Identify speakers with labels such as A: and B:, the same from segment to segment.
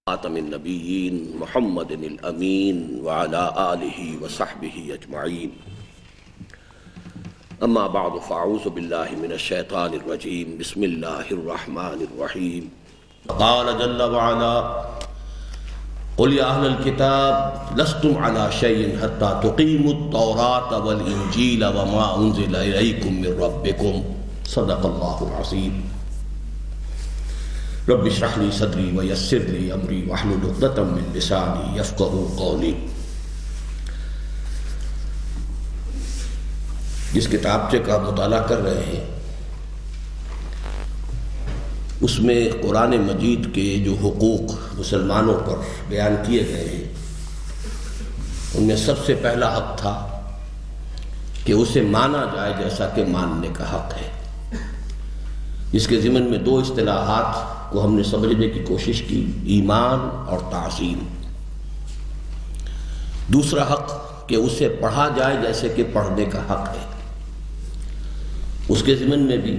A: خاتم النبیین محمد الامین وعلی آلہ وصحبہ اجمعین اما بعد فاعوذ باللہ من الشیطان الرجیم بسم اللہ الرحمن الرحیم قال جل وعلا قل یا اہل الکتاب لستم علی شیء حتی تقیموا التوراۃ والانجیل وما انزل الیکم من ربکم صدق اللہ العظیم رب اشرح لی صدری ویسر لی امری واحلل عقدۃ من لسانی یفقہوا قولی۔ جس کتابچے کا مطالعہ کر رہے ہیں اس میں قرآن مجید کے جو حقوق مسلمانوں پر بیان کیے گئے ہیں ان میں سب سے پہلا حق تھا کہ اسے مانا جائے جیسا کہ ماننے کا حق ہے۔ اس کے ضمن میں دو اصطلاحات کو ہم نے سمجھنے کی کوشش کی، ایمان اور تعظیم۔ دوسرا حق کہ اسے پڑھا جائے جیسے کہ پڑھنے کا حق ہے۔ اس کے ضمن میں بھی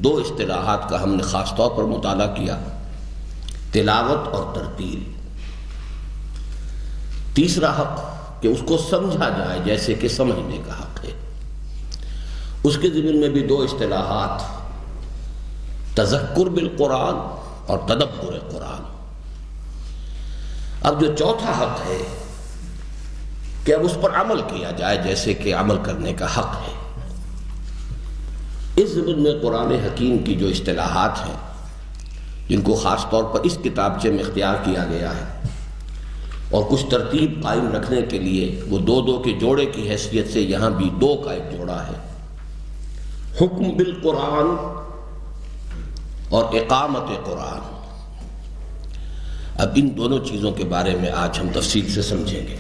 A: دو اصطلاحات کا ہم نے خاص طور پر مطالعہ کیا، تلاوت اور ترتیل۔ تیسرا حق کہ اس کو سمجھا جائے جیسے کہ سمجھنے کا حق ہے۔ اس کے ضمن میں بھی دو اصطلاحات، تذکر بالقرآن اور تدبر قرآن۔ اب جو چوتھا حق ہے کہ اب اس پر عمل کیا جائے جیسے کہ عمل کرنے کا حق ہے۔ اس ضمن میں قرآن حکیم کی جو اصطلاحات ہیں جن کو خاص طور پر اس کتابچے میں اختیار کیا گیا ہے اور کچھ ترتیب قائم رکھنے کے لیے وہ دو دو کے جوڑے کی حیثیت سے یہاں بھی دو کا ایک جوڑا ہے، حکم بالقرآن اور اقامت قرآن۔ اب ان دونوں چیزوں کے بارے میں آج ہم تفصیل سے سمجھیں گے۔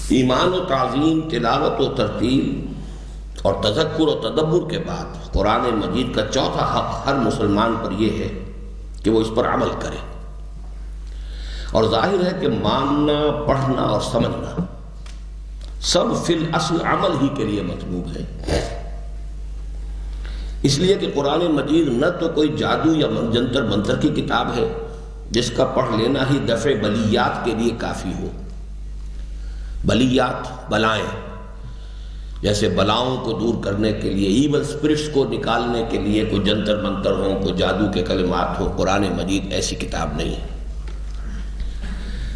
A: ایمان و تعظیم، تلاوت و ترتیل اور تذکر و تدبر کے بعد قرآن مجید کا چوتھا حق ہر مسلمان پر یہ ہے کہ وہ اس پر عمل کرے۔ اور ظاہر ہے کہ ماننا، پڑھنا اور سمجھنا سب فی الاصل عمل ہی کے لیے مطلوب ہے، اس لیے کہ قرآن مجید نہ تو کوئی جادو یا جنتر منتر کی کتاب ہے جس کا پڑھ لینا ہی دفع بلیات کے لیے کافی ہو۔ بلیات، بلائیں، جیسے بلاؤں کو دور کرنے کے لیے، ایول اسپرٹس کو نکالنے کے لیے کوئی جنتر منتر ہوں، کوئی جادو کے کلمات ہوں، قرآن مجید ایسی کتاب نہیں ہے۔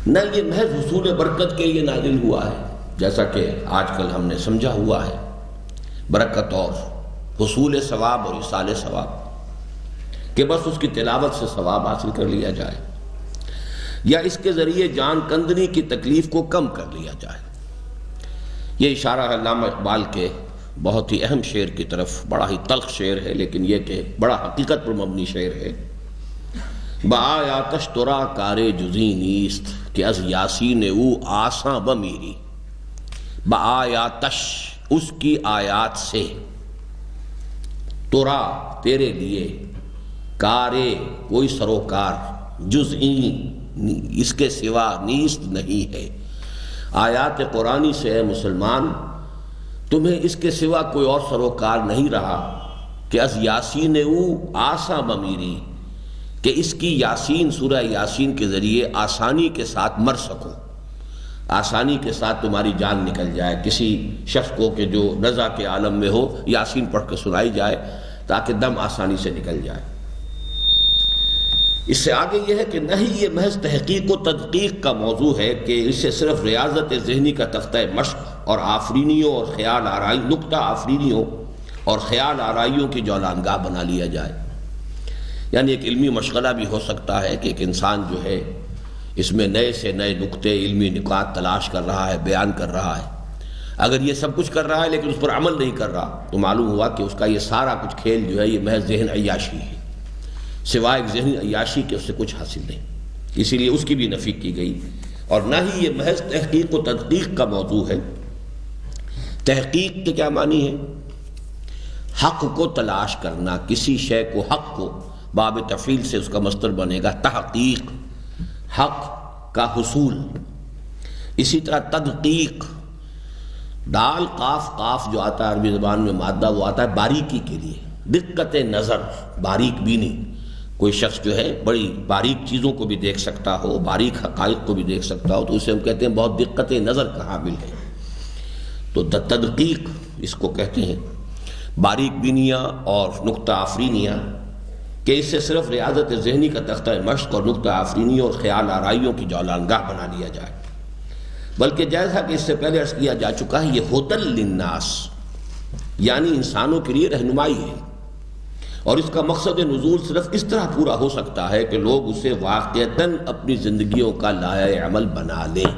A: نہ یہ محض حصول برکت کے لیے نازل ہوا ہے جیسا کہ آج کل ہم نے سمجھا ہوا ہے، برکت اور حصول ثواب اور ایصال ثواب، کہ بس اس کی تلاوت سے ثواب حاصل کر لیا جائے یا اس کے ذریعے جان کندنی کی تکلیف کو کم کر لیا جائے۔ یہ اشارہ علامہ اقبال کے بہت ہی اہم شعر کی طرف، بڑا ہی تلخ شعر ہے لیکن یہ کہ بڑا حقیقت پر مبنی شعر ہے۔ بآیاتش ترا کار جزی نیست کہ از یاسین او آساں بمیری۔ بآیاتش، اس کی آیات سے، ترا، تیرے لیے، کارے، کوئی سروکار، جزئی، اس کے سوا، نیست، نہیں ہے۔ آیات قرآنی سے اے مسلمان تمہیں اس کے سوا کوئی اور سروکار نہیں رہا کہ از یاسین او آساں بمیری، کہ اس کی یاسین، سورہ یاسین کے ذریعے آسانی کے ساتھ مر سکو، آسانی کے ساتھ تمہاری جان نکل جائے۔ کسی شخص کو کہ جو نزع کے عالم میں ہو، یاسین پڑھ کے سنائی جائے تاکہ دم آسانی سے نکل جائے۔ اس سے آگے یہ ہے کہ نہ ہی یہ محض تحقیق و تدقیق کا موضوع ہے کہ اسے صرف ریاضت ذہنی کا تختہ مشق اور آفرینیوں اور خیال آرائی، نکتہ آفرینیوں اور خیال آرائیوں کی جولانگاہ بنا لیا جائے۔ یعنی ایک علمی مشغلہ بھی ہو سکتا ہے کہ ایک انسان جو ہے اس میں نئے سے نئے نکتے، علمی نکات تلاش کر رہا ہے، بیان کر رہا ہے۔ اگر یہ سب کچھ کر رہا ہے لیکن اس پر عمل نہیں کر رہا تو معلوم ہوا کہ اس کا یہ سارا کچھ کھیل جو ہے یہ محض ذہن عیاشی ہے، سوائے ایک ذہن عیاشی کے اس سے کچھ حاصل نہیں۔ اسی لیے اس کی بھی نفی کی گئی۔ اور نہ ہی یہ محض تحقیق و تدقیق کا موضوع ہے۔ تحقیق کے کیا معنی ہے؟ حق کو تلاش کرنا، کسی شے کو، حق کو، باب تفعیل سے اس کا مصدر بنے گا تحقیق، حق کا حصول۔ اسی طرح تدقیق، دال قاف قاف جو آتا ہے عربی زبان میں مادہ، وہ آتا ہے باریکی کے لیے، دقت نظر، باریک بینی، کوئی شخص جو ہے بڑی باریک چیزوں کو بھی دیکھ سکتا ہو، باریک حقائق کو بھی دیکھ سکتا ہو، تو اسے ہم کہتے ہیں بہت دقت نظر کا حامل ہے۔ تو تدقیق اس کو کہتے ہیں، باریک بینیاں اور نقطہ آفرینیاں، کہ اس سے صرف ریاضت ذہنی کا تختہ مشق اور نقطہ آفرینی اور خیال آرائیوں کی جولانگاہ بنا لیا جائے، بلکہ جیسا کہ اس سے پہلے عرض کیا جا چکا ہے، یہ ہدی للناس یعنی انسانوں کے لیے رہنمائی ہے، اور اس کا مقصد نزول صرف اس طرح پورا ہو سکتا ہے کہ لوگ اسے واقعتاً اپنی زندگیوں کا لائحہ عمل بنا لیں۔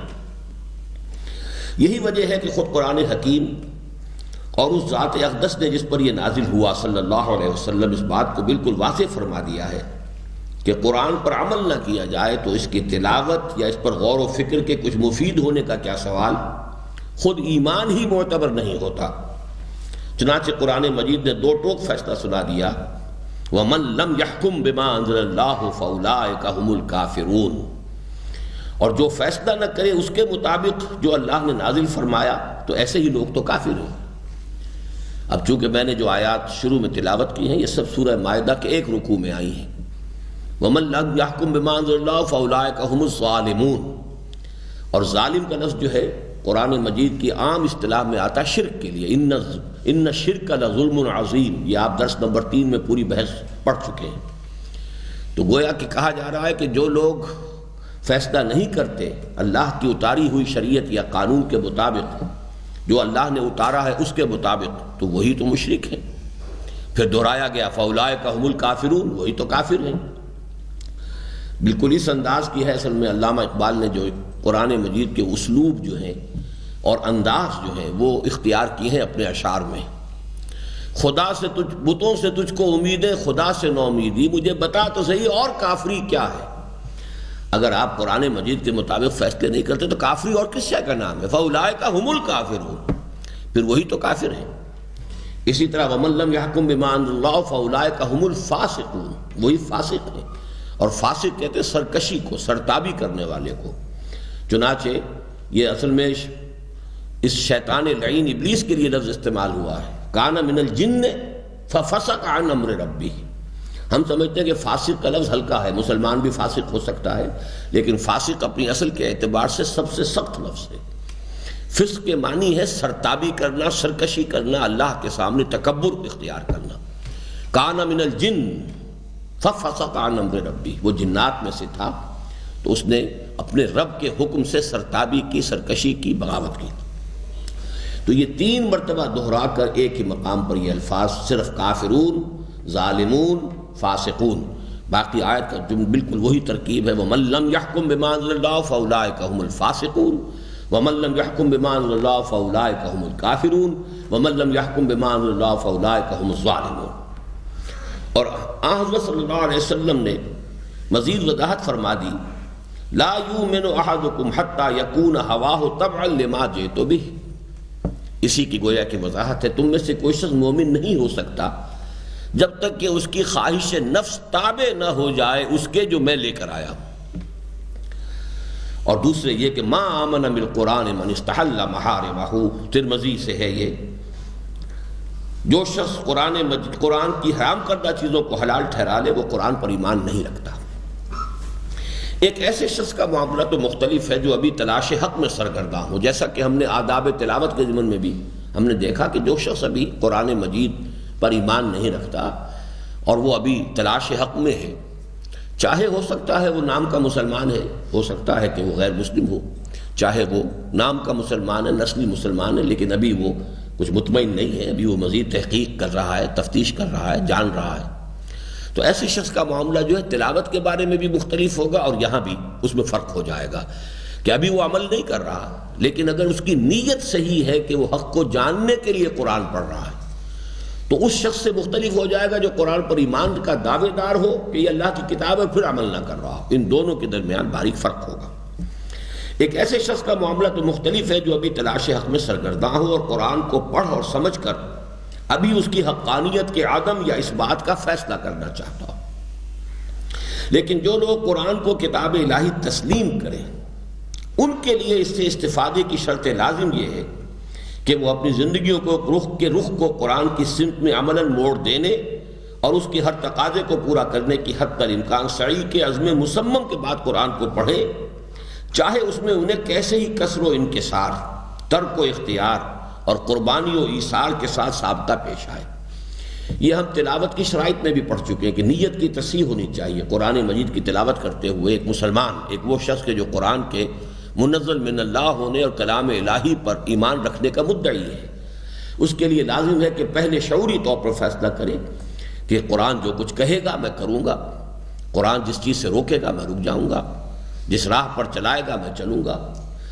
A: یہی وجہ ہے کہ خود قرآن حکیم اور اس ذات اقدس نے جس پر یہ نازل ہوا صلی اللہ علیہ وسلم اس بات کو بالکل واضح فرما دیا ہے کہ قرآن پر عمل نہ کیا جائے تو اس کی تلاوت یا اس پر غور و فکر کے کچھ مفید ہونے کا کیا سوال، خود ایمان ہی معتبر نہیں ہوتا۔ چنانچہ قرآن مجید نے دو ٹوک فیصلہ سنا دیا، وَمَن لَّمْ يَحْكُم بِمَا أَنزَلَ اللَّهُ فَأُولَٰئِكَ هُمُ الْكَافِرُونَ، اور جو فیصلہ نہ کرے اس کے مطابق جو اللہ نے نازل فرمایا تو ایسے ہی لوگ تو کافر ہیں۔ اب چونکہ میں نے جو آیات شروع میں تلاوت کی ہیں یہ سب سورہ مائدہ کے ایک رکوع میں آئی ہیں، وَمَن لَّمْ يَحْكُم بِمَا أَنزَلَ اللَّهُ فَأُولَٰئِكَ هُمُ الظَّالِمُونَ، اور ظالم کا لفظ جو ہے قرآن مجید کی عام اصطلاح میں آتا ہے شرک کے لیے، ان الشرک لظلم عظیم، یہ آپ درس نمبر 3 میں پوری بحث پڑھ چکے ہیں۔ تو گویا کہ کہا جا رہا ہے کہ جو لوگ فیصلہ نہیں کرتے اللہ کی اتاری ہوئی شریعت یا قانون کے مطابق، جو اللہ نے اتارا ہے اس کے مطابق، تو وہی تو مشرک ہیں۔ پھر دہرایا گیا فَأُولَٰئِكَ هُمُ الْكَافِرُونَ، وہی تو کافر ہیں۔ بالکل اس انداز کی ہے اصل میں علامہ اقبال نے جو قرآن مجید کے اسلوب جو ہیں اور انداز جو ہیں وہ اختیار کی ہیں اپنے اشعار میں۔ خدا سے بتوں سے تجھ کو امیدیں، خدا سے نو امیدی، مجھے بتا تو صحیح اور کافری کیا ہے۔ اگر آپ قرآن مجید کے مطابق فیصلے نہیں کرتے تو کافری اور کس شے کا نام ہے؟ فَأُولَٰئِكَ هُمُ الْكَافِرُونَ، پھر وہی تو کافر ہیں۔ اسی طرح وَمَن لَّمْ يَحْكُم بِمَا أَنزَلَ اللَّهُ فَأُولَٰئِكَ هُمُ الْفَاسِقُونَ، وہی فاسق ہیں، اور فاسق کہتے ہیں سرکشی کو، سرتابی کرنے والے کو۔ چنانچہ یہ اصل میں اس شیطان لعین ابلیس کے لیے لفظ استعمال ہوا ہے، کان من الجن ففسق عن امر ربہ۔ ہم سمجھتے ہیں کہ فاسق کا لفظ ہلکا ہے، مسلمان بھی فاسق ہو سکتا ہے، لیکن فاسق اپنی اصل کے اعتبار سے سب سے سخت لفظ ہے۔ فسق کے معنی ہے سرتابی کرنا، سرکشی کرنا، اللہ کے سامنے تکبر اختیار کرنا۔ کان من الجن ففسق عن امر ربہ، وہ جنات میں سے تھا تو اس نے اپنے رب کے حکم سے سرتابی کی، سرکشی کی، بغاوت کی۔ تو یہ 3 مرتبہ دہرا کر ایک ہی مقام پر یہ الفاظ صرف کافرون، ظالمون، فاسقون، باقی آیت کا بالکل وہی ترکیب ہے، وَمَن لَّمْ يَحْكُم بِمَا أَنزَلَ اللَّهُ فَأُولَٰئِكَ هُمُ الْفَاسِقُونَ وَمَن لَّمْ يَحْكُم بِمَا أَنزَلَ اللَّهُ فَأُولَٰئِكَ هُمُ الْكَافِرُونَ وَمَن لَّمْ يَحْكُم بِمَا أَنزَلَ اللَّهُ فَأُولَٰئِكَ هُمُ الظَّالِمُونَ۔ اور حضرت صلی اللہ علیہ وسلم نے مزید وضاحت فرما دی، لا یؤمن احدکم حتی یکون ہواہ تبعا لما جئت بہ، اسی کی گویا کی وضاحت ہے، تم میں سے کوئی شخص مومن نہیں ہو سکتا جب تک کہ اس کی خواہش نفس تابع نہ ہو جائے اس کے جو میں لے کر آیا ہوں۔ اور دوسرے یہ کہ ما آمن بالقرآن من استحل محارمہ، ترمذی سے ہے یہ، جو شخص قرآن کی حرام کردہ چیزوں کو حلال ٹھہرا لے وہ قرآن پر ایمان نہیں رکھتا۔ ایک ایسے شخص کا معاملہ تو مختلف ہے جو ابھی تلاش حق میں سرگرداں ہو، جیسا کہ ہم نے آداب تلاوت کے ضمن میں بھی ہم نے دیکھا کہ جو شخص ابھی قرآن مجید پر ایمان نہیں رکھتا اور وہ ابھی تلاش حق میں ہے، چاہے ہو سکتا ہے وہ نام کا مسلمان ہے، ہو سکتا ہے کہ وہ غیر مسلم ہو، چاہے وہ نام کا مسلمان ہے، نسلی مسلمان ہے، لیکن ابھی وہ کچھ مطمئن نہیں ہے، ابھی وہ مزید تحقیق کر رہا ہے، تفتیش کر رہا ہے، جان رہا ہے، تو ایسے شخص کا معاملہ جو ہے تلاوت کے بارے میں بھی مختلف ہوگا اور یہاں بھی اس میں فرق ہو جائے گا کہ ابھی وہ عمل نہیں کر رہا، لیکن اگر اس کی نیت صحیح ہے کہ وہ حق کو جاننے کے لیے قرآن پڑھ رہا ہے تو اس شخص سے مختلف ہو جائے گا جو قرآن پر ایمان کا دعوے دار ہو کہ یہ اللہ کی کتاب ہے پھر عمل نہ کر رہا ہو، ان دونوں کے درمیان باریک فرق ہوگا۔ ایک ایسے شخص کا معاملہ تو مختلف ہے جو ابھی تلاش حق میں سرگرداں ہو اور قرآن کو پڑھ اور سمجھ کر ابھی اس کی حقانیت کے عدم یا اس بات کا فیصلہ کرنا چاہتا ہو، لیکن جو لوگ قرآن کو کتاب الہی تسلیم کریں ان کے لیے اس سے استفادے کی شرط لازم یہ ہے کہ وہ اپنی زندگیوں کو رخ کو قرآن کی سمت میں عملاً موڑ دینے اور اس کی ہر تقاضے کو پورا کرنے کی حد تر امکان سعی کے عزم مصمم کے بعد قرآن کو پڑھے، چاہے اس میں انہیں کیسے ہی کسر و انکسار، ترک و اختیار اور قربانی و ایثار کے ساتھ ثابتہ پیش آئے۔ یہ ہم تلاوت کی شرائط میں بھی پڑھ چکے ہیں کہ نیت کی تصحیح ہونی چاہیے۔ قرآن مجید کی تلاوت کرتے ہوئے ایک مسلمان، ایک وہ شخص کے جو قرآن کے منزل من اللہ ہونے اور کلام الہی پر ایمان رکھنے کا مدعی ہے، اس کے لیے لازم ہے کہ پہلے شعوری طور پر فیصلہ کرے کہ قرآن جو کچھ کہے گا میں کروں گا، قرآن جس چیز سے روکے گا میں رک جاؤں گا، جس راہ پر چلائے گا میں چلوں گا۔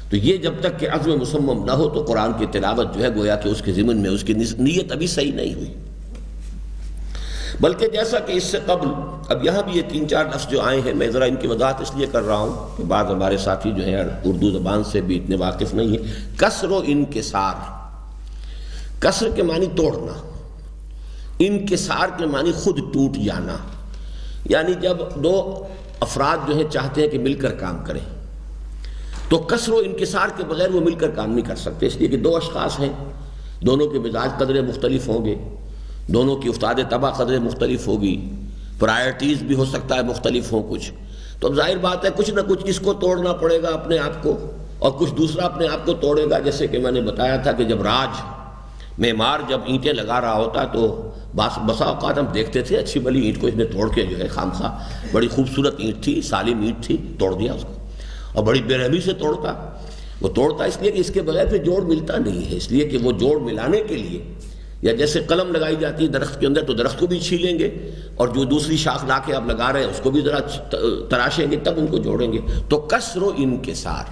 A: تو یہ جب تک کہ عزم مصمم نہ ہو تو قرآن کی تلاوت جو ہے گویا کہ اس کے ضمن میں اس کی نیت ابھی صحیح نہیں ہوئی۔ بلکہ جیسا کہ اس سے قبل اب یہاں بھی یہ 3-4 لفظ جو آئے ہیں، میں ذرا ان کی وضاحت اس لیے کر رہا ہوں کہ بعض ہمارے ساتھی جو ہیں اردو زبان سے بھی اتنے واقف نہیں ہیں۔ کسر و انکسار، کسر کے معنی توڑنا، انکسار کے معنی خود ٹوٹ جانا، یعنی جب دو افراد جو ہیں چاہتے ہیں کہ مل کر کام کریں تو کسر و انکسار کے بغیر وہ مل کر کام نہیں کر سکتے، اس لیے کہ دو اشخاص ہیں، دونوں کے مزاج قدرے مختلف ہوں گے، دونوں کی افتاد طبع قدرے مختلف ہوگی، پرائرٹیز بھی ہو سکتا ہے مختلف ہوں کچھ، تو اب ظاہر بات ہے کچھ نہ کچھ اس کو توڑنا پڑے گا اپنے آپ کو، اور کچھ دوسرا اپنے آپ کو توڑے گا۔ جیسے کہ میں نے بتایا تھا کہ جب راج معمار جب اینٹیں لگا رہا ہوتا تو بسا اوقات ہم دیکھتے تھے اچھی بلی اینٹ کو اس نے توڑ کے جو ہے خامخواہ، بڑی خوبصورت اینٹ تھی، سالم اینٹ تھی، توڑ دیا اس کو، اور بڑی بے رحمی سے توڑتا۔ وہ توڑتا اس لیے کہ اس کے بغیر پھر جوڑ ملتا نہیں ہے، اس لیے کہ وہ جوڑ ملانے کے لیے، یا جیسے قلم لگائی جاتی ہے درخت کے اندر تو درخت کو بھی چھیلیں گے اور جو دوسری شاخ لا کے آپ لگا رہے ہیں اس کو بھی ذرا تراشیں گے تب ان کو جوڑیں گے۔ تو کسر و انکسار،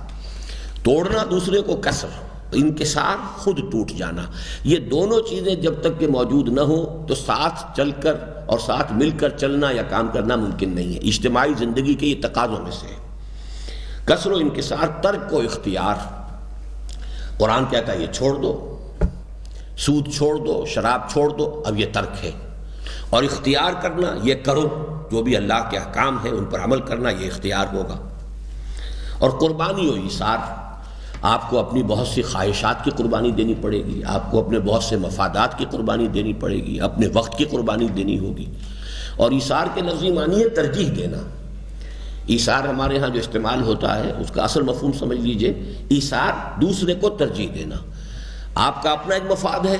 A: توڑنا دوسرے کو، کسر، انکسار خود ٹوٹ جانا، یہ دونوں چیزیں جب تک کہ موجود نہ ہو تو ساتھ چل کر اور ساتھ مل کر چلنا یا کام کرنا ممکن نہیں ہے۔ اجتماعی زندگی کے یہ تقاضوں میں سے کسر و انکسار، ترک و اختیار۔ قرآن کہتا ہے یہ چھوڑ دو، سود چھوڑ دو، شراب چھوڑ دو، اب یہ ترک ہے، اور اختیار کرنا، یہ کرو، جو بھی اللہ کے احکام ہیں ان پر عمل کرنا، یہ اختیار ہوگا۔ اور قربانی و ایثار، آپ کو اپنی بہت سی خواہشات کی قربانی دینی پڑے گی، آپ کو اپنے بہت سے مفادات کی قربانی دینی پڑے گی، اپنے وقت کی قربانی دینی ہوگی۔ اور ایثار کے لفظی معنی ہے ترجیح دینا۔ ایثار ہمارے ہاں جو استعمال ہوتا ہے اس کا اصل مفہوم سمجھ لیجئے، ایثار دوسرے کو ترجیح دینا۔ آپ کا اپنا ایک مفاد ہے،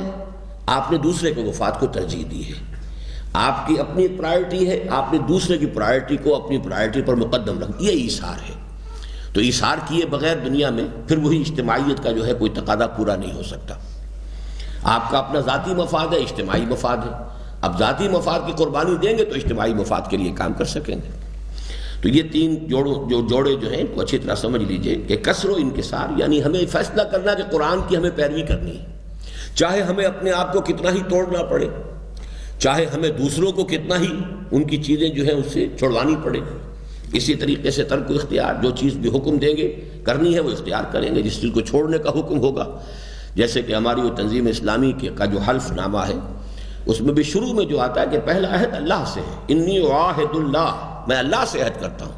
A: آپ نے دوسرے کے مفاد کو ترجیح دی ہے، آپ کی اپنی پرائرٹی ہے، آپ نے دوسرے کی پرائرٹی کو اپنی پرائرٹی پر مقدم رکھ، یہ ایثار ہے۔ تو ایثار کیے بغیر دنیا میں پھر وہی اجتماعیت کا جو ہے کوئی تقاضا پورا نہیں ہو سکتا۔ آپ کا اپنا ذاتی مفاد ہے، اجتماعی مفاد ہے، اب ذاتی مفاد کی قربانی دیں گے تو اجتماعی مفاد کے لیے کام کر سکیں گے۔ تو یہ تین جوڑے جو ہیں ان کو اچھی طرح سمجھ لیجئے کہ کسر و انکسار، یعنی ہمیں فیصلہ کرنا کہ قرآن کی ہمیں پیروی کرنی ہے، چاہے ہمیں اپنے آپ کو کتنا ہی توڑنا پڑے، چاہے ہمیں دوسروں کو کتنا ہی ان کی چیزیں جو ہیں اس سے چھڑوانی پڑے۔ اسی طریقے سے ترک و اختیار، جو چیز بھی حکم دیں گے کرنی ہے وہ اختیار کریں گے، جس چیز کو چھوڑنے کا حکم ہوگا، جیسے کہ ہماری وہ تنظیم اسلامی کا جو حلف نامہ ہے اس میں بھی شروع میں جو آتا ہے کہ پہلا عہد اللہ سے ہے، انی اعاہد اللہ، میں اللہ سے عہد کرتا ہوں،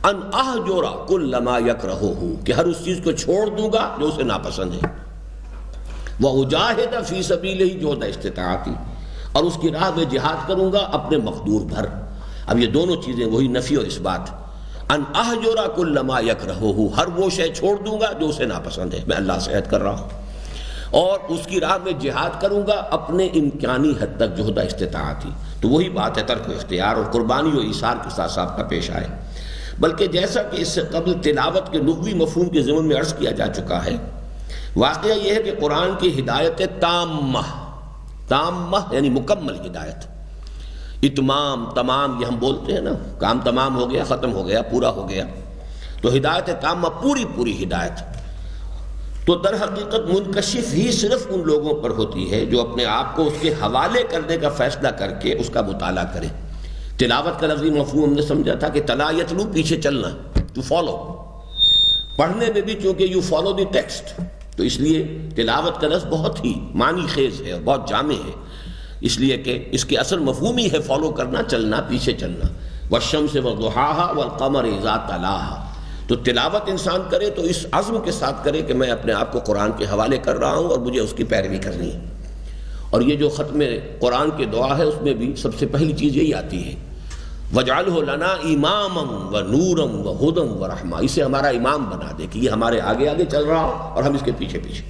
A: ان اہجر کل ما یکرہہ، کہ ہر اس چیز کو چھوڑ دوں گا جو اسے ناپسند ہے، واجاہد فی سبیلہ جہد استطاعتی، اور اس کی راہ میں جہاد کروں گا اپنے مقدور بھر۔ اب یہ دونوں چیزیں وہی نفی اور اثبات، ان اہجر کل ما یکرہہ، ہر وہ شے چھوڑ دوں گا جو اسے ناپسند ہے، میں اللہ سے عہد کر رہا ہوں، اور اس کی راہ میں جہاد کروں گا اپنے امکانی حد تک جہد استطاعتی۔ تو وہی بات ہے ترک و اختیار اور قربانی و ایثار کے ساتھ ساتھ کا پیش آئے۔ بلکہ جیسا کہ اس سے قبل تلاوت کے لغوی مفہوم کے ضمن میں عرض کیا جا چکا ہے، واقعہ یہ ہے کہ قرآن کی ہدایت تامہ، تامہ یعنی مکمل ہدایت، اتمام، تمام، یہ ہم بولتے ہیں نا، کام تمام ہو گیا، ختم ہو گیا، پورا ہو گیا، تو ہدایت تامہ، پوری ہدایت، تو در حقیقت منکشف ہی صرف ان لوگوں پر ہوتی ہے جو اپنے آپ کو اس کے حوالے کرنے کا فیصلہ کر کے اس کا مطالعہ کریں۔ تلاوت کا لفظی مفہوم ہم نے سمجھا تھا کہ تلا یتلو، پیچھے چلنا، ٹو فالو، پڑھنے میں بھی چونکہ یو فالو دی ٹیکسٹ، تو اس لیے تلاوت کا لفظ بہت ہی معنی خیز ہے اور بہت جامع ہے، اس لیے کہ اس کے اصل مفہوم ہی ہے فالو کرنا، چلنا، پیچھے چلنا۔ والشمس وضحاها والقمر اذا تلاها، تو تلاوت انسان کرے تو اس عزم کے ساتھ کرے کہ میں اپنے آپ کو قرآن کے حوالے کر رہا ہوں اور مجھے اس کی پیروی کرنی ہے، اور یہ جو ختم قرآن کے دعا ہے اس میں بھی سب سے پہلی چیز یہی آتی ہے، وَاجْعَلْهُ لَنَا إِمَامًا وَنُورًا وَهُدًى وَرَحْمَةً، اسے ہمارا امام بنا دے کہ یہ ہمارے آگے آگے چل رہا ہو اور ہم اس کے پیچھے پیچھے۔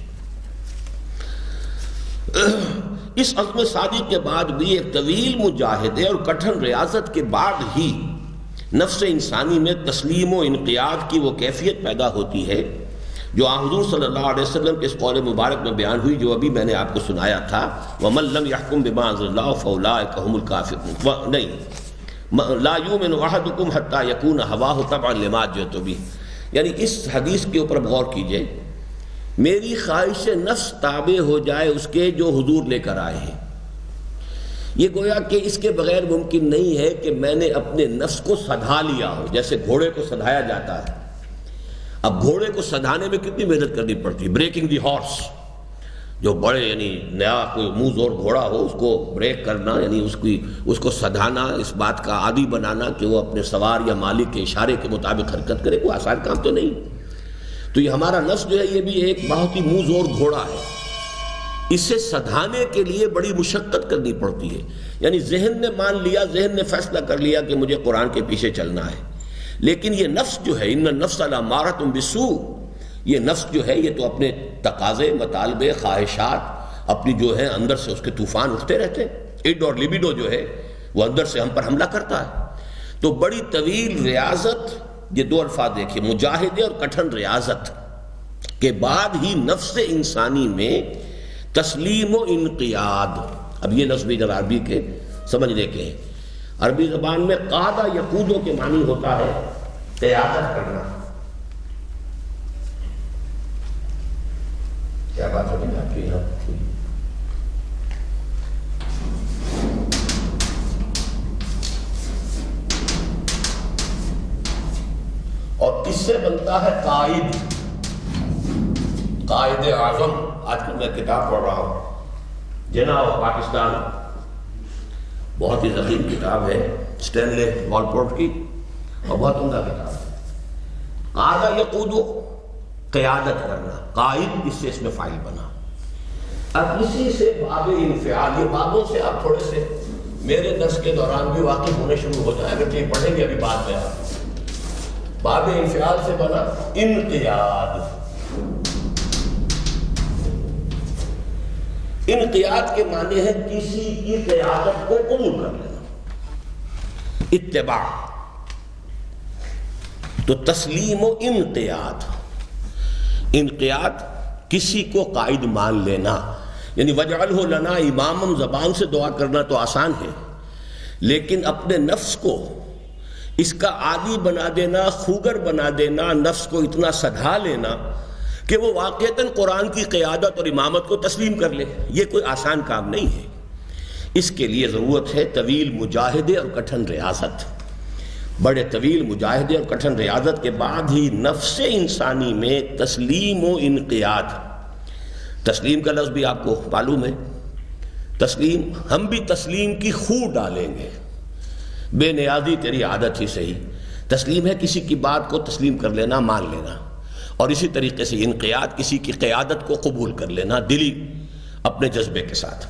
A: اس عزم صادق کے بعد بھی ایک طویل مجاہدے اور کٹھن ریاضت کے بعد ہی نفس انسانی میں تسلیم و انقیاد کی وہ کیفیت پیدا ہوتی ہے جو حضور صلی اللہ علیہ وسلم کے اس قول مبارک میں بیان ہوئی، جو ابھی میں نے آپ کو سنایا تھا، وَمَن لَّمْ يَحْكُم بِمَا أَنزَلَ اللَّهُ فَأُولَٰئِكَ هُمُ الْكَافِرُونَ، نہیں، لَا يُؤْمِنُ أَحَدُكُمْ حَتَّىٰ يَكُونَ هَوَاهُ تَبْعًا لِّمَا جِئْتُ بِهِ، یعنی اس حدیث کے اوپر غور کیجئے، میری خواہش نفس تابع ہو جائے اس کے جو حضور لے کر آئے ہیں۔ یہ گویا کہ اس کے بغیر ممکن نہیں ہے کہ میں نے اپنے نفس کو سدھا لیا ہو، جیسے گھوڑے کو سدھایا جاتا ہے۔ اب گھوڑے کو سدھانے میں کتنی محنت کرنی پڑتی ہے، بریکنگ دی ہارس، جو بڑے یعنی نیا کوئی منہ زور گھوڑا ہو اس کو بریک کرنا، یعنی اس کو سدھانا، اس بات کا عادی بنانا کہ وہ اپنے سوار یا مالک کے اشارے کے مطابق حرکت کرے، کوئی آسان کام تو نہیں۔ تو یہ ہمارا نفس جو ہے یہ بھی ایک بہت ہی منہ زور گھوڑا ہے، اسے سدھانے کے لیے بڑی مشقت کرنی پڑتی ہے۔ یعنی ذہن نے مان لیا، ذہن نے فیصلہ کر لیا کہ مجھے قرآن کے پیچھے چلنا ہے، لیکن یہ نفس جو ہے، ان النفس لامارۃ بالسوء، یہ نفس جو ہے یہ تو اپنے تقاضے، مطالبے، خواہشات اپنی جو ہے اندر سے اس کے طوفان اٹھتے رہتے ہیں۔ اڈ اور لیبیڈو جو ہے وہ اندر سے ہم پر حملہ کرتا ہے۔ تو بڑی طویل ریاضت، یہ دو الفاظ دیکھیں، مجاہدے اور کٹھن ریاضت کے بعد ہی نفس انسانی میں تسلیم و انقیاد۔ اب یہ لفظ بھی ذرا عربی کے سمجھنے کے ہیں۔ عربی زبان میں قادہ یقودو کے معنی ہوتا ہے قیادت کرنا۔ کیا بات ہوگی آپ کی یہاں؟ اور اس سے بنتا ہے قائد، قائد اعظم۔ آج کل میں کتاب پڑھ رہا ہوں، جنا آف پاکستان، بہت ہی ضخیم کتاب ہے اسٹینلے والپورٹ کی، اور بہت عمدہ کتاب ہے۔ قادہ یقود، قیادت کرنا، قائد اس میں فاعل بنا۔ اب اسی سے باب انفعال، یہ بابوں سے آپ تھوڑے سے میرے درس کے دوران بھی واقف ہونے شروع ہو جائیں، اگر یہ پڑھیں گے ابھی بعد میں آپ۔ باب انفعال سے بنا انقیاد۔ انقیاد کے معنی ہے کسی کی قیادت کو قبول کر لینا، اتباع۔ تو تسلیم و انقیاد، انقیاد کسی کو قائد مان لینا، یعنی وَاجْعَلْهُ لَنَا امامًا، زبان سے دعا کرنا تو آسان ہے، لیکن اپنے نفس کو اس کا عادی بنا دینا، خوگر بنا دینا، نفس کو اتنا سدھا لینا کہ وہ واقعتاً قرآن کی قیادت اور امامت کو تسلیم کر لے، یہ کوئی آسان کام نہیں ہے۔ اس کے لیے ضرورت ہے طویل مجاہدے اور کٹھن ریاضت۔ بڑے طویل مجاہدے اور کٹھن ریاضت کے بعد ہی نفس انسانی میں تسلیم و انقیاد۔ تسلیم کا لفظ بھی آپ کو معلوم ہے، تسلیم، ہم بھی تسلیم کی خو ڈالیں گے، بے نیازی تیری عادت ہی صحیح۔ تسلیم ہے کسی کی بات کو تسلیم کر لینا، مان لینا، اور اسی طریقے سے انقیاد کسی کی قیادت کو قبول کر لینا دلی اپنے جذبے کے ساتھ۔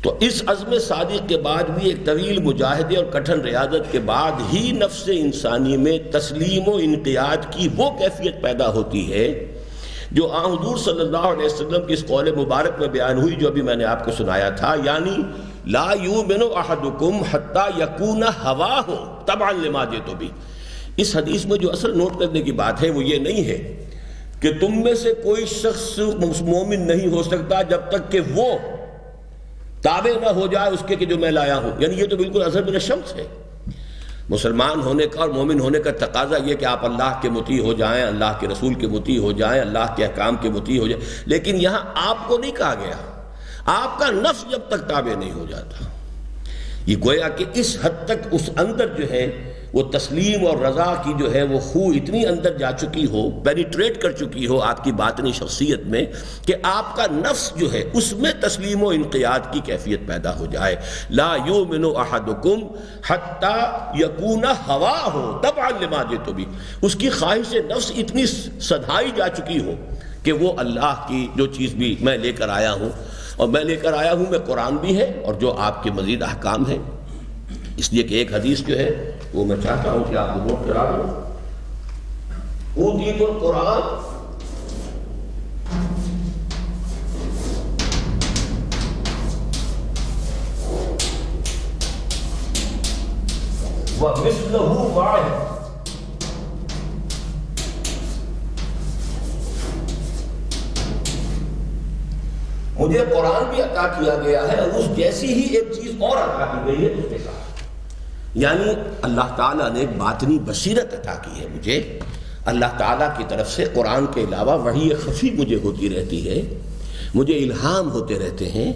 A: تو اس عزم صادق کے بعد بھی ایک طویل مجاہدے اور کٹھن ریاضت کے بعد ہی نفس انسانی میں تسلیم و انقیاد کی وہ کیفیت پیدا ہوتی ہے جو حضور صلی اللہ علیہ وسلم کی اس قول مبارک میں بیان ہوئی، جو ابھی میں نے آپ کو سنایا تھا، یعنی لا یؤمن احدکم حتی یکون ہواہ تبعا لما جئت بہ۔ اس حدیث میں جو اصل نوٹ کرنے کی بات ہے وہ یہ نہیں ہے کہ تم میں سے کوئی شخص مومن نہیں ہو سکتا جب تک کہ وہ تابع نہ ہو جائے اس کے کہ جو میں لایا ہوں، یعنی یہ تو بالکل اظہر من الشمس ہے۔ مسلمان ہونے کا اور مومن ہونے کا تقاضا یہ کہ آپ اللہ کے مطیع ہو جائیں، اللہ کے رسول کے مطیع ہو جائیں، اللہ کے احکام کے مطیع ہو جائیں، لیکن یہاں آپ کو نہیں کہا گیا، آپ کا نفس جب تک تابع نہیں ہو جاتا۔ یہ گویا کہ اس حد تک اس اندر جو ہے وہ تسلیم اور رضا کی جو ہے وہ خو اتنی اندر جا چکی ہو، پینیٹریٹ کر چکی ہو آپ کی باطنی شخصیت میں، کہ آپ کا نفس جو ہے اس میں تسلیم و انقیاد کی کیفیت پیدا ہو جائے۔ لا یؤمن احدکم حتی یکون ہواہ تبعا لما جئت بہ، اس کی خواہش نفس اتنی سدھائی جا چکی ہو کہ وہ اللہ کی جو چیز بھی میں لے کر آیا ہوں اور میں لے کر آیا ہوں میں قرآن بھی ہے اور جو آپ کے مزید احکام ہیں. اس لیے کہ ایک حدیث جو ہے وہ میں چاہتا ہوں کہ آپ کو نوٹ کرا دوں. اوتیت القرآن ومثلہ معہ. مجھے قرآن بھی عطا کیا گیا ہے اور اس جیسی ہی ایک چیز اور عطا کی گئی ہے اس کے ساتھ. یعنی اللہ تعالیٰ نے ایک باطنی بصیرت عطا کی ہے مجھے. اللہ تعالیٰ کی طرف سے قرآن کے علاوہ وحی خفی مجھے ہوتی رہتی ہے, مجھے الہام ہوتے رہتے ہیں,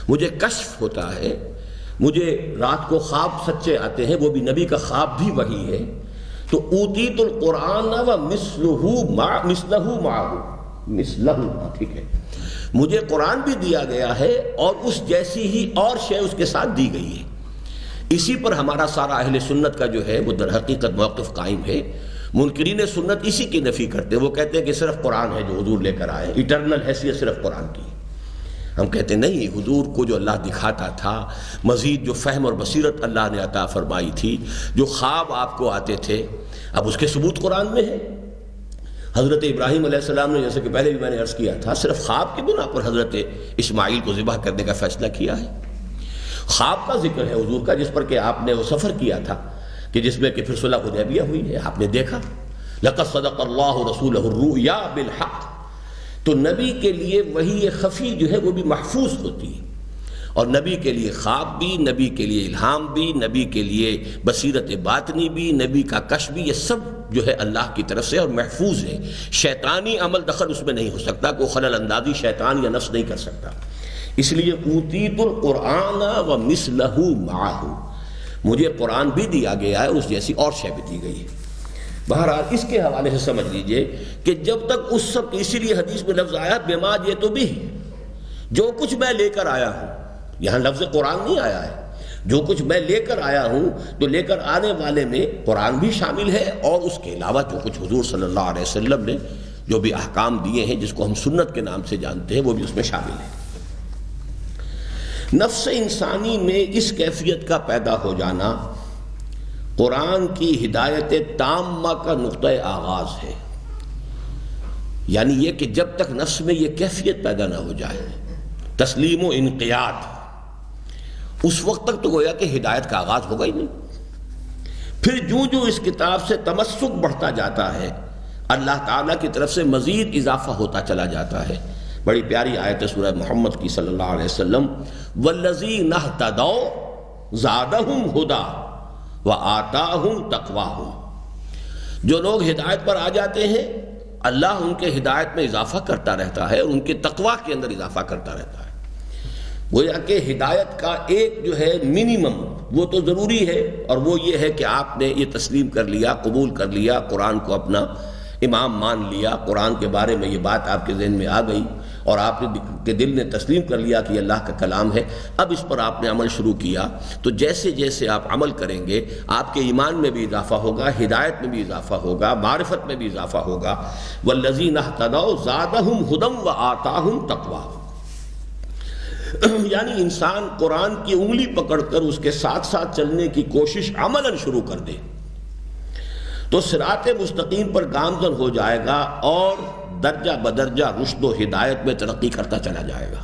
A: مجھے کشف ہوتا ہے, مجھے رات کو خواب سچے آتے ہیں, وہ بھی نبی کا خواب بھی وحی ہے. تو اوتیت القرآن و مثلہ معہ, ٹھیک ہے, مجھے قرآن بھی دیا گیا ہے اور اس جیسی ہی اور شے اس کے ساتھ دی گئی ہے. اسی پر ہمارا سارا اہل سنت کا جو ہے وہ در حقیقت موقف قائم ہے. منکرین سنت اسی کی نفی کرتے ہیں. وہ کہتے ہیں کہ صرف قرآن ہے جو حضور لے کر آئے, ایٹرنل حیثیت صرف قرآن کی. ہم کہتے ہیں نہیں, حضور کو جو اللہ دکھاتا تھا, مزید جو فہم اور بصیرت اللہ نے عطا فرمائی تھی, جو خواب آپ کو آتے تھے, اب اس کے ثبوت قرآن میں ہے. حضرت ابراہیم علیہ السلام نے, جیسے کہ پہلے بھی میں نے عرض کیا تھا, صرف خواب کی بنا پر حضرت اسماعیل کو ذبح کرنے کا فیصلہ کیا ہے. خواب کا ذکر ہے حضور کا, جس پر کہ آپ نے وہ سفر کیا تھا کہ جس میں کہ پھر صلح حدیبیہ ہوئی ہے, آپ نے دیکھا. لقد صدق اللہ رسولہ الرؤیا بالحق. تو نبی کے لیے وحی خفی جو ہے وہ بھی محفوظ ہوتی ہے, اور نبی کے لیے خواب بھی, نبی کے لیے الہام بھی, نبی کے لیے بصیرت باطنی بھی, نبی کا کشف بھی, یہ سب جو ہے اللہ کی طرف سے اور محفوظ ہے. شیطانی عمل دخل اس میں نہیں ہو سکتا, کوئی خلل اندازی شیطان یا نفس نہیں کر سکتا. اس لیے اوتیت القرآن و مثلہ معہ, مجھے قرآن بھی دیا گیا ہے, اس جیسی اور شے بھی دی گئی ہے. بہرحال اس کے حوالے سے سمجھ لیجئے کہ جب تک اس سب, اسی لیے حدیث میں لفظ آیا بما جئت بہ, جو کچھ میں لے کر آیا ہوں. یہاں لفظ قرآن نہیں آیا ہے, جو کچھ میں لے کر آیا ہوں, تو لے کر آنے والے میں قرآن بھی شامل ہے, اور اس کے علاوہ جو کچھ حضور صلی اللہ علیہ وسلم نے جو بھی احکام دیے ہیں, جس کو ہم سنت کے نام سے جانتے ہیں, وہ بھی اس میں شامل ہے. نفس انسانی میں اس کیفیت کا پیدا ہو جانا قرآن کی ہدایت تامہ کا نقطہ آغاز ہے. یعنی یہ کہ جب تک نفس میں یہ کیفیت پیدا نہ ہو جائے, تسلیم و انقیاد, اس وقت تک تو گویا کہ ہدایت کا آغاز ہوگا ہی نہیں. پھر جو اس کتاب سے تمسک بڑھتا جاتا ہے, اللہ تعالیٰ کی طرف سے مزید اضافہ ہوتا چلا جاتا ہے. بڑی پیاری آیت ہے سورہ محمد کی صلی اللہ علیہ وسلم, وَالَّذِينَ اهْتَدَوْا زَادَهُمْ هُدًى وَآتَاهُمْ تَقْوَاهُمْ. جو لوگ ہدایت پر آ جاتے ہیں, اللہ ان کے ہدایت میں اضافہ کرتا رہتا ہے اور ان کے تقویٰ کے اندر اضافہ کرتا رہتا ہے. گویا کہ ہدایت کا ایک جو ہے منیمم وہ تو ضروری ہے, اور وہ یہ ہے کہ آپ نے یہ تسلیم کر لیا, قبول کر لیا, قرآن کو اپنا امام مان لیا, قرآن کے بارے میں یہ بات آپ کے ذہن میں آ گئی اور آپ کے دل نے تسلیم کر لیا کہ یہ اللہ کا کلام ہے. اب اس پر آپ نے عمل شروع کیا, تو جیسے جیسے آپ عمل کریں گے آپ کے ایمان میں بھی اضافہ ہوگا, ہدایت میں بھی اضافہ ہوگا, معرفت میں بھی اضافہ ہوگا. وَالَّذِينَ اهْتَدَوْا زَادَهُمْ هُدًى وَآتَاهُمْ تَقْوَاهُمْ. یعنی انسان قرآن کی انگلی پکڑ کر اس کے ساتھ ساتھ چلنے کی کوشش عملاً شروع کر دے تو صراط مستقیم پر گامزن ہو جائے گا, اور درجہ بدرجہ رشد و ہدایت میں ترقی کرتا چلا جائے گا.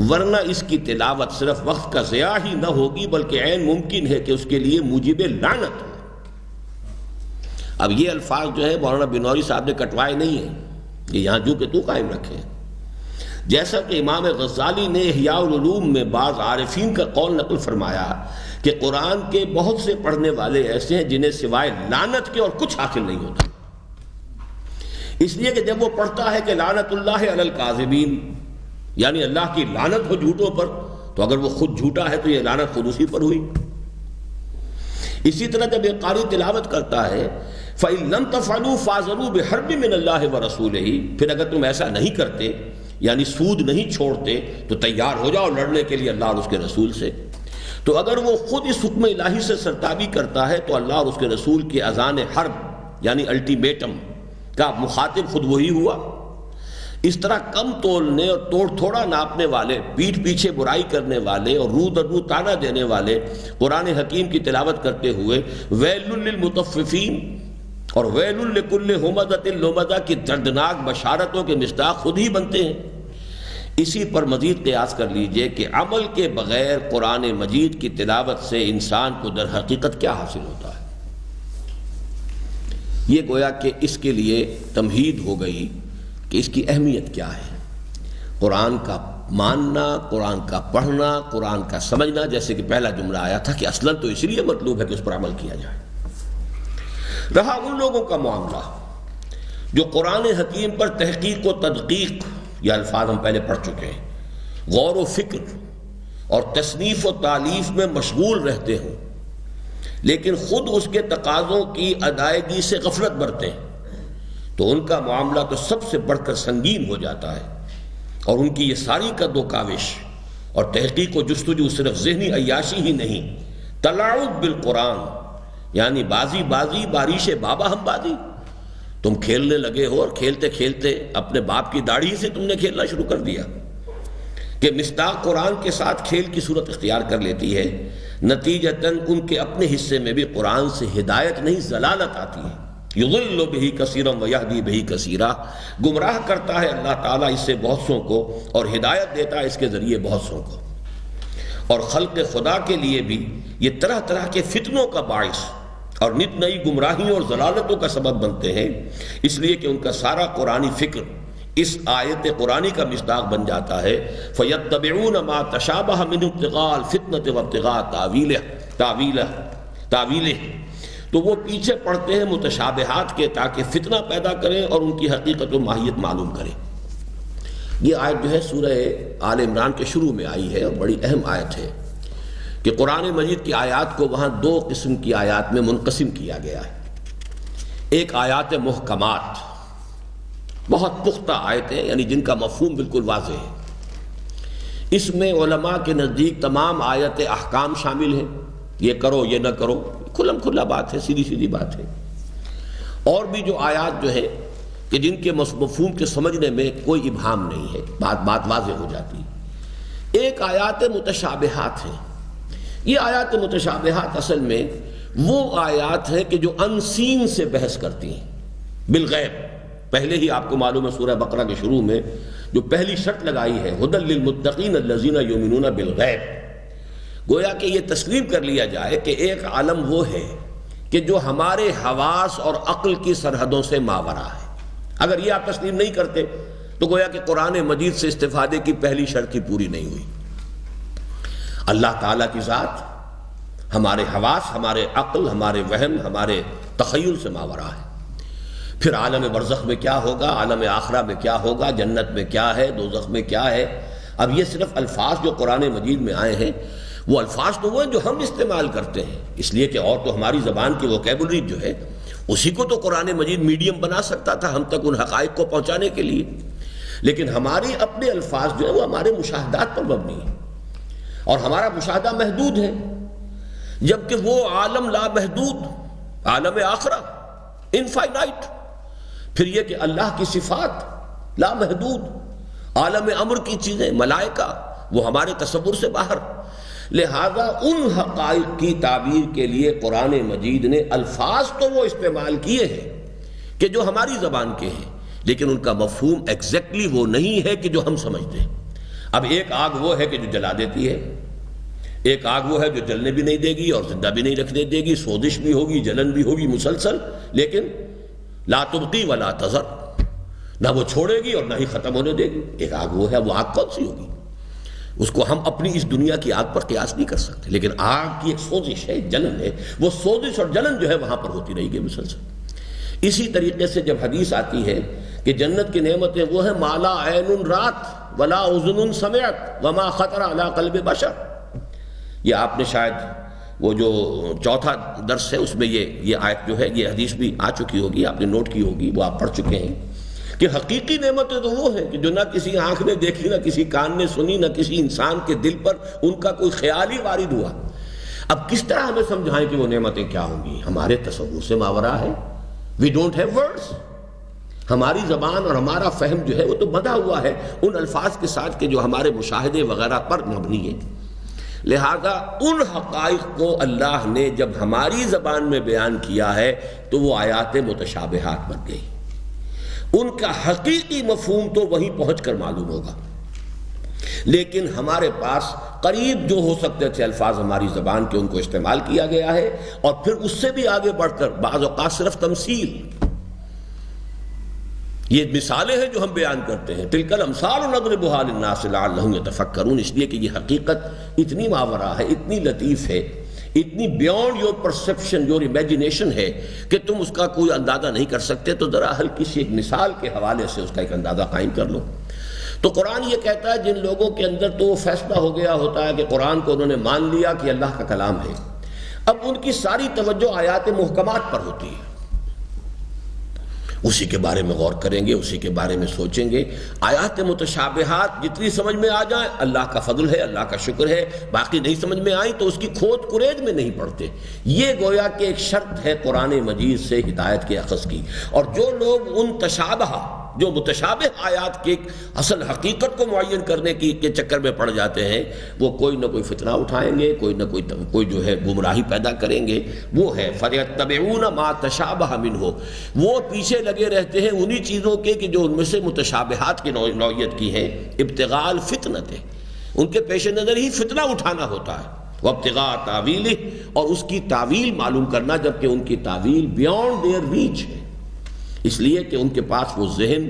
A: ورنہ اس کی تلاوت صرف وقت کا ضیاع ہی نہ ہوگی, بلکہ عین ممکن ہے کہ اس کے لیے موجب لعنت ہو. اب یہ الفاظ جو ہے مولانا بنوری صاحب نے کٹوائے نہیں ہیں, کہ یہاں جو کہ تو قائم رکھے. جیسا کہ امام غزالی نے احیاء العلوم میں بعض عارفین کا قول نقل فرمایا کہ قرآن کے بہت سے پڑھنے والے ایسے ہیں جنہیں سوائے لعنت کے اور کچھ حاصل نہیں ہوتا. اس لیے کہ جب وہ پڑھتا ہے کہ لعنت اللہ علی الکاذبین, یعنی اللہ کی لعنت ہو جھوٹوں پر, تو اگر وہ خود جھوٹا ہے تو یہ لعنت خود اسی پر ہوئی. اسی طرح جب یہ قاری تلاوت کرتا ہے فَإِن لَمْ تَفْعَلُوا فَاعْذَرُوا بِحَرْبٍ مِّنَ اللَّهِ وَرَسُولِهِ, پھر اگر تم ایسا نہیں کرتے, یعنی سود نہیں چھوڑتے, تو تیار ہو جاؤ لڑنے کے لیے اللہ اور اس کے رسول سے. تو اگر وہ خود اس حکم الہی سے سرتابی کرتا ہے تو اللہ اور اس کے رسول کی اذان حرب یعنی الٹیمیٹم کا مخاطب خود وہی ہوا. اس طرح کم تولنے اور توڑ تھوڑا ناپنے والے، پیٹھ پیچھے برائی کرنے والے اور رو در رو تانا دینے والے قرآن حکیم کی تلاوت کرتے ہوئے ویل للمطففین اور ویل لکل ہمزۃ لمزہ کی دردناک بشارتوں کے مصداق خود ہی بنتے ہیں۔ اسی پر مزید قیاس کر لیجئے کہ عمل کے بغیر قرآن مجید کی تلاوت سے انسان کو در حقیقت کیا حاصل ہوتا ہے۔ یہ گویا کہ اس کے لیے تمہید ہو گئی کہ اس کی اہمیت کیا ہے۔ قرآن کا ماننا، قرآن کا پڑھنا، قرآن کا سمجھنا، جیسے کہ پہلا جملہ آیا تھا کہ اصلاً تو اس لیے مطلوب ہے کہ اس پر عمل کیا جائے۔ رہا ان لوگوں کا معاملہ جو قرآن حکیم پر تحقیق و تدقیق، یہ الفاظ ہم پہلے پڑھ چکے ہیں، غور و فکر اور تصنیف و تالیف میں مشغول رہتے ہوں، لیکن خود اس کے تقاضوں کی ادائیگی سے غفلت برتیں، تو ان کا معاملہ تو سب سے بڑھ کر سنگین ہو جاتا ہے، اور ان کی یہ ساری قد و کاوش اور تحقیق و جستجو صرف ذہنی عیاشی ہی نہیں، تلاعب بالقرآن، یعنی بازی بازی بارش بابا ہم بازی، تم کھیلنے لگے ہو اور کھیلتے کھیلتے اپنے باپ کی داڑھی سے تم نے کھیلنا شروع کر دیا، کہ مصداق قرآن کے ساتھ کھیل کی صورت اختیار کر لیتی ہے۔ نتیجتاً ان کے اپنے حصے میں بھی قرآن سے ہدایت نہیں ضلالت آتی ہے۔ یضل بہ کثیرا ویہدی بہ کثیرا، گمراہ کرتا ہے اللہ تعالیٰ اس سے بہت سوں کو اور ہدایت دیتا ہے اس کے ذریعے بہت سوں کو۔ اور خلق خدا کے لیے بھی یہ طرح طرح کے فتنوں کا باعث اور نت نئی گمراہیوں اور ضلالتوں کا سبب بنتے ہیں، اس لیے کہ ان کا سارا قرآنی فکر اس آیت قرآنی کا مصداق بن جاتا ہے۔ فَيَتَّبِعُونَ مَا تَشَابَهَ مِنْهُ ابْتِغَاءَ الْفِتْنَةِ وَابْتِغَاءَ تَأْوِيلِهِ، تو وہ پیچھے پڑتے ہیں متشابہات کے تاکہ فتنہ پیدا کریں اور ان کی حقیقت و ماہیت معلوم کریں۔ یہ آیت جو ہے سورہ آل عمران کے شروع میں آئی ہے اور بڑی اہم آیت ہے کہ قرآن مجید کی آیات کو وہاں دو قسم کی آیات میں منقسم کیا گیا ہے۔ ایک آیات محکمات، بہت پختہ آیتیں، یعنی جن کا مفہوم بالکل واضح ہے۔ اس میں علماء کے نزدیک تمام آیت احکام شامل ہیں، یہ کرو یہ نہ کرو، کھلم کھلا بات ہے، سیدھی سیدھی بات ہے۔ اور بھی جو آیات جو ہے کہ جن کے مفہوم کے سمجھنے میں کوئی ابہام نہیں ہے، بات واضح ہو جاتی ہے۔ ایک آیات متشابہات ہیں۔ یہ آیات متشابہات اصل میں وہ آیات ہیں کہ جو انسین سے بحث کرتی ہیں، بالغیب۔ پہلے ہی آپ کو معلوم ہے سورہ بقرہ کے شروع میں جو پہلی شرط لگائی ہے، ھدی للمتقین الذین یؤمنون بالغیب، گویا کہ یہ تسلیم کر لیا جائے کہ ایک عالم وہ ہے کہ جو ہمارے حواس اور عقل کی سرحدوں سے ماورا ہے۔ اگر یہ آپ تسلیم نہیں کرتے تو گویا کہ قرآن مجید سے استفادے کی پہلی شرط ہی پوری نہیں ہوئی۔ اللہ تعالیٰ کی ذات ہمارے حواس، ہمارے عقل، ہمارے وہم، ہمارے تخیل سے ماورا ہے۔ پھر عالم برزخ میں کیا ہوگا، عالم آخرہ میں کیا ہوگا، جنت میں کیا ہے، دوزخ میں کیا ہے۔ اب یہ صرف الفاظ جو قرآن مجید میں آئے ہیں، وہ الفاظ تو وہ ہیں جو ہم استعمال کرتے ہیں، اس لیے کہ اور تو ہماری زبان کی ووکیبلری جو ہے اسی کو تو قرآن مجید میڈیم بنا سکتا تھا ہم تک ان حقائق کو پہنچانے کے لیے، لیکن ہماری اپنے الفاظ جو ہیں وہ ہمارے مشاہدات پر مبنی ہیں، اور ہمارا مشاہدہ محدود ہے، جبکہ وہ عالم لامحدود، عالم آخرہ انفائنائٹ، پھر یہ کہ اللہ کی صفات لامحدود، عالم امر کی چیزیں، ملائکہ، وہ ہمارے تصور سے باہر۔ لہذا ان حقائق کی تعبیر کے لیے قرآن مجید نے الفاظ تو وہ استعمال کیے ہیں کہ جو ہماری زبان کے ہیں، لیکن ان کا مفہوم ایگزیکٹلی وہ نہیں ہے کہ جو ہم سمجھتے ہیں۔ اب ایک آگ وہ ہے کہ جو جلا دیتی ہے، ایک آگ وہ ہے جو جلنے بھی نہیں دے گی اور زندہ بھی نہیں رکھنے دے گی، سوزش بھی ہوگی، جلن بھی ہوگی مسلسل، لیکن لا تبقی ولا تذر، نہ وہ چھوڑے گی اور نہ ہی ختم ہونے دے گی۔ ایک آگ وہ ہے، وہ آگ کون سی ہوگی؟ اس کو ہم اپنی اس دنیا کی آگ پر قیاس نہیں کر سکتے، لیکن آگ کی ایک سوزش ہے، جلن ہے، وہ سوزش اور جلن جو ہے وہاں پر ہوتی رہے گی مسلسل۔ اسی طریقے سے جب حدیث آتی ہے کہ جنت کی نعمتیں وہ ہیں ما لا عین رات ولا اذن سمعت وما خطر علی قلب بشر، یہ آپ نے شاید وہ جو چوتھا درس ہے اس میں یہ آیت جو ہے، یہ حدیث بھی آ چکی ہوگی، آپ نے نوٹ کی ہوگی، وہ آپ پڑھ چکے ہیں کہ حقیقی نعمتیں تو وہ ہیں کہ جو نہ کسی آنکھ نے دیکھی، نہ کسی کان نے سنی، نہ کسی انسان کے دل پر ان کا کوئی خیال ہی وارد ہوا۔ اب کس طرح ہمیں سمجھائیں کہ وہ نعمتیں کیا ہوں گی؟ ہمارے تصور سے ماورا ہے، وی ڈونٹ ہیو ورڈز۔ ہماری زبان اور ہمارا فہم جو ہے وہ تو بندھا ہوا ہے ان الفاظ کے ساتھ کہ جو ہمارے مشاہدے وغیرہ پر مبنی ہے. لہذا ان حقائق کو اللہ نے جب ہماری زبان میں بیان کیا ہے تو وہ آیات متشابہات بن گئی. ان کا حقیقی مفہوم تو وہیں پہنچ کر معلوم ہوگا، لیکن ہمارے پاس قریب جو ہو سکتے تھے الفاظ ہماری زبان کے ان کو استعمال کیا گیا ہے، اور پھر اس سے بھی آگے بڑھ کر بعض اوقات صرف تمثیل، یہ مثالیں ہیں جو ہم بیان کرتے ہیں. تلک الامثال نضربها للناس لعلهم يتفکرون، اس لیے کہ یہ حقیقت اتنی ماورا ہے، اتنی لطیف ہے، اتنی beyond your perception, your imagination ہے کہ تم اس کا کوئی اندازہ نہیں کر سکتے. تو ذرا ہلکی سی ایک مثال کے حوالے سے اس کا ایک اندازہ قائم کر لو. تو قرآن یہ کہتا ہے جن لوگوں کے اندر تو وہ فیصلہ ہو گیا ہوتا ہے کہ قرآن کو انہوں نے مان لیا کہ اللہ کا کلام ہے، اب ان کی ساری توجہ آیات محکمات پر ہوتی ہے، اسی کے بارے میں غور کریں گے، اسی کے بارے میں سوچیں گے. آیات متشابہات جتنی سمجھ میں آ جائیں اللہ کا فضل ہے، اللہ کا شکر ہے، باقی نہیں سمجھ میں آئیں تو اس کی کھود کرید میں نہیں پڑتے. یہ گویا کہ ایک شرط ہے قرآن مجید سے ہدایت کے اخذ کی. اور جو لوگ ان تشابہ، جو متشابہ آیات کے اصل حقیقت کو معین کرنے کے چکر میں پڑ جاتے ہیں، وہ کوئی نہ کوئی فتنہ اٹھائیں گے، کوئی نہ کوئی جو ہے گمراہی پیدا کریں گے. وہ ہے فَيَتَّبِعُونَ مَا تَشَابَهَ مِنْهُ، وہ پیچھے لگے رہتے ہیں انہی چیزوں کے کہ جو ان میں سے متشابہات کی نوعیت کی ہیں. ابتغاء الفتنۃ، ان کے پیش نظر ہی فتنہ اٹھانا ہوتا ہے. وابتغاء تاویلہ، اور اس کی تعویل معلوم کرنا، جبکہ ان کی تعویل بیونڈ دیئر ریچ ہے، اس لیے کہ ان کے پاس وہ ذہن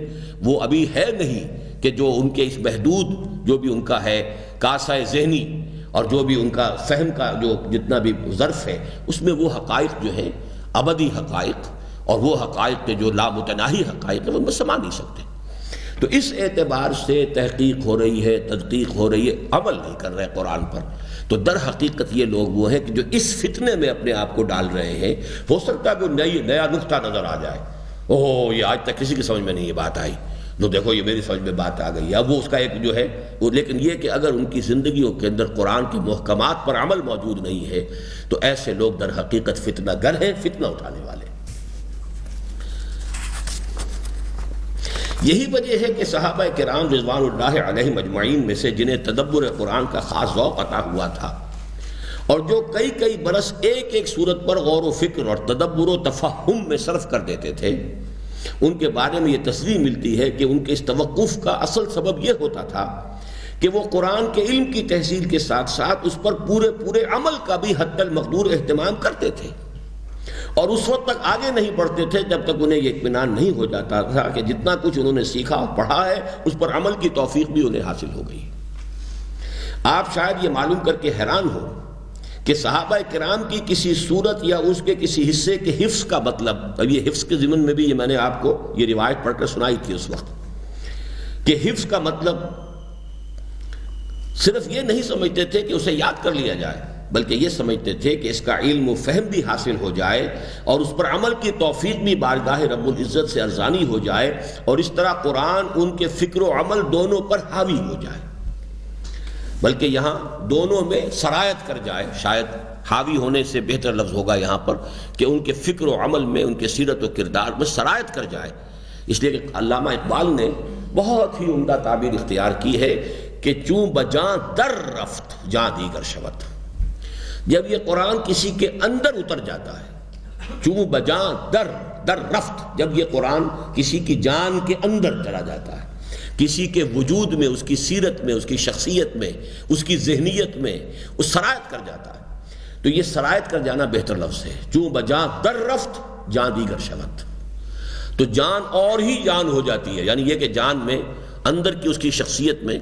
A: وہ ابھی ہے نہیں کہ جو ان کے اس محدود جو بھی ان کا ہے کاسہ ذہنی اور جو بھی ان کا فہم کا جو جتنا بھی ظرف ہے اس میں وہ حقائق جو ہیں ابدی حقائق اور وہ حقائق کے جو لامتناہی حقائق ہیں وہ سما نہیں سکتے. تو اس اعتبار سے تحقیق ہو رہی ہے، تدقیق ہو رہی ہے، عمل نہیں کر رہے قرآن پر. تو در حقیقت یہ لوگ وہ ہیں کہ جو اس فتنے میں اپنے آپ کو ڈال رہے ہیں. ہو سکتا ہے کوئی نیا نقطہ نظر آ جائے، اوہ یہ آج تک کسی کی سمجھ میں نہیں یہ بات آئی، تو دیکھو یہ میری سمجھ میں بات آ گئی. اب وہ اس کا ایک جو ہے وہ، لیکن یہ کہ اگر ان کی زندگیوں کے اندر قرآن کے محکمات پر عمل موجود نہیں ہے تو ایسے لوگ در حقیقت فتنہ گر ہیں، فتنہ اٹھانے والے. یہی وجہ ہے کہ صحابہ کرام رضوان اللہ علیہم اجمعین میں سے جنہیں تدبر قرآن کا خاص ذوق عطا ہوا تھا اور جو کئی برس ایک ایک سورت پر غور و فکر اور تدبر و تفہم میں صرف کر دیتے تھے، ان کے بارے میں یہ تصریح ملتی ہے کہ ان کے اس توقف کا اصل سبب یہ ہوتا تھا کہ وہ قرآن کے علم کی تحصیل کے ساتھ ساتھ اس پر پورے عمل کا بھی حتی المقدور اہتمام کرتے تھے، اور اس وقت تک آگے نہیں بڑھتے تھے جب تک انہیں یہ اطمینان نہیں ہو جاتا تھا کہ جتنا کچھ انہوں نے سیکھا اور پڑھا ہے اس پر عمل کی توفیق بھی انہیں حاصل ہو گئی. آپ شاید یہ معلوم کر کے حیران ہو کہ صحابہ کرام کی کسی صورت یا اس کے کسی حصے کے حفظ کا مطلب، اب یہ حفظ کے ضمن میں بھی یہ میں نے آپ کو یہ روایت پڑھ کر سنائی تھی اس وقت، کہ حفظ کا مطلب صرف یہ نہیں سمجھتے تھے کہ اسے یاد کر لیا جائے، بلکہ یہ سمجھتے تھے کہ اس کا علم و فہم بھی حاصل ہو جائے اور اس پر عمل کی توفیق بھی بارگاہ رب العزت سے ارزانی ہو جائے، اور اس طرح قرآن ان کے فکر و عمل دونوں پر حاوی ہو جائے، بلکہ یہاں دونوں میں سرایت کر جائے. شاید حاوی ہونے سے بہتر لفظ ہوگا یہاں پر کہ ان کے فکر و عمل میں، ان کے سیرت و کردار میں سرایت کر جائے. اس لیے کہ علامہ اقبال نے بہت ہی عمدہ تعبیر اختیار کی ہے کہ چوں بجاں در رفت جاں دیگر شوت. جب یہ قرآن کسی کے اندر اتر جاتا ہے، چوں بجاں در رفت، جب یہ قرآن کسی کی جان کے اندر چلا جاتا ہے، کسی کے وجود میں، اس کی سیرت میں، اس کی شخصیت میں، اس کی ذہنیت میں وہ سرایت کر جاتا ہے، تو یہ سرایت کر جانا بہتر لفظ ہے. چوں بجاں در رفت جاں دیگر شوت، تو جان اور ہی جان ہو جاتی ہے. یعنی یہ کہ جان میں، اندر کی اس کی شخصیت میں.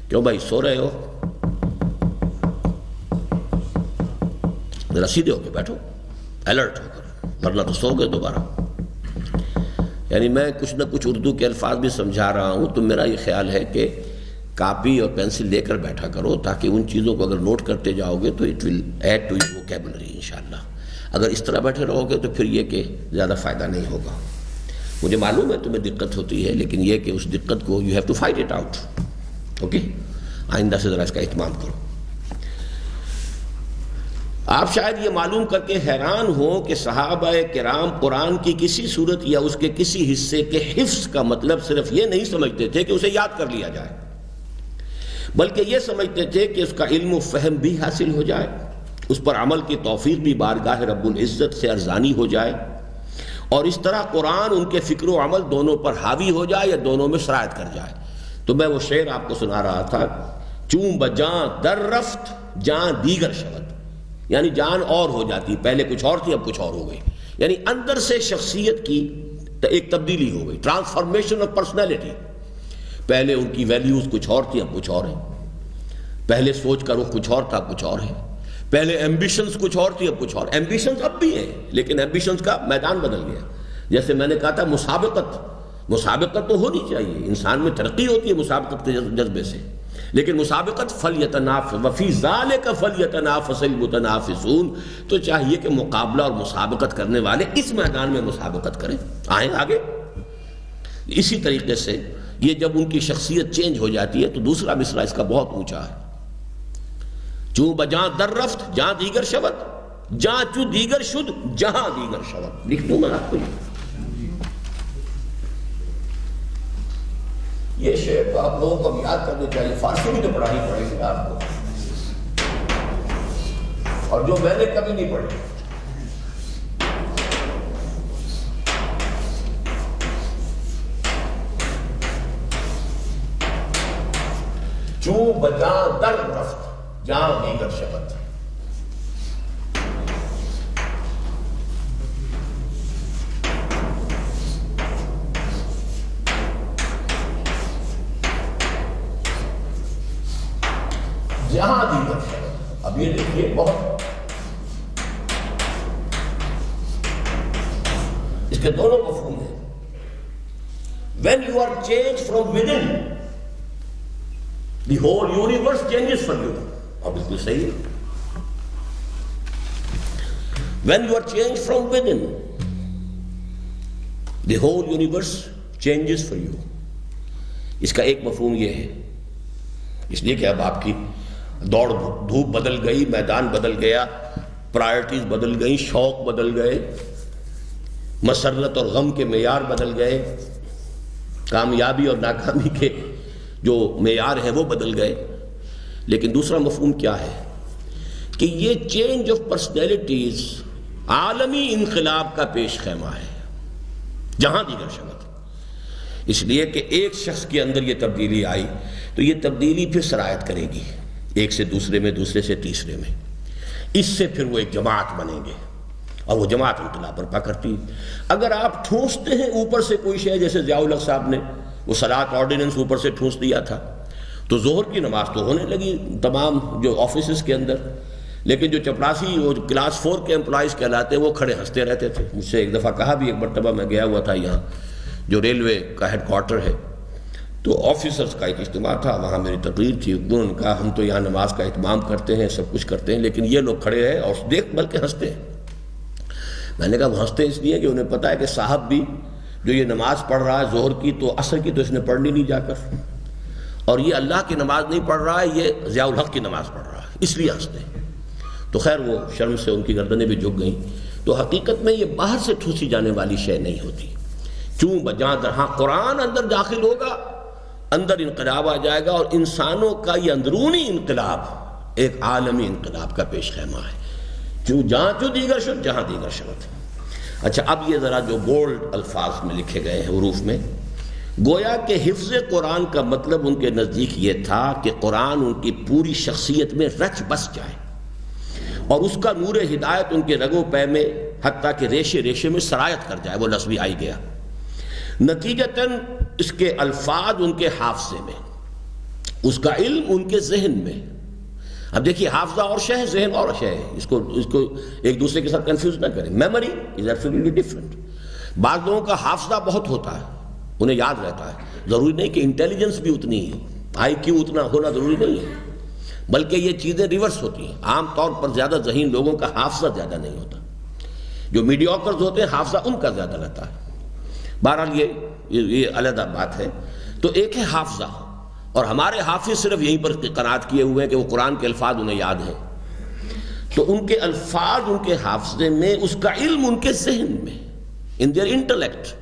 A: کیوں بھائی سو رہے ہو؟ ذرا سیدھے ہو کے بیٹھو، الرٹ ہو کر، ورنہ تو سو گئے دوبارہ. یعنی میں کچھ نہ کچھ اردو کے الفاظ بھی سمجھا رہا ہوں، تو میرا یہ خیال ہے کہ کاپی اور پینسل لے کر بیٹھا کرو، تاکہ ان چیزوں کو اگر نوٹ کرتے جاؤ گے تو it will add to your vocabulary انشاءاللہ. اگر اس طرح بیٹھے رہو گے تو پھر یہ کہ زیادہ فائدہ نہیں ہوگا. مجھے معلوم ہے تمہیں دقت ہوتی ہے، لیکن یہ کہ اس دقت کو you have to fight it out. Okay, آئندہ سے ذرا اس کا اہتمام کرو. آپ شاید یہ معلوم کر کے حیران ہوں کہ صحابہ کرام قرآن کی کسی صورت یا اس کے کسی حصے کے حفظ کا مطلب صرف یہ نہیں سمجھتے تھے کہ اسے یاد کر لیا جائے، بلکہ یہ سمجھتے تھے کہ اس کا علم و فہم بھی حاصل ہو جائے، اس پر عمل کی توفیق بھی بارگاہ رب العزت سے ارزانی ہو جائے، اور اس طرح قرآن ان کے فکر و عمل دونوں پر حاوی ہو جائے یا دونوں میں سرایت کر جائے۔ تو میں وہ شعر آپ کو سنا رہا تھا، چوں بجاں در رفت جاں دیگر شود، یعنی جان اور ہو جاتی، پہلے کچھ اور تھی اب کچھ اور ہو گئی، یعنی اندر سے شخصیت کی ایک تبدیلی ہو گئی، ٹرانسفارمیشن آف پرسنالٹی۔ پہلے ان کی ویلیوز کچھ اور تھی اب کچھ اور ہیں، پہلے سوچ کا رخ کچھ اور تھا کچھ اور ہے، پہلے ایمبیشنز کچھ اور تھی اب کچھ اور، ایمبیشنز اب بھی ہیں لیکن ایمبیشنز کا میدان بدل گیا۔ جیسے میں نے کہا تھا مسابقت تو ہونی چاہیے، انسان میں ترقی ہوتی ہے مسابقت کے جذبے سے، لیکن مسابقت وفی ذالک فلیتنافس المتنافسون، تو چاہیے کہ مقابلہ اور مسابقت کرنے والے اس میدان میں مسابقت کریں، آئیں آگے۔ اسی طریقے سے یہ جب ان کی شخصیت چینج ہو جاتی ہے تو دوسرا مصرع اس کا بہت اونچا ہے، چوں بجاں در رفت جہاں دیگر شود جہاں چو دیگر شد جہاں دیگر شود۔ لکھ دوں میں آپ کو یہ شعر، تو آپ لوگوں کو یاد کرنے چاہیے، فارسی بھی تو پڑھانی پڑے گی آپ کو، اور جو میں نے کبھی نہیں پڑھی۔ چوں بجاں در رفت جہاں دیگر شود، جہاں دیگر شود۔ اب یہ دیکھیے بہت، اس کے دونوں مفہوم ہیں۔ When you are changed from within, the whole universe changes for you۔ اب بالکل صحیح ہے۔ When you are changed from within, the whole universe changes for you۔ اس کا ایک مفہوم یہ ہے، اس لیے کہ اب آپ کی دوڑ دھوپ بدل گئی، میدان بدل گیا، پرائرٹیز بدل گئیں، شوق بدل گئے، مسرت اور غم کے معیار بدل گئے، کامیابی اور ناکامی کے جو معیار ہیں وہ بدل گئے۔ لیکن دوسرا مفہوم کیا ہے کہ یہ چینج آف پرسنالٹیز عالمی انقلاب کا پیش خیمہ ہے، جہاں دیگر شود۔ اس لیے کہ ایک شخص کے اندر یہ تبدیلی آئی تو یہ تبدیلی پھر سرایت کرے گی، ایک سے دوسرے میں، دوسرے سے تیسرے میں، اس سے پھر وہ ایک جماعت بنیں گے، اور وہ جماعت انقلاب برپا کرتی۔ اگر آپ ٹھونستے ہیں اوپر سے کوئی شے، جیسے ضیاء الحق صاحب نے وہ صلاۃ آرڈیننس اوپر سے ٹھونس دیا تھا، تو ظہر کی نماز تو ہونے لگی تمام جو آفیسز کے اندر، لیکن جو چپڑاسی وہ کلاس 4 کے امپلائیز کہلاتے ہیں وہ کھڑے ہنستے رہتے تھے۔ مجھ سے ایک دفعہ کہا بھی، ایک مرتبہ میں گیا ہوا تھا یہاں جو ریلوے کا ہیڈ کوارٹر ہے، تو آفیسرز کا ایک اجتماع تھا، وہاں میری تقریر تھی، انہوں نے کہا ہم تو یہاں نماز کا اہتمام کرتے ہیں، سب کچھ کرتے ہیں، لیکن یہ لوگ کھڑے ہیں اور دیکھ بلکہ ہنستے ہیں۔ میں نے کہا وہ ہنستے اس لیے کہ انہیں پتہ ہے کہ صاحب بھی جو یہ نماز پڑھ رہا ہے ظہر کی، تو عصر کی تو اس نے پڑھنی نہیں جا کر، اور یہ اللہ کی نماز نہیں پڑھ رہا ہے، یہ ضیاء الحق کی نماز پڑھ رہا ہے، اس لیے ہنستے ہیں۔ تو خیر وہ شرم سے ان کی گردنیں بھی جھک گئیں۔ تو حقیقت میں یہ باہر سے ٹھوسی جانے والی شے نہیں ہوتی، چوں بجاں در، ہاں قرآن اندر داخل ہوگا، اندر انقلاب آ جائے گا، اور انسانوں کا یہ اندرونی انقلاب ایک عالمی انقلاب کا پیش خیمہ ہے، جہاں چو دیگر شد جہاں دیگر شد۔ اچھا، اب یہ ذرا جو بولڈ الفاظ میں لکھے گئے ہیں حروف میں، گویا کہ حفظ قرآن کا مطلب ان کے نزدیک یہ تھا کہ قرآن ان کی پوری شخصیت میں رچ بس جائے، اور اس کا نور ہدایت ان کے رگوں پے میں حتیٰ کہ ریشے ریشے میں سرایت کر جائے۔ وہ لفظ بھی آئی گیا، نتیجتاً اس کے الفاظ ان کے حافظے میں، اس کا علم ان کے ذہن میں۔ اب دیکھیے، حافظہ اور شے ہے، ذہن اور شے ہے، اس کو ایک دوسرے کے ساتھ کنفیوز نہ کریں۔ Memory is absolutely different. بعض لوگوں کا حافظہ بہت ہوتا ہے، انہیں یاد رہتا ہے، ضروری نہیں کہ انٹیلیجنس بھی اتنی ہے، آئی کیو اتنا ہونا ضروری نہیں ہے، بلکہ یہ چیزیں ریورس ہوتی ہیں۔ عام طور پر زیادہ ذہین لوگوں کا حافظہ زیادہ نہیں ہوتا، جو میڈیوکرز ہوتے ہیں حافظہ ان کا زیادہ رہتا ہے۔ بہرحال یہ علیحدہ بات ہے۔ تو ایک ہے حافظہ، اور ہمارے حافظ صرف یہیں پر قناعت کیے ہوئے ہیں کہ وہ قرآن کے الفاظ انہیں یاد ہیں۔ تو ان کے الفاظ ان کے حافظے میں، اس کا علم ان کے ذہن میں، ان دیئر انٹلیکٹ،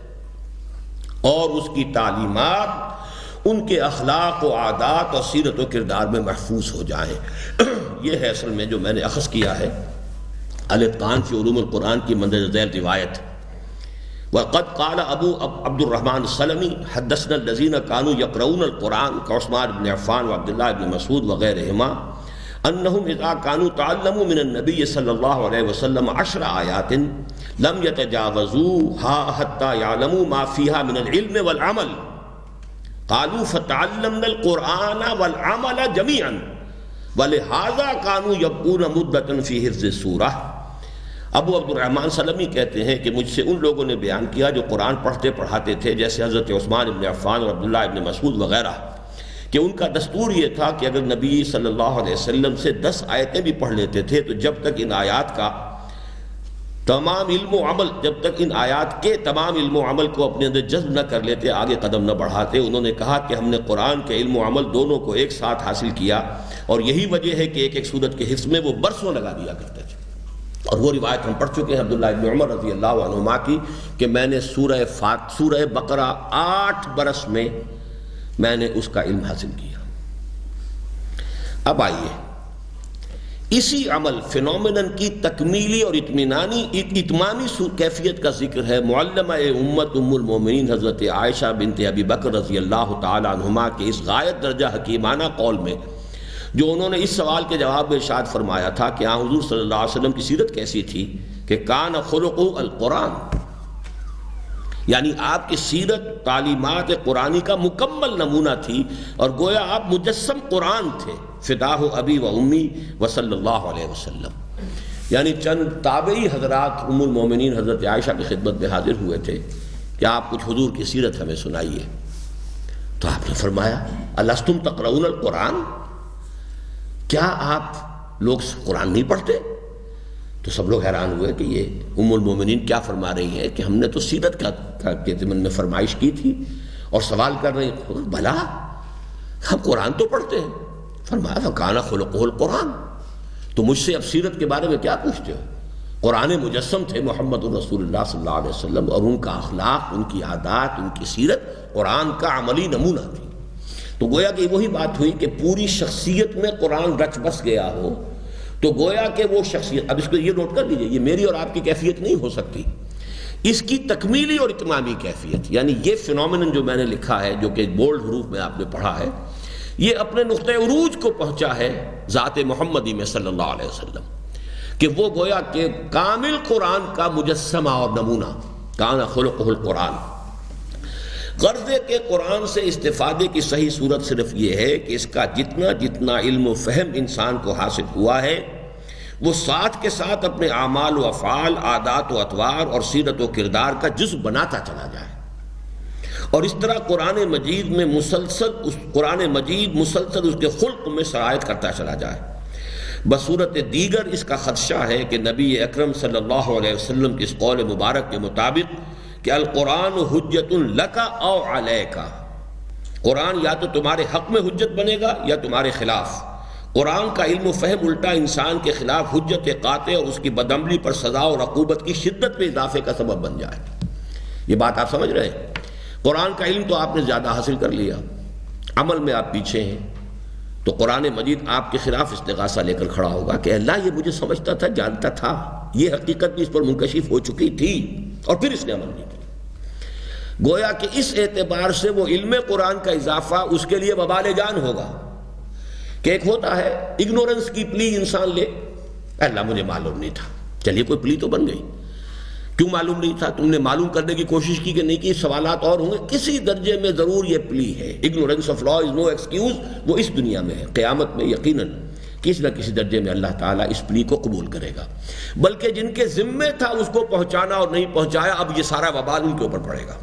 A: اور اس کی تعلیمات ان کے اخلاق و عادات اور سیرت و کردار میں محفوظ ہو جائیں۔ یہ ہے اصل میں جو میں نے اخذ کیا ہے الاتقان فی علوم القرآن کی مندرجہ ذیل روایت۔ وقد قال ابو عبد الرحمن السلمی حدثنا الذين كانوا يقرؤون القرآن كعثمان بن عفان وعبد الله بن مسعود وغيرهما انهم اذا كانوا تعلموا من النبي صلى الله عليه وسلم 10 آيات لم يتجاوزوها حتى يعلموا ما فيها من العلم والعمل قالوا فتعلمنا القرآن والعمل جميعا ولهذا كانوا يبقون مدة في حفظ السورة۔ ابو عبد الرحمن سلمی کہتے ہیں کہ مجھ سے ان لوگوں نے بیان کیا جو قرآن پڑھتے پڑھاتے تھے، جیسے حضرت عثمان بن عفان اور عبداللہ بن مسعود وغیرہ، کہ ان کا دستور یہ تھا کہ اگر نبی صلی اللہ علیہ وسلم سے 10 آیتیں بھی پڑھ لیتے تھے تو جب تک ان آیات کا تمام علم و عمل، جب تک ان آیات کے تمام علم و عمل کو اپنے اندر جذب نہ کر لیتے، آگے قدم نہ بڑھاتے۔ انہوں نے کہا کہ ہم نے قرآن کے علم و عمل دونوں کو ایک ساتھ حاصل کیا، اور یہی وجہ ہے کہ ایک ایک سورت کے حفظ میں وہ برسوں لگا دیا کرتے تھے۔ اور وہ روایت ہم پڑھ چکے ہیں عبداللہ ابن عمر رضی اللہ عنہما کی کہ میں نے سورہ بقرہ 8 برس میں میں نے اس کا علم حاصل کیا۔ اب آئیے اسی عمل فینومینن کی تکمیلی اور اتمامی کیفیت کا ذکر ہے معلمہ امت ام المومنین حضرت عائشہ بنت ابی بکر رضی اللہ تعالی عنہما کے اس غایت درجہ حکیمانہ قول میں، جو انہوں نے اس سوال کے جواب میں ارشاد فرمایا تھا کہ حضور صلی اللہ علیہ وسلم کی سیرت کیسی تھی کہ کان خلقہ القرآن، یعنی آپ کی سیرت تعلیمات قرآنی کا مکمل نمونہ تھی، اور گویا آپ مجسم قرآن تھے۔ فداہ ابی و امی و صلی اللہ علیہ وسلم، یعنی چند تابعی حضرات ام المومنین حضرت عائشہ کی خدمت میں حاضر ہوئے تھے کہ آپ کچھ حضور کی سیرت ہمیں سنائیے، تو آپ نے فرمایا الستم تقرؤون القرآن، کیا آپ لوگ قرآن نہیں پڑھتے؟ تو سب لوگ حیران ہوئے کہ یہ ام المومنین کیا فرما رہی ہیں کہ ہم نے تو سیرت کے ضمن میں فرمائش کی تھی، اور سوال کر رہے ہیں بھلا ہم قرآن تو پڑھتے ہیں۔ فرمایا فکان خلقہ القرآن، تو مجھ سے اب سیرت کے بارے میں کیا پوچھتے ہو؟ قرآن مجسم تھے محمد رسول اللہ صلی اللہ علیہ وسلم، اور ان کا اخلاق، ان کی عادات، ان کی سیرت قرآن کا عملی نمونہ تھی۔ تو گویا کہ وہی بات ہوئی کہ پوری شخصیت میں قرآن رچ بس گیا ہو، تو گویا کہ وہ شخصیت، اب اس کو یہ نوٹ کر لیجئے، یہ میری اور آپ کی کیفیت نہیں ہو سکتی، اس کی تکمیلی اور اتمامی کیفیت، یعنی یہ فینومینن جو میں نے لکھا ہے، جو کہ بولڈ حروف میں آپ نے پڑھا ہے، یہ اپنے نقطۂ عروج کو پہنچا ہے ذات محمدی میں صلی اللہ علیہ وسلم، کہ وہ گویا کہ کامل قرآن کا مجسمہ اور نمونہ، کان خلقہ القرآن۔ غرض کے قرآن سے استفادے کی صحیح صورت صرف یہ ہے کہ اس کا جتنا جتنا علم و فہم انسان کو حاصل ہوا ہے، وہ ساتھ کے ساتھ اپنے اعمال و افعال، عادات و اطوار اور سیرت و کردار کا جزو بناتا چلا جائے، اور اس طرح قرآن مجید مسلسل اس کے خلق میں سرایت کرتا چلا جائے۔ بصورت دیگر اس کا خدشہ ہے کہ نبی اکرم صلی اللہ علیہ وسلم کی اس قول مبارک کے مطابق کہ القرآن حجت لک او علیک، قرآن یا تو تمہارے حق میں حجت بنے گا یا تمہارے خلاف، قرآن کا علم و فہم الٹا انسان کے خلاف حجت قاطع اور اس کی بدعملی پر سزا اور عقوبت کی شدت میں اضافے کا سبب بن جائے۔ یہ بات آپ سمجھ رہے ہیں؟ قرآن کا علم تو آپ نے زیادہ حاصل کر لیا، عمل میں آپ پیچھے ہیں، تو قرآن مجید آپ کے خلاف استغاثہ لے کر کھڑا ہوگا کہ اللہ یہ مجھے سمجھتا تھا، جانتا تھا، یہ حقیقت بھی اس پر منکشف ہو چکی تھی، اور پھر اس نے عمل نہیں کیا۔ گویا کہ اس اعتبار سے وہ علم قرآن کا اضافہ اس کے لیے وبال جان ہوگا، کہ ایک ہوتا ہے اگنورنس کی پلی انسان لے، اللہ مجھے معلوم نہیں تھا، چلیے کوئی پلی تو بن گئی، کیوں معلوم نہیں تھا؟ تم نے معلوم کرنے کی کوشش کی کہ نہیں کی، سوالات اور ہوں گے، کسی درجے میں ضرور یہ پلی ہے۔ Ignorance of law is no excuse, وہ اس دنیا میں ہے، قیامت میں یقیناً کسی نہ کسی درجے میں اللہ تعالیٰ اس پلی کو قبول کرے گا، بلکہ جن کے ذمے تھا اس کو پہنچانا اور نہیں پہنچایا، اب یہ سارا وبال ان کے اوپر پڑے گا۔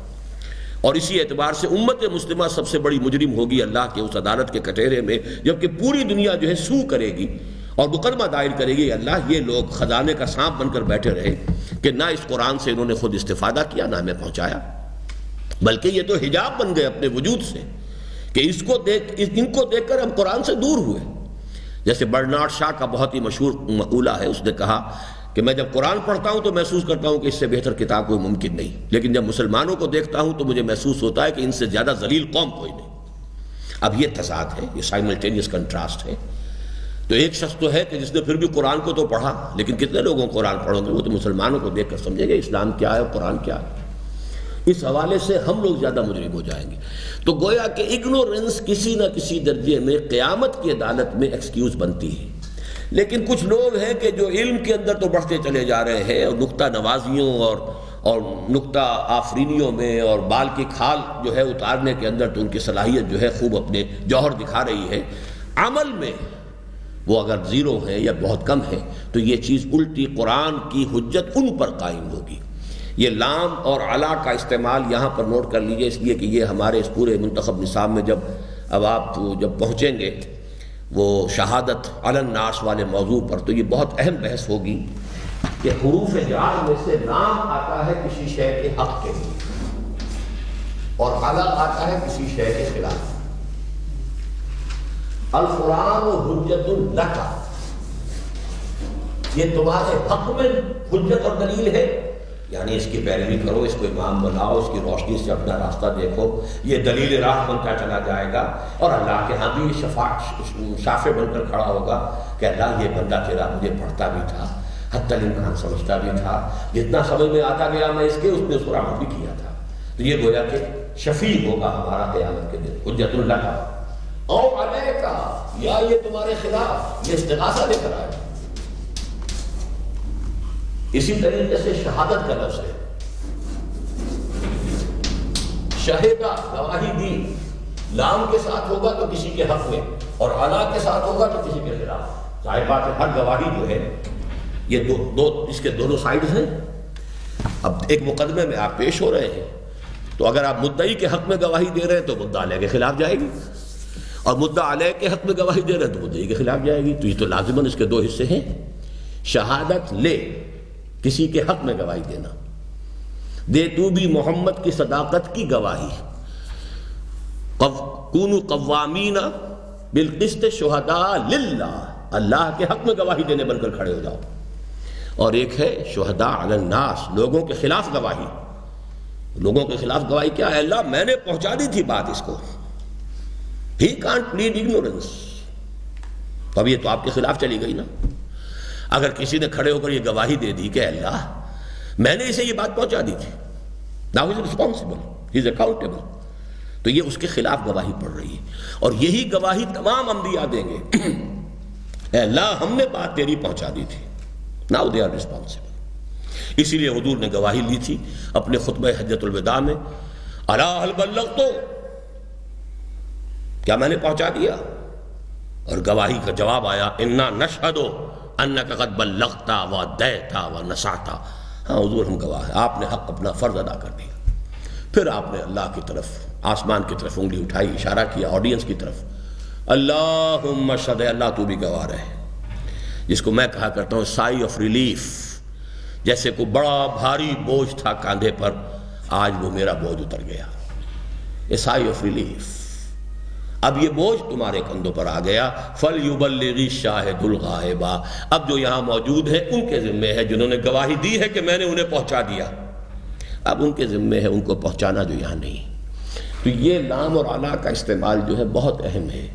A: اور اسی اعتبار سے امت مسلمہ سب سے بڑی مجرم ہوگی اللہ کے اس عدالت کے کٹہرے میں، جبکہ پوری دنیا جو ہے سو کرے گی اور مقدمہ دائر کرے گی، اللہ یہ لوگ خزانے کا سانپ بن کر بیٹھے رہے کہ نہ اس قرآن سے انہوں نے خود استفادہ کیا، نہ ہمیں پہنچایا، بلکہ یہ تو حجاب بن گئے اپنے وجود سے، کہ ان کو دیکھ کر ہم قرآن سے دور ہوئے۔ جیسے برنارڈ شاہ کا بہت ہی مشہور مقولہ ہے، اس نے کہا کہ میں جب قرآن پڑھتا ہوں تو محسوس کرتا ہوں کہ اس سے بہتر کتاب کوئی ممکن نہیں، لیکن جب مسلمانوں کو دیکھتا ہوں تو مجھے محسوس ہوتا ہے کہ ان سے زیادہ ذلیل قوم کوئی نہیں۔ اب یہ تضاد ہے، یہ سائملٹینیس کنٹراسٹ ہے۔ تو ایک شخص تو ہے کہ جس نے پھر بھی قرآن کو تو پڑھا، لیکن کتنے لوگوں کو قرآن پڑھو گے؟ وہ تو مسلمانوں کو دیکھ کر سمجھیں گے اسلام کیا ہے اور قرآن کیا ہے۔ اس حوالے سے ہم لوگ زیادہ مجرم ہو جائیں گے۔ تو گویا کہ اگنورنس کسی نہ کسی درجے میں قیامت کی عدالت میں ایکسکیوز بنتی ہے۔ لیکن کچھ لوگ ہیں کہ جو علم کے اندر تو بڑھتے چلے جا رہے ہیں، اور نکتہ نوازیوں اور نکتہ آفرینیوں میں اور بال کی کھال جو ہے اتارنے کے اندر تو ان کی صلاحیت جو ہے خوب اپنے جوہر دکھا رہی ہے، عمل میں وہ اگر زیرو ہے یا بہت کم ہے تو یہ چیز الٹی قرآن کی حجت ان پر قائم ہوگی۔ یہ لام اور علا کا استعمال یہاں پر نوٹ کر لیجئے، اس لیے کہ یہ ہمارے اس پورے منتخب نصاب میں اب آپ جب پہنچیں گے وہ شہادت علی الناس والے موضوع پر تو یہ بہت اہم بحث ہوگی کہ حروف جار میں سے لام آتا ہے کسی شے کے حق کے لیے اور علا آتا ہے کسی شے کے خلاف۔ القرآن حجت لک، یہ تمہارے حق میں حجت اور دلیل ہے، یعنی اس کی پیروی کرو، اس کو امام بناؤ، اس کی روشنی سے اپنا راستہ دیکھو، یہ دلیل راہ بنتا چلا جائے گا، اور اللہ کے ہاں بھی شافع بن کر کھڑا ہوگا کہ اللہ یہ بندہ تیرا مجھے پڑھتا بھی تھا، حتی الامکان سمجھتا بھی تھا، جتنا سمجھ میں آتا گیا میں اس نے اس پر عمل بھی کیا تھا۔ تو یہ گویا کہ شفیع ہوگا ہمارا قیامت کے دن، حجت اللہ کا او علیکا، یا یہ تمہارے خلاف، یہ استغاثہ لے کر آئے۔ اسی طریقے سے شہادت کا لفظ ہے، شہیدہ گواہی دی، لام کے ساتھ ہوگا تو کسی کے حق میں اور علا کے ساتھ ہوگا تو کسی کے خلاف۔ ظاہر بات ہے ہر گواہی جو ہے یہ دو اس کے دونوں سائڈز ہیں۔ اب ایک مقدمے میں آپ پیش ہو رہے ہیں تو اگر آپ مدعی کے حق میں گواہی دے رہے ہیں تو مدعا علیہ کے خلاف جائے گی، اور مدعا علیہ کے حق میں گواہی دے رہے ہیں تو مدعی کے خلاف جائے گی۔ تو یہ تو لازماً اس کے دو حصے ہیں، شہادت لے، کسی کے حق میں گواہی دینا، دے تو بھی محمد کی صداقت کی گواہی، کونوا قوامین بالقسط شہداء للہ، اللہ کے حق میں گواہی دینے بن کر کھڑے ہو جاؤ۔ اور ایک ہے شہداء علی الناس، لوگوں کے خلاف گواہی۔ لوگوں کے خلاف گواہی کیا ہے؟ اللہ میں نے پہنچا دی تھی بات اس کو، ہی کانٹ پلیڈ اگنورنس، تو اب یہ تو آپ کے خلاف چلی گئی نا۔ اگر کسی نے کھڑے ہو کر یہ گواہی دے دی کہ اللہ میں نے اسے یہ بات پہنچا دی تھی، now is responsible, he is accountable, تو یہ اس کے خلاف گواہی پڑ رہی ہے۔ اور یہی گواہی تمام انبیاء دیں گے، اے اللہ ہم نے بات تیری پہنچا دی تھی، ناؤ دے آر ریسپانسبل۔ اسی لیے حضور نے گواہی لی تھی اپنے خطبہ حجۃ الوداع میں، الا هل بلغت، کیا میں نے پہنچا دیا؟ اور گواہی کا جواب آیا، انا نشہد انک قد بلغت وادیت ونصحت، ہاں حضور ہم گواہ ہیں، آپ نے حق اپنا فرض ادا کر دیا۔ پھر آپ نے اللہ کی طرف، آسمان کی طرف انگلی اٹھائی، اشارہ کیا آڈینس کی طرف، اللہم اشہد، اللہ تو بھی گواہ رہے، جس کو میں کہا کرتا ہوں سائی آف ریلیف، جیسے کوئی بڑا بھاری بوجھ تھا کاندھے پر، آج وہ میرا بوجھ اتر گیا، اے سائی آف ریلیف، اب یہ بوجھ تمہارے کندھوں پر آ گیا۔ فَلْيُبَلِّغِ الشَّاهِدُ الْغَائِبَ، اب جو یہاں موجود ہیں ان کے ذمے ہے، جنہوں نے گواہی دی ہے کہ میں نے انہیں پہنچا دیا، اب ان کے ذمے ہے ان کو پہنچانا جو یہاں نہیں۔ تو یہ لام اور علا کا استعمال جو ہے بہت اہم ہے۔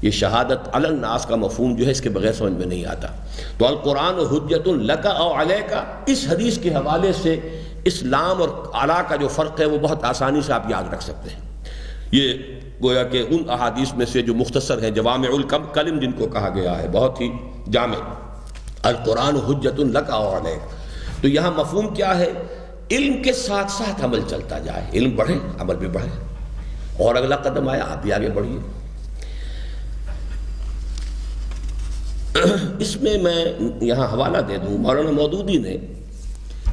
A: یہ شہادت علی الناس کا مفہوم جو ہے اس کے بغیر سمجھ میں نہیں آتا۔ تو القرآن حجت لک او علیک، اس حدیث کے حوالے سے اس لام اور علا کا جو فرق ہے وہ بہت آسانی سے آپ یاد رکھ سکتے ہیں۔ یہ گویا کہ ان احادیث میں سے جو مختصر ہیں، جوامع الکلم جن کو کہا گیا ہے، بہت ہی جامع، القرآن حجت لک او علیک۔ تو یہاں مفہوم کیا ہے؟ علم کے ساتھ ساتھ عمل چلتا جائے، علم بڑھے عمل بھی بڑھے، اور اگلا قدم آیا آپ بھی آگے بڑھیے۔ اس میں یہاں حوالہ دے دوں، مولانا مودودی نے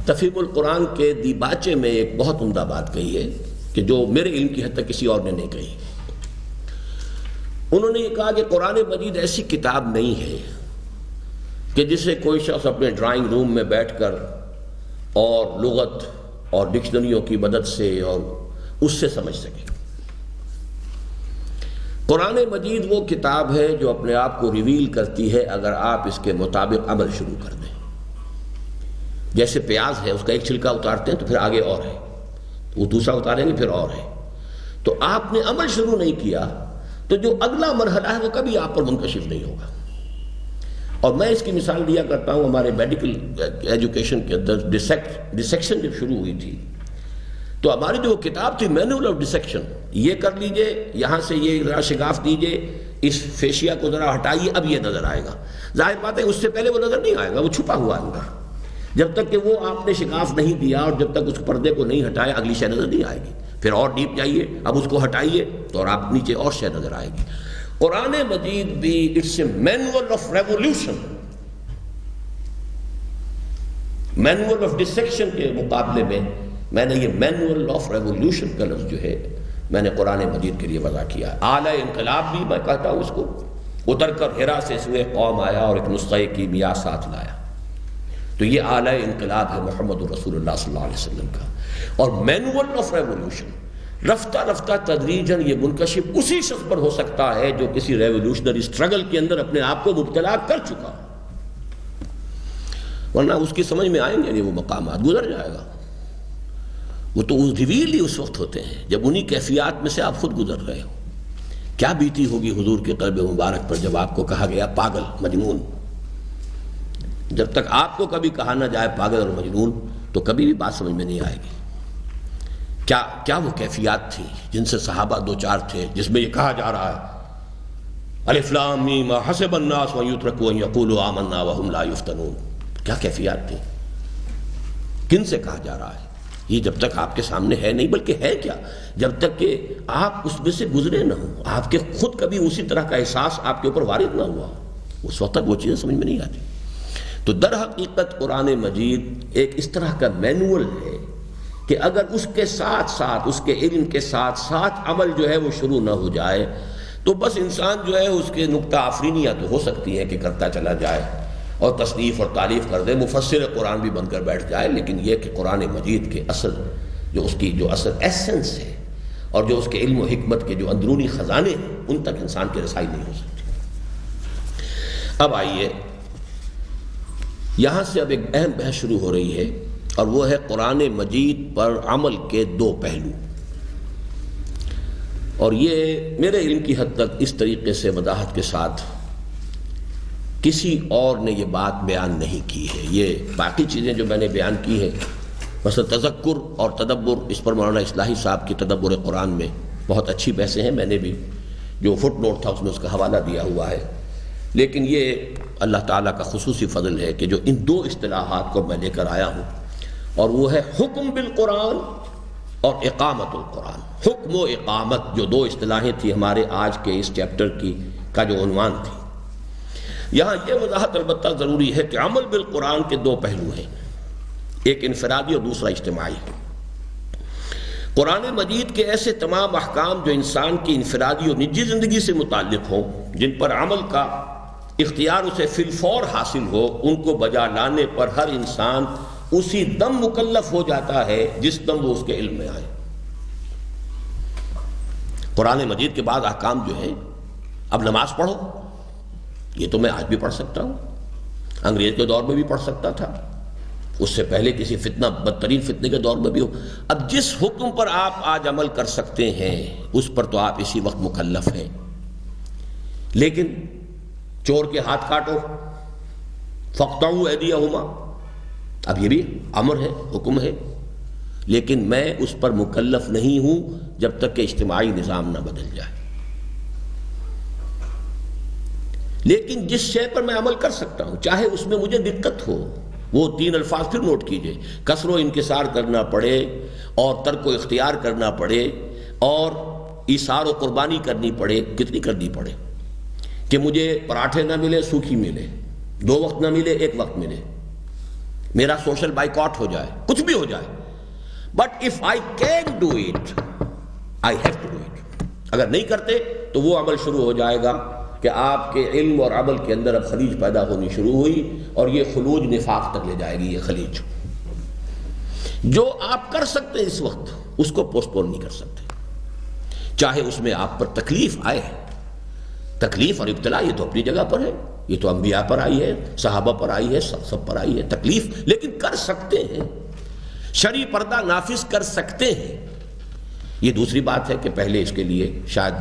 A: تفہیم القرآن کے دیباچے میں ایک بہت عمدہ بات کہی ہے کہ جو میرے علم کی حد تک کسی اور نے نہیں کہی۔ انہوں نے یہ کہا کہ قرآن مجید ایسی کتاب نہیں ہے کہ جسے کوئی شخص اپنے ڈرائنگ روم میں بیٹھ کر اور لغت اور ڈکشنریوں کی مدد سے اور اس سے سمجھ سکے۔ قرآن مجید وہ کتاب ہے جو اپنے آپ کو ریویل کرتی ہے اگر آپ اس کے مطابق عمل شروع کر دیں. جیسے پیاز ہے، اس کا ایک چھلکا اتارتے ہیں تو پھر آگے اور ہے، وہ دوسرا اتاریں گے پھر اور ہے. تو آپ نے عمل شروع نہیں کیا تو جو اگلا مرحلہ ہے وہ کبھی آپ پر منکشف نہیں ہوگا. اور میں اس کی مثال دیا کرتا ہوں، ہمارے میڈیکل ایجوکیشن کے اندر ڈسیکشن جب شروع ہوئی تھی تو ہماری جو کتاب تھی مینول آف ڈسیکشن، یہ کر لیجئے، یہاں سے یہ ذرا شگاف دیجئے، اس فیشیا کو ذرا ہٹائیے، اب یہ نظر آئے گا. ظاہر بات ہے اس سے پہلے وہ نظر نہیں آئے گا، وہ چھپا ہوا ہے گا. جب تک کہ وہ آپ نے شگاف نہیں دیا اور جب تک اس پردے کو نہیں ہٹایا اگلی شے نظر نہیں آئے گی. پھر اور ڈیپ جائیے، اب اس کو ہٹائیے تو اور آپ نیچے اور شے نظر آئے گی. قرآن مجید بھی it's a manual of revolution. Manual of dissection کے مقابلے میں نے یہ مینول آف ریولیوشن کا لفظ جو ہے میں نے قرآن مجید کے لیے وضع کیا. اعلی انقلاب بھی میں کہتا ہوں اس کو. اتر کر ہرا سے سوئے قوم آیا اور ایک نسخہ کیمیا ساتھ لایا. تو یہ اعلی انقلاب ہے محمد رسول اللہ صلی اللہ علیہ وسلم کا. اور مینول آف ریولیوشن رفتہ رفتہ تدریجاً یہ منکشف اسی شخص پر ہو سکتا ہے جو کسی ریولیوشنری اسٹرگل کے اندر اپنے آپ کو مبتلا کر چکا، ورنہ اس کی سمجھ میں آئیں گے نہیں وہ مقامات، گزر جائے گا. وہ تو ریویل ہی اس وقت ہوتے ہیں جب انہی کیفیات میں سے آپ خود گزر رہے ہو. کیا بیتی ہوگی حضور کے قلب مبارک پر جب آپ کو کہا گیا پاگل مجنون. جب تک آپ کو کبھی کہا نہ جائے پاگل اور مجنون تو کبھی بھی بات سمجھ میں نہیں آئے گی. کیا وہ کیفیات تھی جن سے صحابہ دو چار تھے، جس میں یہ کہا جا رہا ہے الف لام میم حسب الناس ان یترکوا ان یقولوا آمنا وهم لا یفتنون. کیا کیفیات تھی، کن سے کہا جا رہا ہے؟ یہ جب تک آپ کے سامنے ہے نہیں، بلکہ ہے کیا جب تک کہ آپ اس میں سے گزرے نہ ہوں، آپ کے خود کبھی اسی طرح کا احساس آپ کے اوپر وارد نہ ہوا، اس وقت تک وہ چیزیں سمجھ میں نہیں آتی. تو در حقیقت قرآن مجید ایک اس طرح کا مینول ہے کہ اگر اس کے ساتھ ساتھ، اس کے علم کے ساتھ ساتھ عمل جو ہے وہ شروع نہ ہو جائے تو بس انسان جو ہے اس کے نکتہ آفرینیاں تو ہو سکتی ہے کہ کرتا چلا جائے اور تصنیف اور تعریف کر دے، مفسر قرآن بھی بن کر بیٹھ جائے، لیکن یہ کہ قرآن مجید کے اصل جو اس کی جو اصل ایسنس ہے اور جو اس کے علم و حکمت کے جو اندرونی خزانے ہیں ان تک انسان کی رسائی نہیں ہو سکتی. اب آئیے یہاں سے اب ایک اہم بحث شروع ہو رہی ہے اور وہ ہے قرآن مجید پر عمل کے دو پہلو. اور یہ میرے علم کی حد تک اس طریقے سے وضاحت کے ساتھ کسی اور نے یہ بات بیان نہیں کی ہے. یہ باقی چیزیں جو میں نے بیان کی ہیں مثلا تذکر اور تدبر، اس پر مولانا اصلاحی صاحب کی تدبر قرآن میں بہت اچھی بحثیں ہیں، میں نے بھی جو فٹ نوٹ تھا اس میں اس کا حوالہ دیا ہوا ہے. لیکن یہ اللہ تعالیٰ کا خصوصی فضل ہے کہ جو ان دو اصطلاحات کو میں لے کر آیا ہوں، اور وہ ہے حکم بالقرآن اور اقامت القرآن. حکم و اقامت جو دو اصطلاحیں تھیں ہمارے آج کے اس چیپٹر کا جو عنوان تھی. یہاں یہ وضاحت البتہ ضروری ہے کہ عمل بالقرآن کے دو پہلو ہیں، ایک انفرادی اور دوسرا اجتماعی. قرآن مجید کے ایسے تمام احکام جو انسان کی انفرادی اور نجی زندگی سے متعلق ہوں، جن پر عمل کا اختیار اسے فی الفور حاصل ہو، ان کو بجا لانے پر ہر انسان اسی دم مکلف ہو جاتا ہے جس دم وہ اس کے علم میں آئے. قرآن مجید کے بعد احکام جو ہیں، اب نماز پڑھو، یہ تو میں آج بھی پڑھ سکتا ہوں، انگریز کے دور میں بھی پڑھ سکتا تھا، اس سے پہلے کسی فتنہ بدترین فتنے کے دور میں بھی ہو. اب جس حکم پر آپ آج عمل کر سکتے ہیں اس پر تو آپ اسی وقت مکلف ہیں. لیکن چور کے ہاتھ کاٹو، فاقطعوا ایدیہما، اب یہ بھی امر ہے، حکم ہے، لیکن میں اس پر مکلف نہیں ہوں جب تک کہ اجتماعی نظام نہ بدل جائے. لیکن جس شے پر میں عمل کر سکتا ہوں، چاہے اس میں مجھے دقت ہو، وہ 3 الفاظ پھر نوٹ کیجئے، کسر و انکسار کرنا پڑے اور ترک و اختیار کرنا پڑے اور ایثار و قربانی کرنی پڑے، کتنی کرنی پڑے کہ مجھے پراٹھے نہ ملے سوکھی ملے، 2 وقت نہ ملے 1 وقت ملے، میرا سوشل بائیکاٹ ہو جائے، کچھ بھی ہو جائے، but if I can do it I have to do it. اگر نہیں کرتے تو وہ عمل شروع ہو جائے گا کہ آپ کے علم اور عمل کے اندر اب خلیج پیدا ہونی شروع ہوئی اور یہ خلوج نفاق تک لے جائے گی. یہ خلیج جو آپ کر سکتے ہیں اس وقت اس کو پوسٹ پون نہیں کر سکتے، چاہے اس میں آپ پر تکلیف آئے، تکلیف اور ابتلا یہ تو اپنی جگہ پر ہے، یہ تو انبیاء پر آئی ہے، صحابہ پر آئی ہے، سب پر آئی ہے تکلیف، لیکن کر سکتے ہیں، شرعی پردہ نافذ کر سکتے ہیں۔ یہ دوسری بات ہے کہ پہلے اس کے لیے شاید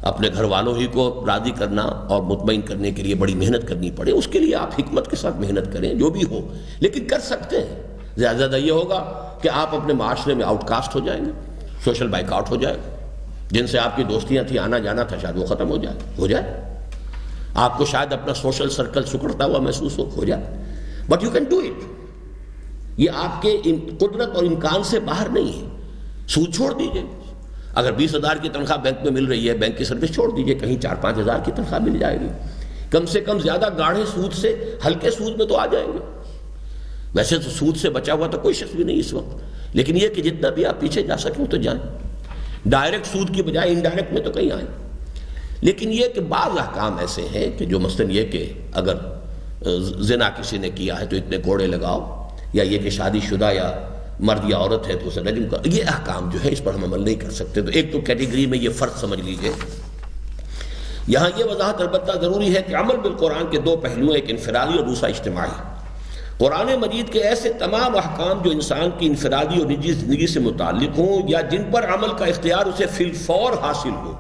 A: اپنے گھر والوں ہی کو راضی کرنا اور مطمئن کرنے کے لیے بڑی محنت کرنی پڑے، اس کے لیے آپ حکمت کے ساتھ محنت کریں جو بھی ہو، لیکن کر سکتے ہیں۔ زیادہ زیادہ یہ ہوگا کہ آپ اپنے معاشرے میں آؤٹ کاسٹ ہو جائیں گے، سوشل بائک آؤٹ ہو جائے گا، جن سے آپ کی دوستیاں تھیں، آنا جانا تھا، شاید وہ ختم ہو جائے، آپ کو شاید اپنا سوشل سرکل سکڑتا ہوا محسوس ہو جائے، but you can do it. یہ آپ کے قدرت اور امکان سے باہر نہیں ہے۔ سود چھوڑ دیجئے، اگر 20,000 کی تنخواہ بینک میں مل رہی ہے، بینک کی سروس چھوڑ دیجئے، کہیں 4-5 ہزار کی تنخواہ مل جائے گی، کم سے کم زیادہ گاڑھے سود سے ہلکے سود میں تو آ جائیں گے۔ ویسے تو سود سے بچا ہوا تو کوئی شخص بھی نہیں اس وقت، لیکن یہ کہ جتنا بھی آپ پیچھے جا سکیں تو جائیں، ڈائریکٹ سود کی بجائے انڈائریکٹ میں تو کہیں آئیں۔ لیکن یہ کہ بعض احکام ایسے ہیں کہ جو مثلاً یہ کہ اگر زنا کسی نے کیا ہے تو اتنے کوڑے لگاؤ، یا یہ کہ شادی شدہ یا مرد یا عورت ہے تو اسے رجم کرو، یہ احکام جو ہے اس پر ہم عمل نہیں کر سکتے۔ تو ایک تو کیٹیگری میں یہ فرق سمجھ لیجئے۔ یہاں یہ وضاحت البتہ ضروری ہے کہ عمل بالقرآن کے دو پہلو ہیں، ایک انفرادی اور دوسرا اجتماعی۔ قرآن مجید کے ایسے تمام احکام جو انسان کی انفرادی اور نجی زندگی سے متعلق ہوں یا جن پر عمل کا اختیار اسے فی الفور حاصل ہو،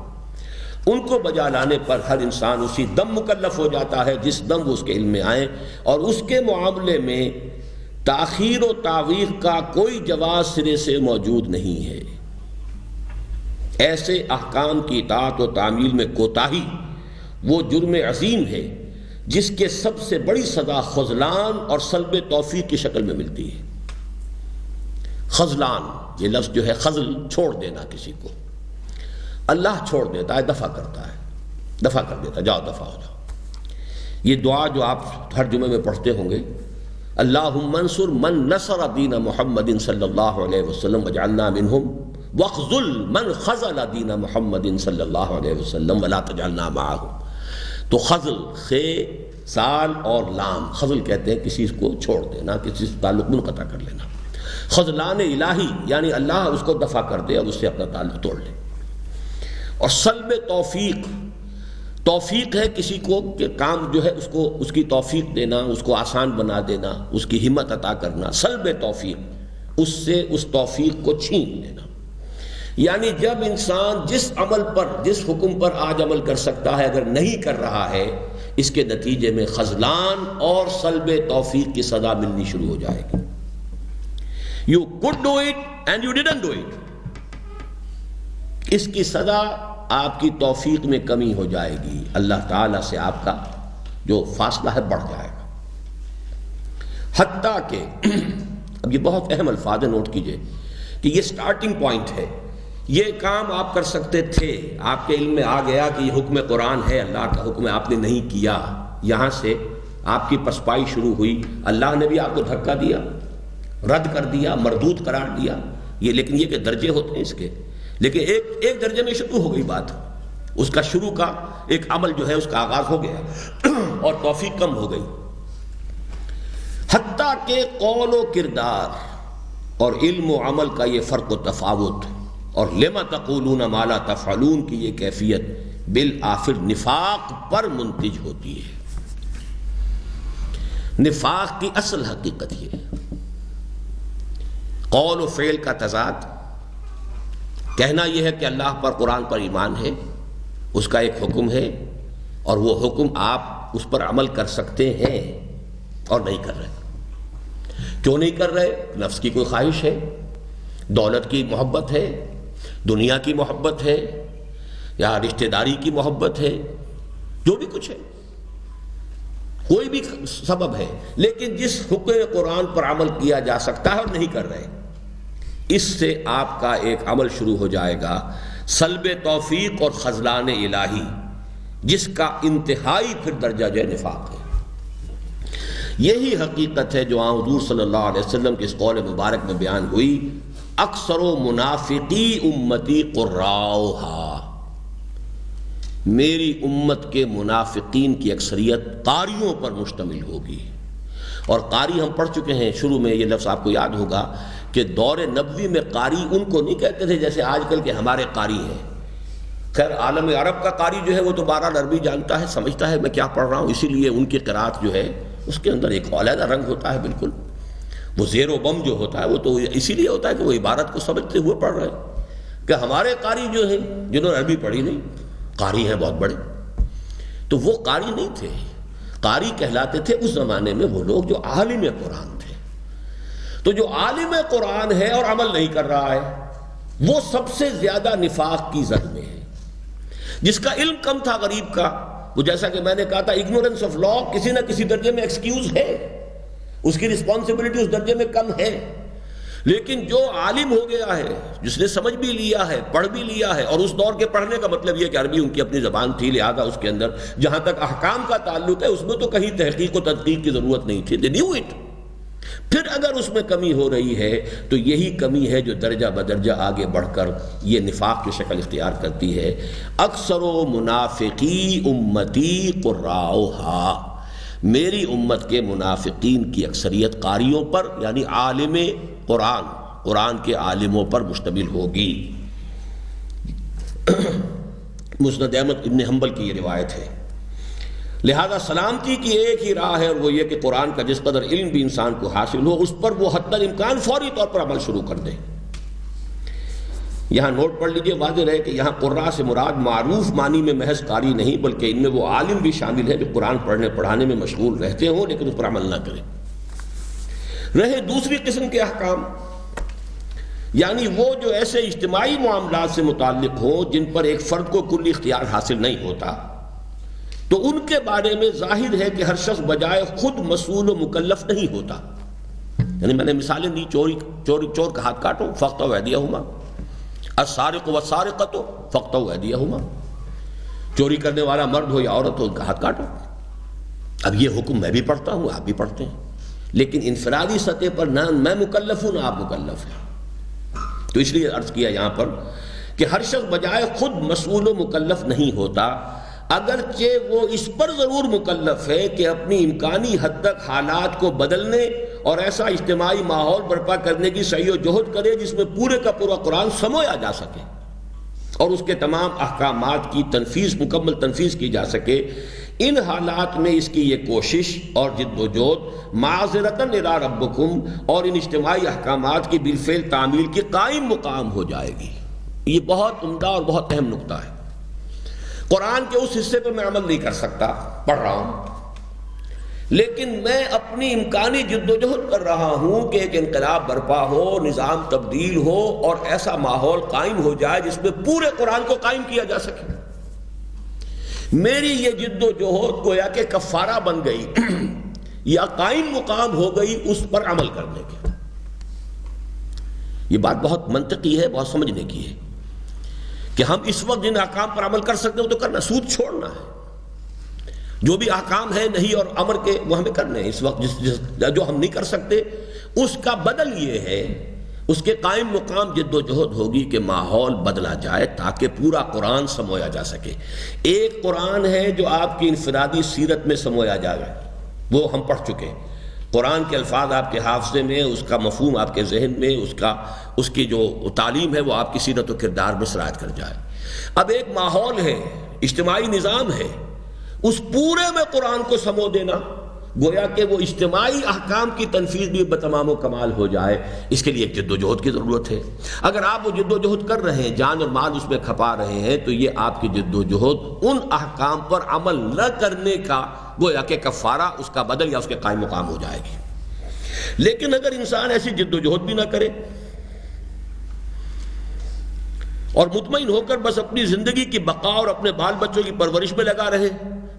A: ان کو بجا لانے پر ہر انسان اسی دم مکلف ہو جاتا ہے جس دم وہ اس کے علم میں آئے، اور اس کے معاملے میں تاخیر و تعویق کا کوئی جواز سرے سے موجود نہیں ہے۔ ایسے احکام کی اطاعت و تعمیل میں کوتاہی وہ جرم عظیم ہے جس کے سب سے بڑی سزا خذلان اور سلب توفیق کی شکل میں ملتی ہے۔ خذلان، یہ لفظ جو ہے خذل، چھوڑ دینا کسی کو، اللہ چھوڑ دیتا ہے، دفع کرتا ہے، دفع کر دیتا ہے، جاؤ دفع ہو جاؤ۔ یہ دعا جو آپ ہر جمعے میں پڑھتے ہوں گے، اللہم انصر من نصر دین محمد صلی اللہ علیہ وسلم وجعلنا منہم واخذل من خذل دین محمد صلی اللہ علیہ وسلم ولا تجعلنا معہم۔ تو خذل، خے، سال اور لام، خذل کہتے ہیں کسی کو چھوڑ دینا، کسی سے تعلق منقطع کر لینا۔ خذلان الہی یعنی اللہ اس کو دفع کر دے اور اس سے اپنا تعلق توڑ لے۔ اور سلب توفیق، توفیق ہے کسی کو کہ کام جو ہے اس کو اس کی توفیق دینا، اس کو آسان بنا دینا، اس کی ہمت عطا کرنا۔ سلب توفیق، اس سے اس توفیق کو چھین لینا، یعنی جب انسان جس عمل پر، جس حکم پر آج عمل کر سکتا ہے اگر نہیں کر رہا ہے، اس کے نتیجے میں خذلان اور سلب توفیق کی سزا ملنی شروع ہو جائے گی۔ You could do it and you didn't do it۔ اس کی سزا آپ کی توفیق میں کمی ہو جائے گی، اللہ تعالیٰ سے آپ کا جو فاصلہ ہے بڑھ جائے گا۔ حتیٰ کہ اب یہ بہت اہم الفاظ ہیں، نوٹ کیجئے کہ یہ سٹارٹنگ پوائنٹ ہے۔ یہ کام آپ کر سکتے تھے، آپ کے علم میں آ گیا کہ یہ حکم قرآن ہے، اللہ کا حکم ہے، آپ نے نہیں کیا، یہاں سے آپ کی پسپائی شروع ہوئی، اللہ نے بھی آپ کو دھکا دیا، رد کر دیا، مردود قرار دیا۔ یہ لیکن یہ کہ درجے ہوتے ہیں اس کے، لیکن ایک درجے میں شروع ہو گئی بات، اس کا شروع کا ایک عمل جو ہے اس کا آغاز ہو گیا اور توفیق کم ہو گئی۔ حتیٰ کہ قول و کردار اور علم و عمل کا یہ فرق و تفاوت اور لما تقولون ما لا تفعلون کی یہ کیفیت بالآخر نفاق پر منتج ہوتی ہے۔ نفاق کی اصل حقیقت یہ ہے، قول و فعل کا تضاد۔ کہنا یہ ہے کہ اللہ پر، قرآن پر ایمان ہے، اس کا ایک حکم ہے اور وہ حکم آپ اس پر عمل کر سکتے ہیں اور نہیں کر رہے۔ کیوں نہیں کر رہے؟ نفس کی کوئی خواہش ہے، دولت کی محبت ہے، دنیا کی محبت ہے، یا رشتہ داری کی محبت ہے، جو بھی کچھ ہے، کوئی بھی سبب ہے، لیکن جس حکم قرآن پر عمل کیا جا سکتا ہے اور نہیں کر رہے، اس سے آپ کا ایک عمل شروع ہو جائے گا سلب توفیق اور خذلان الہی، جس کا انتہائی پھر درجہ جو ہے نفاق ہے۔ یہی حقیقت ہے جو حضور صلی اللہ علیہ وسلم کے اس قول مبارک میں بیان ہوئی، اکثر و منافقی امتی قراؤہا، میری امت کے منافقین کی اکثریت قاریوں پر مشتمل ہوگی۔ اور قاری ہم پڑھ چکے ہیں، شروع میں یہ لفظ آپ کو یاد ہوگا کہ دور نبوی میں قاری ان کو نہیں کہتے تھے جیسے آج کل کے ہمارے قاری ہیں۔ خیر عالم عرب کا قاری جو ہے وہ تو بہرحال عربی جانتا ہے، سمجھتا ہے میں کیا پڑھ رہا ہوں، اسی لیے ان کی قرات جو ہے اس کے اندر ایک علیحدہ رنگ ہوتا ہے بالکل. وہ زیر و بم جو ہوتا ہے وہ تو اسی لیے ہوتا ہے کہ وہ عبارت کو سمجھتے ہوئے پڑھ رہے ہیں. کہ ہمارے قاری جو ہیں جنہوں نے عربی پڑھی نہیں، قاری ہیں بہت بڑے، تو وہ قاری نہیں تھے. قاری کہلاتے تھے اس زمانے میں وہ لوگ جو عالم قرآن تھے. تو جو عالم قرآن ہے اور عمل نہیں کر رہا ہے وہ سب سے زیادہ نفاق کی زد میں ہے. جس کا علم کم تھا غریب کا، وہ جیسا کہ میں نے کہا تھا اگنورنس آف لا کسی نہ کسی درجے میں ایکسکیوز ہے، اس کی رسپانسبلٹی اس درجے میں کم ہے. لیکن جو عالم ہو گیا ہے، جس نے سمجھ بھی لیا ہے، پڑھ بھی لیا ہے، اور اس دور کے پڑھنے کا مطلب یہ کہ عربی ان کی اپنی زبان تھی، لہذا اس کے اندر جہاں تک احکام کا تعلق ہے اس میں تو کہیں تحقیق و تدقیق کی ضرورت نہیں تھی. they knew it. پھر اگر اس میں کمی ہو رہی ہے تو یہی کمی ہے جو درجہ بدرجہ آگے بڑھ کر یہ نفاق کی شکل اختیار کرتی ہے. اکثر و منافقی امتی قراؤہا، میری امت کے منافقین کی اکثریت قاریوں پر یعنی عالم قرآن کے عالموں پر مشتمل ہوگی. مسند احمد ابن حنبل کی یہ روایت ہے. لہذا سلامتی کی ایک ہی راہ ہے اور وہ یہ کہ قرآن کا جس قدر علم بھی انسان کو حاصل ہو اس پر وہ حتی الامکان فوری طور پر عمل شروع کر دے. یہاں نوٹ پڑھ لیجئے، واضح رہے کہ یہاں قراء سے مراد معروف معنی میں محض قاری نہیں بلکہ ان میں وہ عالم بھی شامل ہے جو قرآن پڑھنے پڑھانے میں مشغول رہتے ہوں لیکن اس پر عمل نہ کریں. رہے دوسری قسم کے احکام، یعنی وہ جو ایسے اجتماعی معاملات سے متعلق ہوں جن پر ایک فرد کو کلی اختیار حاصل نہیں ہوتا، تو ان کے بارے میں ظاہر ہے کہ ہر شخص بجائے خود مسئول و مکلف نہیں ہوتا. یعنی میں نے مثالیں دی، چور کا ہاتھ کاٹو فاقطعوا ایدیہما، السارق والسارقۃ فاقطعوا ایدیہما، چوری کرنے والا مرد ہو یا عورت ہو ان کا ہاتھ کاٹو. اب یہ حکم میں بھی پڑھتا ہوں، آپ بھی پڑھتے ہیں، لیکن انفرادی سطح پر نہ میں مکلف ہوں نہ آپ مکلف ہیں. تو اس لیے عرض کیا یہاں پر کہ ہر شخص بجائے خود مسئول و مکلف نہیں ہوتا، اگرچہ وہ اس پر ضرور مکلف ہے کہ اپنی امکانی حد تک حالات کو بدلنے اور ایسا اجتماعی ماحول برپا کرنے کی سعی و جہد کرے جس میں پورے کا پورا قرآن سمویا جا سکے اور اس کے تمام احکامات کی مکمل تنفیذ کی جا سکے. ان حالات میں اس کی یہ کوشش اور جد و جہد معذرتاً الی ربکم اور ان اجتماعی احکامات کی بالفعل تعمیل کی قائم مقام ہو جائے گی. یہ بہت عمدہ اور بہت اہم نقطہ ہے. قرآن کے اس حصے پہ میں عمل نہیں کر سکتا، پڑھ رہا ہوں، لیکن میں اپنی امکانی جد و جہد کر رہا ہوں کہ ایک انقلاب برپا ہو، نظام تبدیل ہو اور ایسا ماحول قائم ہو جائے جس میں پورے قرآن کو قائم کیا جا سکے. میری یہ جد و جہد گویا کہ کفارہ بن گئی یا قائم مقام ہو گئی اس پر عمل کرنے کے. یہ بات بہت منطقی ہے، بہت سمجھنے کی ہے کہ ہم اس وقت جن احکام پر عمل کر سکتے ہیں وہ تو کرنا، سود چھوڑنا ہے. جو بھی احکام ہے نہیں اور امر کے وہ ہمیں کرنے ہیں. اس وقت جو ہم نہیں کر سکتے اس کا بدل یہ ہے، اس کے قائم مقام جد و جہد ہوگی کہ ماحول بدلا جائے تاکہ پورا قرآن سمویا جا سکے. ایک قرآن ہے جو آپ کی انفرادی سیرت میں سمویا جائے، وہ ہم پڑھ چکے. قرآن کے الفاظ آپ کے حافظے میں، اس کا مفہوم آپ کے ذہن میں، اس کی جو تعلیم ہے وہ آپ کی سیرت و کردار میں سرایت کر جائے. اب ایک ماحول ہے، اجتماعی نظام ہے، اس پورے میں قرآن کو سمو دینا گویا کہ وہ اجتماعی احکام کی تنفیذ بھی بتمام و کمال ہو جائے. اس کے لیے ایک جد و جہد کی ضرورت ہے. اگر آپ وہ جد و جہد کر رہے ہیں، جان اور مال اس میں کھپا رہے ہیں، تو یہ آپ کی جد و جہد ان احکام پر عمل نہ کرنے کا گویا کہ کفارہ، اس کا بدل یا اس کے قائم مقام ہو جائے گی. لیکن اگر انسان ایسی جد و جہد بھی نہ کرے اور مطمئن ہو کر بس اپنی زندگی کی بقا اور اپنے بال بچوں کی پرورش میں لگا رہے،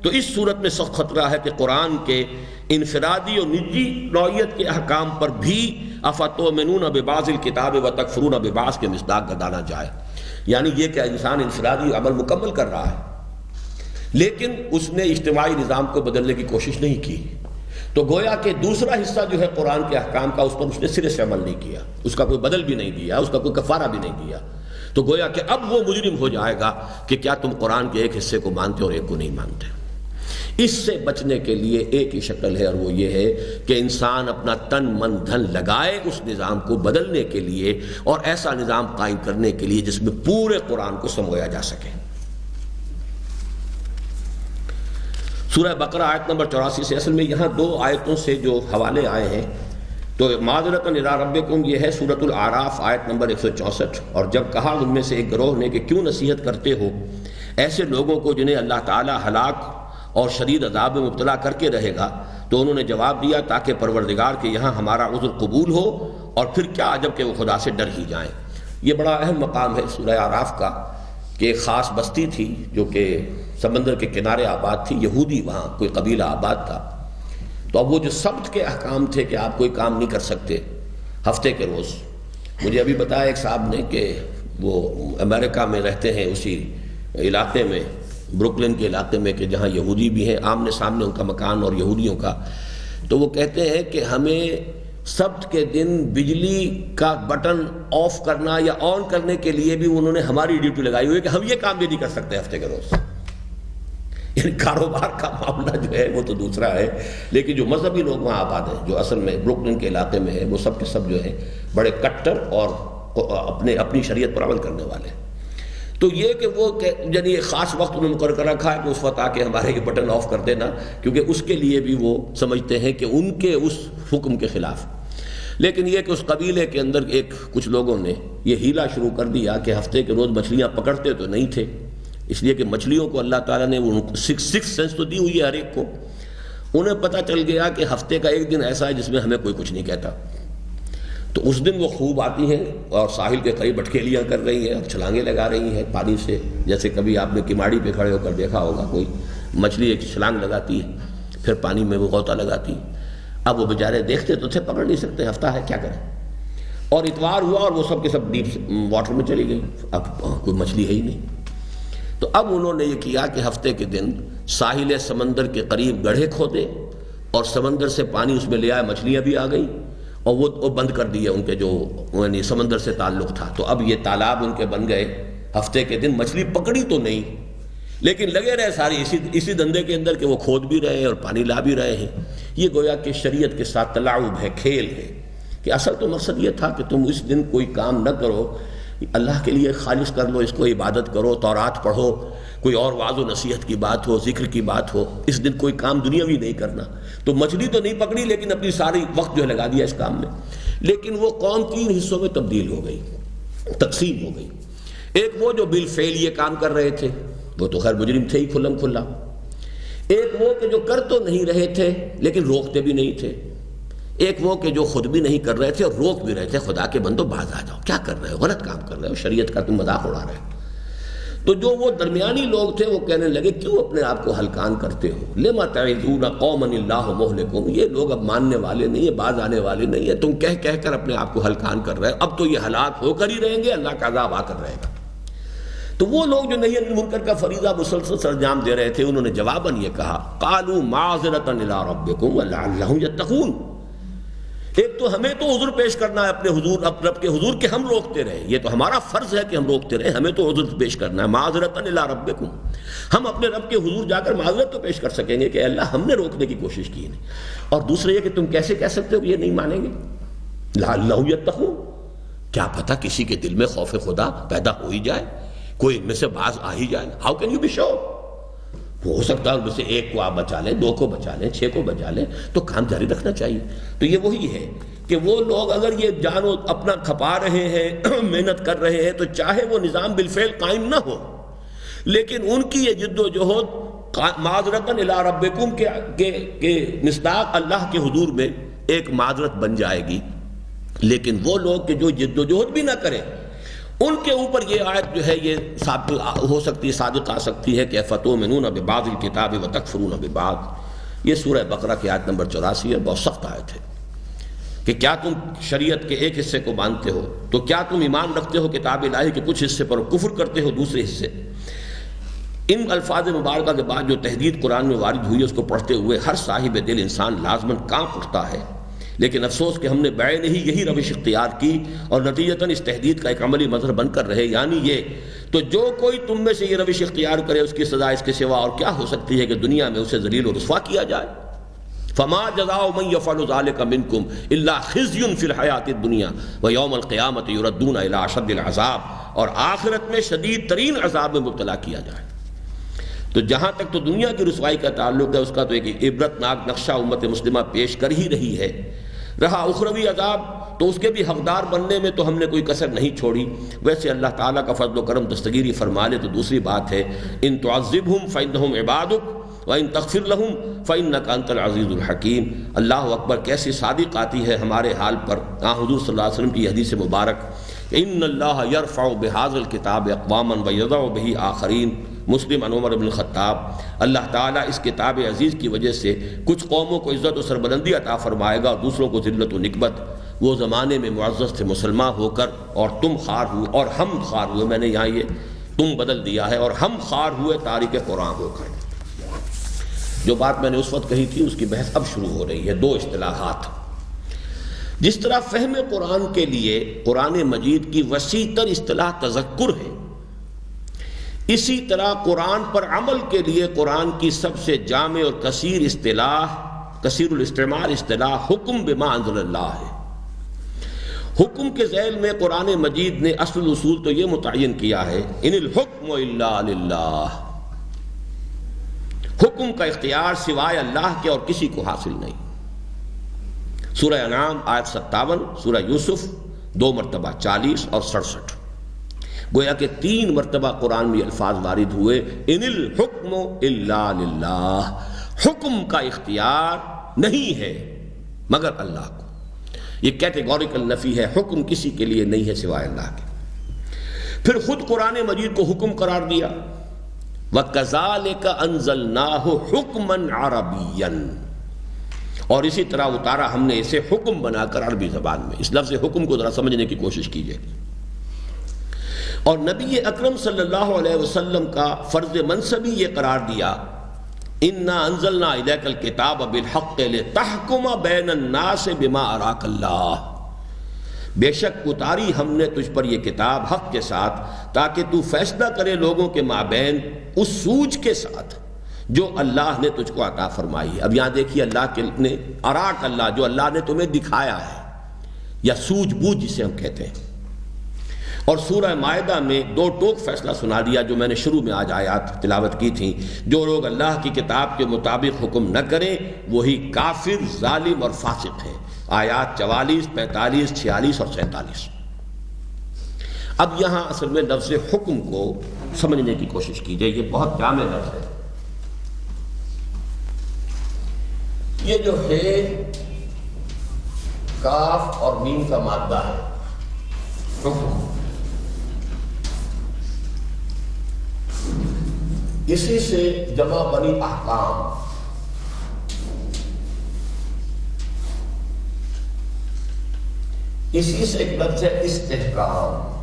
A: تو اس صورت میں سخت خطرہ ہے کہ قرآن کے انفرادی اور نجی نوعیت کے احکام پر بھی افتؤمنون ببعض الکتاب وتکفرون ببعض کے مصداق گردانا جائے. یعنی یہ کہ انسان انفرادی عمل مکمل کر رہا ہے لیکن اس نے اجتماعی نظام کو بدلنے کی کوشش نہیں کی، تو گویا کہ دوسرا حصہ جو ہے قرآن کے احکام کا، اس پر اس نے سرے سے عمل نہیں کیا، اس کا کوئی بدل بھی نہیں دیا، اس کا کوئی کفارہ بھی نہیں دیا. تو گویا کہ اب وہ مجرم ہو جائے گا کہ کیا تم قرآن کے ایک حصے کو مانتے اور ایک کو نہیں مانتے. اس سے بچنے کے لیے ایک ہی شکل ہے اور وہ یہ ہے کہ انسان اپنا تن من دھن لگائے اس نظام کو بدلنے کے لیے اور ایسا نظام قائم کرنے کے لیے جس میں پورے قرآن کو سمویا جا سکے. سورہ بقرہ آیت نمبر 84 سے، اصل میں یہاں دو آیتوں سے جو حوالے آئے ہیں، تو معذرۃ الی ربکم یہ ہے سورۃ الاعراف آیت نمبر 164، اور جب کہا ان میں سے ایک گروہ نے کہ کیوں نصیحت کرتے ہو ایسے لوگوں کو جنہیں اللہ تعالیٰ ہلاک اور شدید عذاب میں مبتلا کر کے رہے گا، تو انہوں نے جواب دیا تاکہ پروردگار کے یہاں ہمارا عذر قبول ہو، اور پھر کیا عجب کہ وہ خدا سے ڈر ہی جائیں۔ یہ بڑا اہم مقام ہے سورہ اعراف کا، کہ ایک خاص بستی تھی جو کہ سمندر کے کنارے آباد تھی، یہودی وہاں کوئی قبیلہ آباد تھا۔ تو اب وہ جو سبت کے احکام تھے کہ آپ کوئی کام نہیں کر سکتے ہفتے کے روز، مجھے ابھی بتایا ایک صاحب نے کہ وہ امریکہ میں رہتے ہیں، اسی علاقے میں بروکلن کے علاقے میں، کہ جہاں یہودی بھی ہیں، آمنے سامنے ان کا مکان اور یہودیوں کا، تو وہ کہتے ہیں کہ ہمیں سبت کے دن بجلی کا بٹن آف کرنا یا آن کرنے کے لیے بھی انہوں نے ہماری ڈیوٹی لگائی ہوئی ہے کہ ہم یہ کام بھی نہیں کر سکتے ہفتے کے روز۔ یعنی کاروبار کا معاملہ جو ہے وہ تو دوسرا ہے، لیکن جو مذہبی لوگ وہاں آباد ہیں، جو اصل میں بروکلن کے علاقے میں ہیں، وہ سب کے سب جو ہیں بڑے کٹر اور اپنی شریعت پر عمل کرنے والے ہیں۔ تو یہ کہ وہ یعنی ایک خاص وقت انہوں نے مقرر کر رکھا ہے کہ اس وقت آ کے ہمارے یہ بٹن آف کر دینا، کیونکہ اس کے لیے بھی وہ سمجھتے ہیں کہ ان کے اس حکم کے خلاف۔ لیکن یہ کہ اس قبیلے کے اندر کچھ لوگوں نے یہ ہیلا شروع کر دیا کہ ہفتے کے روز مچھلیاں پکڑتے تو نہیں تھے، اس لیے کہ مچھلیوں کو اللہ تعالیٰ نے وہ سکس سینس تو دی ہوئی ہے ہر ایک کو۔ انہیں پتہ چل گیا کہ ہفتے کا ایک دن ایسا ہے جس میں ہمیں کوئی کچھ نہیں کہتا، تو اس دن وہ خوب آتی ہیں اور ساحل کے قریب اٹکیلیاں کر رہی ہیں اور چھلانگیں لگا رہی ہیں پانی سے، جیسے کبھی آپ نے کماڑی پہ کھڑے ہو کر دیکھا ہوگا کوئی مچھلی ایک چھلانگ لگاتی ہے پھر پانی میں وہ غوطہ لگاتی ہے۔ اب وہ بیچارے دیکھتے تو تھے، پکڑ نہیں سکتے، ہفتہ ہے کیا کریں، اور اتوار ہوا اور وہ سب کے سب ڈیپ واٹر میں چلی گئی، اب کوئی مچھلی ہے ہی نہیں۔ تو اب انہوں نے یہ کیا کہ ہفتے کے دن ساحل سمندر کے قریب گڑھے کھودے اور سمندر سے پانی اس میں لے آئے، مچھلیاں بھی آ گئیں، اور وہ بند کر دیے ان کے جو یعنی سمندر سے تعلق تھا۔ تو اب یہ تالاب ان کے بن گئے، ہفتے کے دن مچھلی پکڑی تو نہیں، لیکن لگے رہے ساری اسی دندے کے اندر کہ وہ کھود بھی رہے ہیں اور پانی لا بھی رہے ہیں۔ یہ گویا کہ شریعت کے ساتھ تلاعب ہے، کھیل ہے، کہ اصل تو مقصد یہ تھا کہ تم اس دن کوئی کام نہ کرو، اللہ کے لیے خالص کر لو، اس کو عبادت کرو، تورات پڑھو، کوئی اور وعظ و نصیحت کی بات ہو، ذکر کی بات ہو، اس دن کوئی کام دنیاوی نہیں کرنا۔ تو مچھلی تو نہیں پکڑی لیکن اپنی ساری وقت جو ہے لگا دیا اس کام میں۔ لیکن وہ قوم 3 حصوں میں تبدیل ہو گئی، تقسیم ہو گئی۔ ایک وہ جو بالفعل یہ کام کر رہے تھے، وہ تو خیر مجرم تھے ہی کھلم کھلا۔ ایک وہ کہ جو کر تو نہیں رہے تھے لیکن روکتے بھی نہیں تھے۔ ایک وہ کہ جو خود بھی نہیں کر رہے تھے اور روک بھی رہے تھے، خدا کے بندو باز آ جاؤ، کیا کر رہے ہو، غلط کام کر رہے ہو، شریعت کا تم مذاق اڑا رہے ہو۔ تو جو وہ درمیانی لوگ تھے وہ کہنے لگے کیوں اپنے آپ کو ہلکان کرتے ہو، لما تعظون قوما اللہ مہلکہم، یہ لوگ اب ماننے والے نہیں ہیں، باز آنے والے نہیں ہیں، تم کہہ کر اپنے آپ کو ہلکان کر رہے ہو، اب تو یہ ہلاک ہو کر ہی رہیں گے، اللہ کا عذاب آ کر رہے گا۔ تو وہ لوگ جو نہی عن المنکر کا فریضہ مسلسل سرانجام دے رہے تھے، انہوں نے جواباً یہ کہا قالوا معذرۃ الی ربکم ولعلہم یتقون، ایک تو ہمیں تو عذر پیش کرنا ہے اپنے حضور، اپنے رب کے حضور کہ ہم روکتے رہے، یہ تو ہمارا فرض ہے کہ ہم روکتے رہے، ہمیں تو عذر پیش کرنا ہے، معذرۃ الی ربکم، ہم اپنے رب کے حضور جا کر معذرت تو پیش کر سکیں گے کہ اللہ ہم نے روکنے کی کوشش کی نہیں۔ اور دوسرے یہ کہ تم کیسے کہہ سکتے ہو کہ یہ نہیں مانیں گے، لعلہم یتقون، کیا پتہ کسی کے دل میں خوف خدا پیدا ہو ہی جائے، کوئی ان میں سے باز آ ہی جائے، ہاؤ کین یو بی شور، ہو سکتا ہے ان میں سے 1 کو آپ بچا لیں، 2 کو بچا لیں، 6 کو بچا لیں، تو کام جاری رکھنا چاہیے۔ تو یہ وہی ہے کہ وہ لوگ اگر یہ جان اپنا کھپا رہے ہیں، محنت کر رہے ہیں، تو چاہے وہ نظام بالفعل قائم نہ ہو، لیکن ان کی یہ جد و جہد معذرۃ الی ربکم کے مصداق اللہ کے حضور میں ایک معذرت بن جائے گی۔ لیکن وہ لوگ کہ جو جد و جہد بھی نہ کریں، ان کے اوپر یہ آیت جو ہے یہ ثابت ہو سکتی ہے، صادق آ سکتی ہے کہ فتؤمنون ببعض الکتاب وتکفرون ببعض۔ یہ سورہ بقرہ کی آیت نمبر 84 ہے، بہت سخت آیت ہے کہ کیا تم شریعت کے ایک حصے کو مانتے ہو تو کیا تم ایمان رکھتے ہو کتاب الہی کے کچھ حصے پر، کفر کرتے ہو دوسرے حصے۔ ان الفاظ مبارکہ کے بعد جو تحدید قرآن میں وارد ہوئی، اس کو پڑھتے ہوئے ہر صاحب دل انسان لازماً کانپ اٹھتا ہے، لیکن افسوس کہ ہم نے بعین ہی یہی روش اختیار کی اور نتیجتاً اس تحدید کا ایک عملی مظہر بن کر رہے، یعنی یہ تو جو کوئی تم میں سے یہ روش اختیار کرے اس کی سزا اس کے سوا اور کیا ہو سکتی ہے کہ دنیا میں اسے ذلیل و رسوا کیا جائے۔ فما جزاء من يفعل ذلك منكم الا خزي في الحیات الدنیا ويوم القیامة يردون الى اشد العذاب، اور آخرت میں شدید ترین عذاب میں مبتلا کیا جائے۔ تو جہاں تک تو دنیا کی رسوائی کا تعلق ہے اس کا تو ایک عبرتناک نقشہ امت مسلمہ پیش کر ہی رہی ہے. رہا اخروی عذاب تو اس کے بھی حقدار بننے میں تو ہم نے کوئی کسر نہیں چھوڑی. ویسے اللہ تعالیٰ کا فضل و کرم دستگیری فرما لے تو دوسری بات ہے، ان تعذبہم فإنہم عبادک وَإِن تَغْفِرْ لَهُمْ فَإِنَّكَ أَنْتَ الْعَزِيزُ الْحَكِيمُ. اللہ اکبر، کیسی صادق آتی ہے ہمارے حال پر حضور صلی اللہ علیہ وسلم کی حدیث مبارک، ان اللہ یرفع بہذا الکتاب اقواما ویضع بہ آخرین. مسلم عن عمر بن الخطاب، اللہ تعالیٰ اس کتاب عزیز کی وجہ سے کچھ قوموں کو عزت و سربلندی عطا فرمائے گا، دوسروں کو ذلت و نکبت. وہ زمانے میں معزز تھے مسلمان ہو کر، اور تم خار ہوئے اور ہم خار ہوئے. میں نے یہاں یہ تم بدل دیا ہے، اور ہم خار ہوئے تارک قرآن ہو کر. جو بات میں نے اس وقت کہی تھی اس کی بحث اب شروع ہو رہی ہے. دو اصطلاحات، جس طرح فہم قرآن کے لیے قرآن مجید کی وسیع تر اصطلاح تذکر ہے، اسی طرح قرآن پر عمل کے لیے قرآن کی سب سے جامع اور کثیر اصطلاح، کثیر الاستعمال اصطلاح حکم بما انزل اللہ ہے. حکم کے ذیل میں قرآن مجید نے اصل اصول تو یہ متعین کیا ہے، ان الحکم الا للہ، حکم کا اختیار سوائے اللہ کے اور کسی کو حاصل نہیں. سورہ انعام آیت 57، سورہ یوسف 2 مرتبہ 40 اور 67. گویا کہ 3 مرتبہ قرآن میں الفاظ وارد ہوئے، ان الحکم الا للہ، حکم کا اختیار نہیں ہے مگر اللہ کو. یہ کیٹیگوریکل نفی ہے، حکم کسی کے لیے نہیں ہے سوائے اللہ کے. پھر خود قرآن مجید کو حکم قرار دیا، وَكَذَلِكَ أَنزَلْنَاهُ حُكْمًا عَرَبِيًّا، اور اسی طرح اتارا ہم نے اسے حکم بنا کر عربی زبان میں. اس لفظ حکم کو ذرا سمجھنے کی کوشش کیجئے. اور نبی اکرم صلی اللہ علیہ وسلم کا فرض منصبی یہ قرار دیا، اِنَّا أَنزَلْنَا إِلَيْكَ الْكِتَابَ بِالْحَقِّ لِتَحْكُمَ بَيْنَ النَّاسِ بِمَا أَرَاكَ اللَّهُ، بے شک اتاری ہم نے تجھ پر یہ کتاب حق کے ساتھ تاکہ تو فیصلہ کرے لوگوں کے مابین اس سوجھ کے ساتھ جو اللہ نے تجھ کو عطا فرمائی ہے. اب یہاں دیکھیے اللہ نے اراک اللہ، جو اللہ نے تمہیں دکھایا ہے، یا سوجھ بوجھ جسے ہم کہتے ہیں. اور سورہ مائدہ میں 2 ٹوک فیصلہ سنا دیا جو میں نے شروع میں آج آیات تلاوت کی تھیں. جو لوگ اللہ کی کتاب کے مطابق حکم نہ کریں وہی کافر، ظالم اور فاسق ہیں. آیات 44، 45، 46 اور 47. اب یہاں اصل میں لفظ حکم کو سمجھنے کی کوشش کیجئے. یہ بہت جامع لفظ ہے. یہ جو ہے کاف اور میم کا مادہ ہے، حکم، اسی سے جمع بنی احکام. اسی سے ایک لفظ ہے استحکام.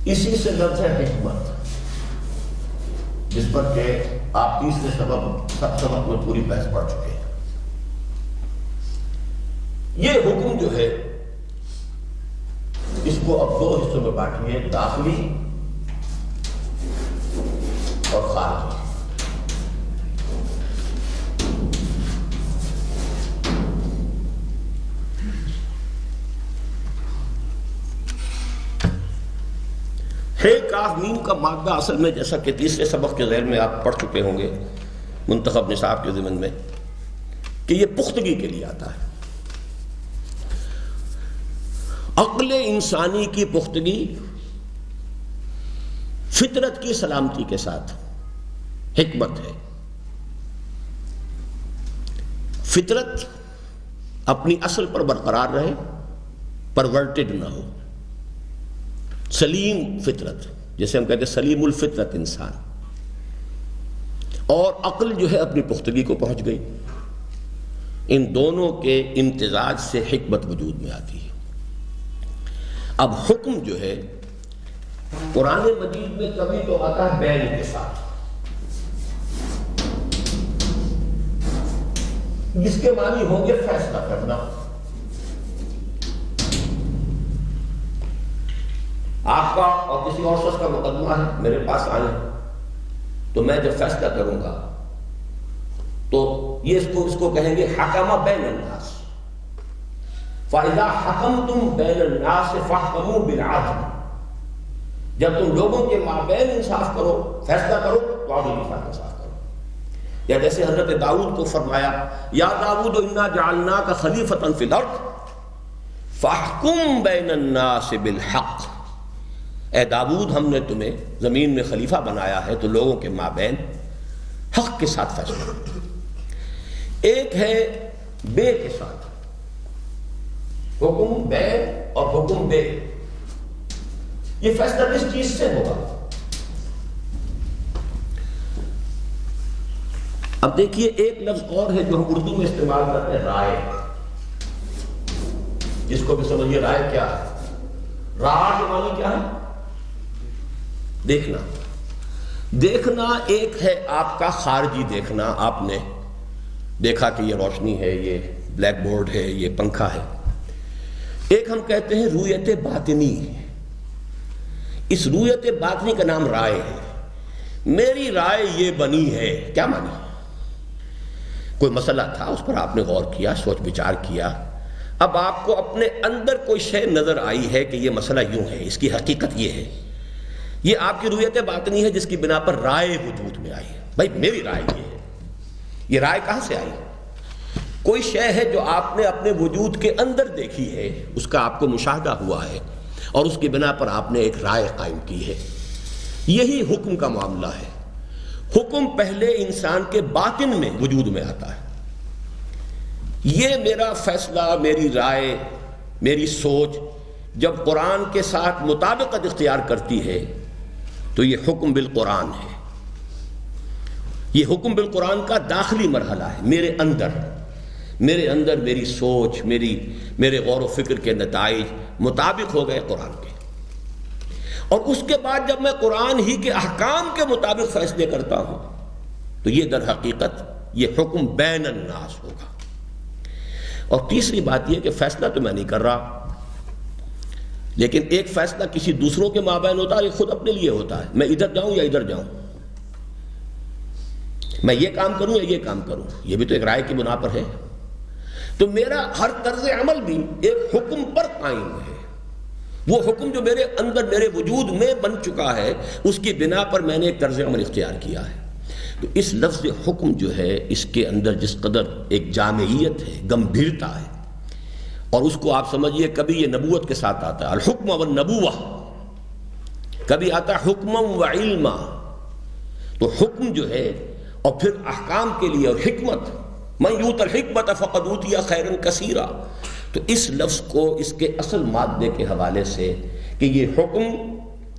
A: اسی سے لفظ ہے حکمت، جس پر کہ آپ تیسرے سبق میں پوری بحث پڑھ چکے ہیں. یہ حکم جو ہے اس کو اب 2 حصوں میں بانٹیے، داخلی اور خارجی. ہے کاف میم کا مادہ اصل میں، جیسا کہ تیسرے سبق کے ذیل میں آپ پڑھ چکے ہوں گے منتخب نصاب کے ضمن میں، کہ یہ پختگی کے لیے آتا ہے. عقل انسانی کی پختگی، فطرت کی سلامتی کے ساتھ حکمت ہے. فطرت اپنی اصل پر برقرار رہے، پرورٹڈ نہ ہو. سلیم فطرت، جیسے ہم کہتے ہیں سلیم الفطرت انسان. اور عقل جو ہے اپنی پختگی کو پہنچ گئی. ان دونوں کے امتزاج سے حکمت وجود میں آتی ہے. اب حکم جو ہے قرآن مجید میں کبھی تو آتا ہے بین کے ساتھ، جس کے معنی ہوں گے فیصلہ کرنا. آپ کا اور کسی اور شخص کا مقدمہ ہے، میرے پاس آئیں تو میں جب فیصلہ کروں گا تو یہ اس کو کہیں گے حکم بین الناس. فَإِذَا حَكَمْتُمْ بَيْنَ النَّاسِ فَاحْكَمُوا بِالْعَدْلِ، جب تم لوگوں کے مابین انصاف کرو، فیصلہ کرو تو عدل کے ساتھ انصاف کرو۔ یا جیسے حضرت داؤد کو فرمایا یا داؤد انا جعلناک خلیفۃ فی الارض فاحکم بین الناس بالحق، اے داؤد ہم نے تمہیں زمین میں خلیفہ بنایا ہے تو لوگوں کے مابین حق کے ساتھ فیصلہ کرو۔ ایک ہے بے کے ساتھ، حکم بے اور حکم بے، یہ فیصلہ کس چیز سے ہوگا؟ اب دیکھیے ایک لفظ اور ہے جو ہم اردو میں استعمال کرتے ہیں، رائے، جس کو بھی سمجھیے رائے کیا ہے؟ رائے کے معنی کیا ہے؟ دیکھنا۔ دیکھنا ایک ہے آپ کا خارجی دیکھنا، آپ نے دیکھا کہ یہ روشنی ہے، یہ بلیک بورڈ ہے، یہ پنکھا ہے۔ ایک ہم کہتے ہیں رویت باطنی، اس رویت باطنی کا نام رائے ہے۔ میری رائے یہ بنی ہے، کیا مانی؟ کوئی مسئلہ تھا، اس پر آپ نے غور کیا، سوچ بچار کیا، اب آپ کو اپنے اندر کوئی شے نظر آئی ہے کہ یہ مسئلہ یوں ہے، اس کی حقیقت یہ ہے، یہ آپ کی رویت باطنی ہے جس کی بنا پر رائے وجود میں آئی ہے۔ بھائی میری رائے یہ ہے، یہ رائے کہاں سے آئی؟ کوئی شے ہے جو آپ نے اپنے وجود کے اندر دیکھی ہے، اس کا آپ کو مشاہدہ ہوا ہے اور اس کی بنا پر آپ نے ایک رائے قائم کی ہے۔ یہی حکم کا معاملہ ہے۔ حکم پہلے انسان کے باطن میں وجود میں آتا ہے۔ یہ میرا فیصلہ، میری رائے، میری سوچ جب قرآن کے ساتھ مطابقت اختیار کرتی ہے تو یہ حکم بالقرآن ہے۔ یہ حکم بالقرآن کا داخلی مرحلہ ہے۔ میرے اندر میری سوچ، میرے غور و فکر کے نتائج مطابق ہو گئے قرآن کے، اور اس کے بعد جب میں قرآن ہی کے احکام کے مطابق فیصلے کرتا ہوں تو یہ در حقیقت یہ حکم بین الناس ہوگا۔ اور تیسری بات یہ کہ فیصلہ تو میں نہیں کر رہا، لیکن ایک فیصلہ کسی دوسروں کے مابین ہوتا ہے، یہ خود اپنے لیے ہوتا ہے، میں ادھر جاؤں یا ادھر جاؤں، میں یہ کام کروں یا یہ کام کروں، یہ بھی تو ایک رائے کی بنا پر ہے۔ تو میرا ہر طرز عمل بھی ایک حکم پر قائم ہے۔ وہ حکم جو میرے اندر، میرے وجود میں بن چکا ہے، اس کی بنا پر میں نے ایک طرز عمل اختیار کیا ہے۔ تو اس لفظ حکم جو ہے، اس کے اندر جس قدر ایک جامعیت ہے، گمبھیرتا ہے، اور اس کو آپ سمجھیے کبھی یہ نبوت کے ساتھ آتا ہے، الحکم والنبوہ، کبھی آتا ہے حکما و علما، تو حکم جو ہے اور پھر احکام کے لیے اور حکمت، من یؤت الحکمت فقد اوتی خیرا کثیرا، تو اس لفظ کو اس کے اصل مادے کے حوالے سے کہ یہ حکم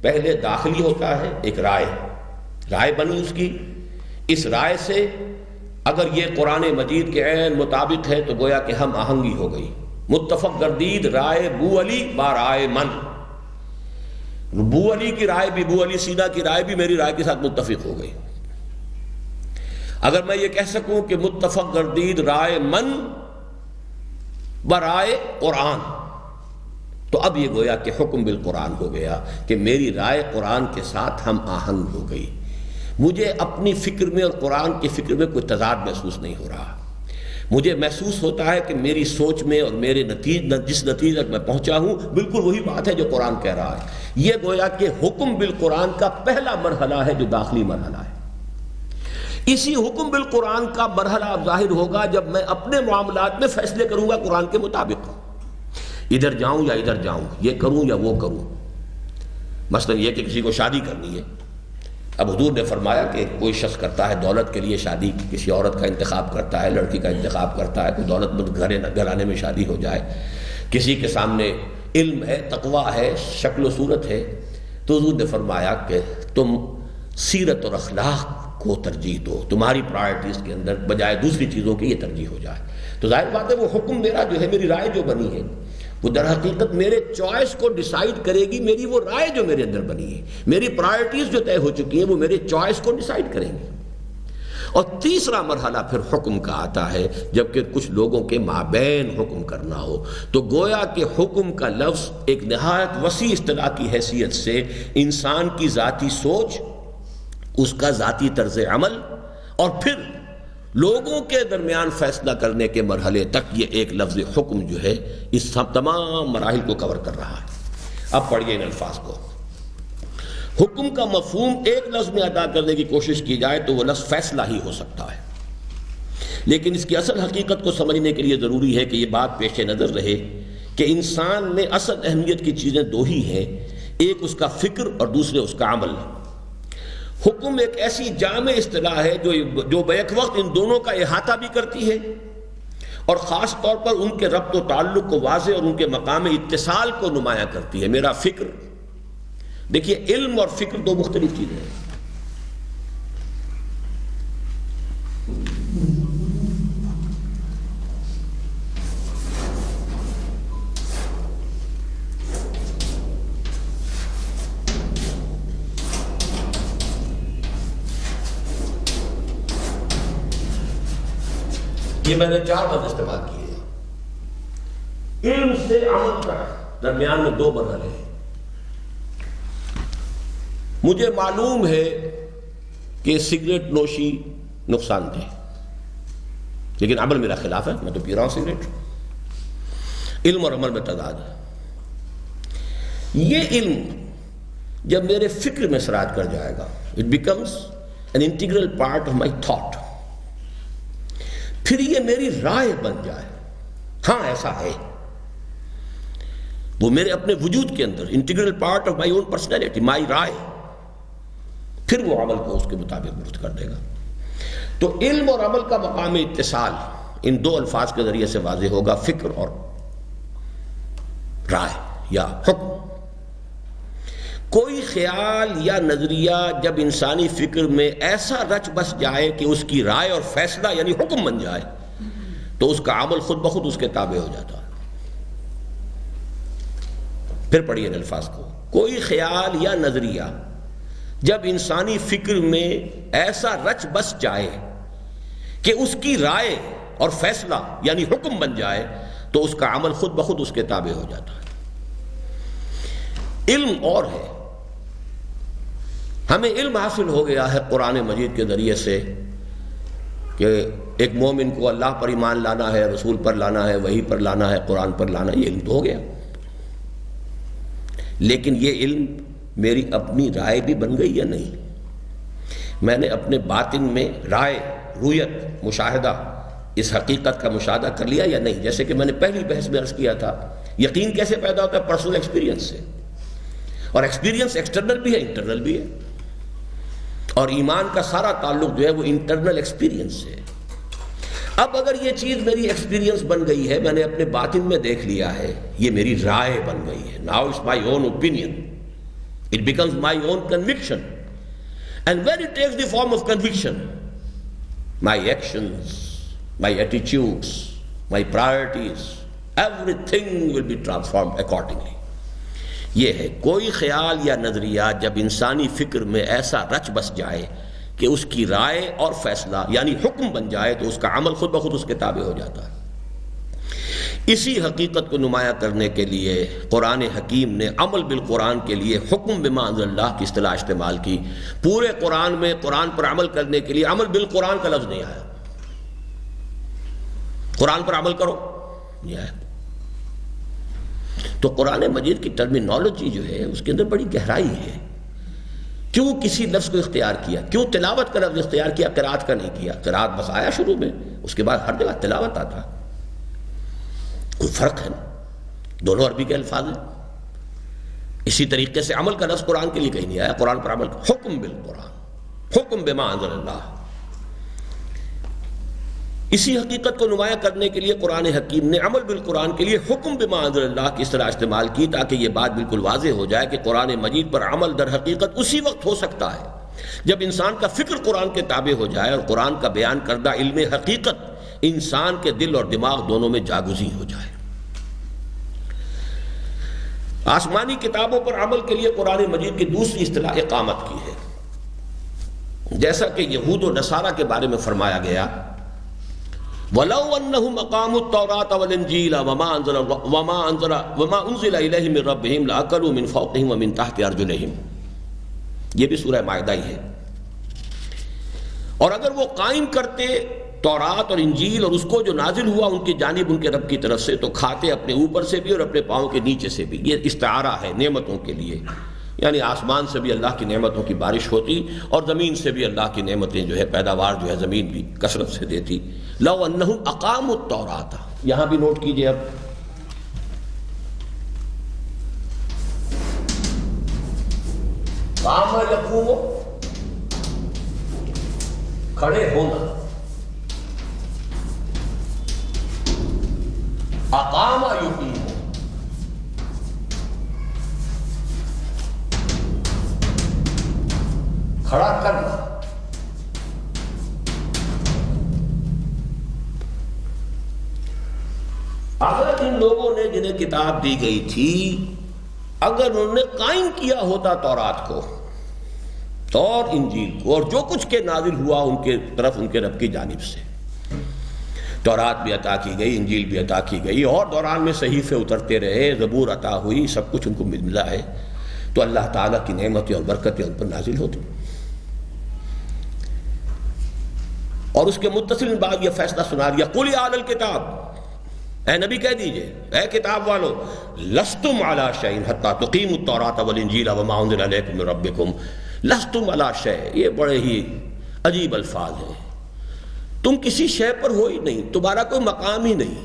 A: پہلے داخلی ہوتا ہے، ایک رائے بنی اس کی، اس رائے سے اگر یہ قرآن مجید کے عین مطابق ہے تو گویا کہ ہم آہنگی ہو گئی، متفق گردید رائے بو علی با رائے من، بو علی کی رائے بھی، بو علی سیدھا کی رائے بھی میری رائے کے ساتھ متفق ہو گئی۔ اگر میں یہ کہہ سکوں کہ متفق گردید رائے من برائے قرآن، تو اب یہ گویا کہ حکم بالقرآن ہو گیا کہ میری رائے قرآن کے ساتھ ہم آہنگ ہو گئی۔ مجھے اپنی فکر میں اور قرآن کی فکر میں کوئی تضاد محسوس نہیں ہو رہا، مجھے محسوس ہوتا ہے کہ میری سوچ میں اور میرے جس نتیجے تک میں پہنچا ہوں بالکل وہی بات ہے جو قرآن کہہ رہا ہے۔ یہ گویا کہ حکم بالقرآن کا پہلا مرحلہ ہے جو داخلی مرحلہ ہے۔ اسی حکم بالقرآن کا مرحلہ اب ظاہر ہوگا جب میں اپنے معاملات میں فیصلے کروں گا قرآن کے مطابق، ادھر جاؤں یا ادھر جاؤں، یہ کروں یا وہ کروں۔ مثلا یہ کہ کسی کو شادی کرنی ہے، اب حضور نے فرمایا کہ کوئی شخص کرتا ہے دولت کے لیے شادی، کسی عورت کا انتخاب کرتا ہے، لڑکی کا انتخاب کرتا ہے، کوئی دولت مند گھرانے میں شادی ہو جائے، کسی کے سامنے علم ہے، تقویٰ ہے، شکل و صورت ہے، تو حضور نے فرمایا کہ تم سیرت اور اخلاق کو ترجیح دو، تمہاری پرائرٹیز کے اندر بجائے دوسری چیزوں کی یہ ترجیح ہو جائے۔ تو ظاہر بات ہے وہ حکم میرا جو ہے، میری رائے جو بنی ہے، وہ در حقیقت میرے چوائس کو ڈیسائیڈ کرے گی، میری وہ رائے جو میرے اندر بنی ہے، میری پرائرٹیز جو طے ہو چکی ہیں وہ میرے چوائس کو ڈیسائیڈ کریں گی۔ اور تیسرا مرحلہ پھر حکم کا آتا ہے، جبکہ کچھ لوگوں کے مابین حکم کرنا ہو، تو گویا کہ حکم کا لفظ ایک نہایت وسیع اصطلاح کی حیثیت سے انسان کی ذاتی سوچ، اس کا ذاتی طرز عمل، اور پھر لوگوں کے درمیان فیصلہ کرنے کے مرحلے تک یہ ایک لفظ حکم جو ہے اس تمام مراحل کو کور کر رہا ہے۔ اب پڑھیے ان الفاظ کو۔ حکم کا مفہوم ایک لفظ میں ادا کرنے کی کوشش کی جائے تو وہ لفظ فیصلہ ہی ہو سکتا ہے، لیکن اس کی اصل حقیقت کو سمجھنے کے لیے ضروری ہے کہ یہ بات پیش نظر رہے کہ انسان میں اصل اہمیت کی چیزیں دو ہی ہیں، ایک اس کا فکر اور دوسرے اس کا عمل۔ حکم ایک ایسی جامع اصطلاح ہے جو بیک وقت ان دونوں کا احاطہ بھی کرتی ہے اور خاص طور پر ان کے ربط و تعلق کو واضح اور ان کے مقام اتصال کو نمایاں کرتی ہے۔ میرا فکر، دیکھیے علم اور فکر دو مختلف چیزیں ہیں۔ یہ میں نے 4 لفظ استعمال کیے ہیں۔ علم سے عمل تک درمیان میں 2 مرحلے ہیں۔ مجھے معلوم ہے کہ سگریٹ نوشی نقصان دہ، لیکن عمل میرا خلاف ہے، میں تو پی رہا ہوں سگریٹ۔ علم اور عمل میں تضاد ہے۔ یہ علم جب میرے فکر میں سرایت کر جائے گا، it becomes an integral part of my thought، پھر یہ میری رائے بن جائے، ہاں ایسا ہے، وہ میرے اپنے وجود کے اندر integral part of my own personality, my رائے، پھر وہ عمل کو اس کے مطابق درست کر دے گا۔ تو علم اور عمل کا مقام اتصال ان 2 الفاظ کے ذریعے سے واضح ہوگا، فکر اور رائے یا حکم۔ کوئی خیال یا نظریہ جب انسانی فکر میں ایسا رچ بس جائے کہ اس کی رائے اور فیصلہ یعنی حکم بن جائے تو اس کا عمل خود بخود اس کے تابع ہو جاتا ہے۔ پھر پڑھیے ان الفاظ کو۔ کوئی خیال یا نظریہ جب انسانی فکر میں ایسا رچ بس جائے کہ اس کی رائے اور فیصلہ یعنی حکم بن جائے تو اس کا عمل خود بخود اس کے تابع ہو جاتا ہے۔ علم اور ہے، ہمیں علم حاصل ہو گیا ہے قرآن مجید کے ذریعے سے کہ ایک مومن کو اللہ پر ایمان لانا ہے، رسول پر لانا ہے، وحی پر لانا ہے، قرآن پر لانا ہے، یہ علم تو ہو گیا۔ لیکن یہ علم میری اپنی رائے بھی بن گئی یا نہیں؟ میں نے اپنے باطن میں رائے، رویت، مشاہدہ، اس حقیقت کا مشاہدہ کر لیا یا نہیں؟ جیسے کہ میں نے پہلی بحث میں عرض کیا تھا، یقین کیسے پیدا ہوتا ہے؟ پرسنل ایکسپیرینس سے، اور ایکسپیرینس ایکسٹرنل بھی ہے، انٹرنل بھی ہے، اور ایمان کا سارا تعلق جو ہے وہ انٹرنل ایکسپیرینس سے۔ اب اگر یہ چیز میری ایکسپیرینس بن گئی ہے، میں نے اپنے باطن میں دیکھ لیا ہے، یہ میری رائے بن گئی ہے، now it's my own opinion, it becomes my own conviction, and when it takes the form of conviction, my actions, my attitudes, my priorities, everything will be transformed accordingly۔ یہ ہے کوئی خیال یا نظریہ جب انسانی فکر میں ایسا رچ بس جائے کہ اس کی رائے اور فیصلہ یعنی حکم بن جائے تو اس کا عمل خود بخود اس کے تابع ہو جاتا ہے۔ اسی حقیقت کو نمایاں کرنے کے لیے قرآن حکیم نے عمل بالقرآن کے لیے حکم بما انزل اللہ کی اصطلاح استعمال کی۔ پورے قرآن میں قرآن پر عمل کرنے کے لیے عمل بالقرآن کا لفظ نہیں آیا، قرآن پر عمل کرو نہیں آیا۔ تو قرآن مجید کی ٹرمینالوجی جو ہے اس کے اندر بڑی گہرائی ہے۔ کیوں کسی لفظ کو اختیار کیا؟ کیوں تلاوت کا لفظ اختیار کیا، قرات کا نہیں کیا؟ قرات بس آیا شروع میں، اس کے بعد ہر جگہ تلاوت آتا۔ کوئی فرق ہے نا، دونوں عربی کے الفاظ ہیں۔ اسی طریقے سے عمل کا لفظ قرآن کے لیے کہیں نہیں آیا، قرآن پر عمل کا حکم بالقرآن، حکم بما انزل اللہ۔ اسی حقیقت کو نمایاں کرنے کے لیے قرآن حکیم نے عمل بالقرآن کے لیے حکم بما انزل اللہ کی اصطلاح استعمال کی، تاکہ یہ بات بالکل واضح ہو جائے کہ قرآن مجید پر عمل در حقیقت اسی وقت ہو سکتا ہے جب انسان کا فکر قرآن کے تابع ہو جائے اور قرآن کا بیان کردہ علم حقیقت انسان کے دل اور دماغ دونوں میں جاگزی ہو جائے۔ آسمانی کتابوں پر عمل کے لیے قرآن مجید کی دوسری اصطلاح اقامت کی ہے، جیسا کہ یہود و نصارہ کے بارے میں فرمایا گیا، وَلَوْ أَنَّهُمْ أَقَامُوا التَّوْرَاةَ وَالْإِنْجِيلَ وَمَا أُنزِلَ إِلَيْهِم مِّن رَّبِّهِمْ لَأَكَلُوا مِن فَوْقِهِمْ وَمِن تَحْتِ أَرْجُلِهِمْ۔ یہ بھی سورہ مائدہ ہی ہے۔ اور اگر وہ قائم کرتے تورات اور انجیل اور اس کو جو نازل ہوا ان کی جانب ان کے رب کی طرف سے تو کھاتے اپنے اوپر سے بھی اور اپنے پاؤں کے نیچے سے بھی. یہ استعارہ ہے نعمتوں کے لیے، یعنی آسمان سے بھی اللہ کی نعمتوں کی بارش ہوتی اور زمین سے بھی اللہ کی نعمتیں جو ہے پیداوار جو ہے زمین بھی کثرت سے دیتی. لو انہم اقاموا التوراۃ، یہاں بھی نوٹ کیجئے اب قام یقوم، کھڑے ہونا، اقام یقیم، کھڑا کرنا. اگر ان لوگوں نے جنہیں کتاب دی گئی تھی اگر انہوں نے قائم کیا ہوتا تورات کو اور انجیل کو اور جو کچھ کے نازل ہوا ان کے طرف ان کے رب کی جانب سے، تورات بھی عطا کی گئی، انجیل بھی عطا کی گئی اور دوران میں صحیفے اترتے رہے، زبور عطا ہوئی، سب کچھ ان کو ملا ہے، تو اللہ تعالیٰ کی نعمتیں اور برکتیں ان پر نازل ہوتی. اور اس کے متصل بعد یہ فیصلہ سنا دیا قل یا اہل الکتاب، اے نبی کہہ دیجئے اے کتاب والو، لستم علی شیء حتی تقیموا التوراۃ والانجیل وما انزل الیکم من ربکم. لستم علی شیء، یہ بڑے ہی عجیب الفاظ ہیں. تم کسی شے پر ہو ہی نہیں، تمہارا کوئی مقام ہی نہیں.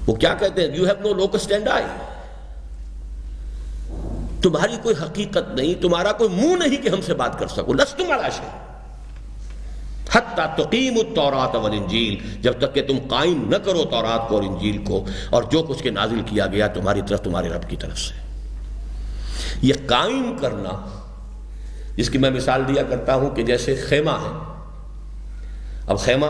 A: وہ کیا کہتے ہیں؟ یو ہیو نو لوکس اسٹینڈائی، تمہاری کوئی حقیقت نہیں، تمہارا کوئی منہ نہیں کہ ہم سے بات کر سکو. لستم علی شیء حتی تقیموا التوراۃ والانجیل، جب تک کہ تم قائم نہ کرو تورات کو اور انجیل کو اور جو کچھ کے نازل کیا گیا تمہاری طرف تمہارے رب کی طرف سے. یہ قائم کرنا، جس کی میں مثال دیا کرتا ہوں کہ جیسے خیمہ ہے. اب خیمہ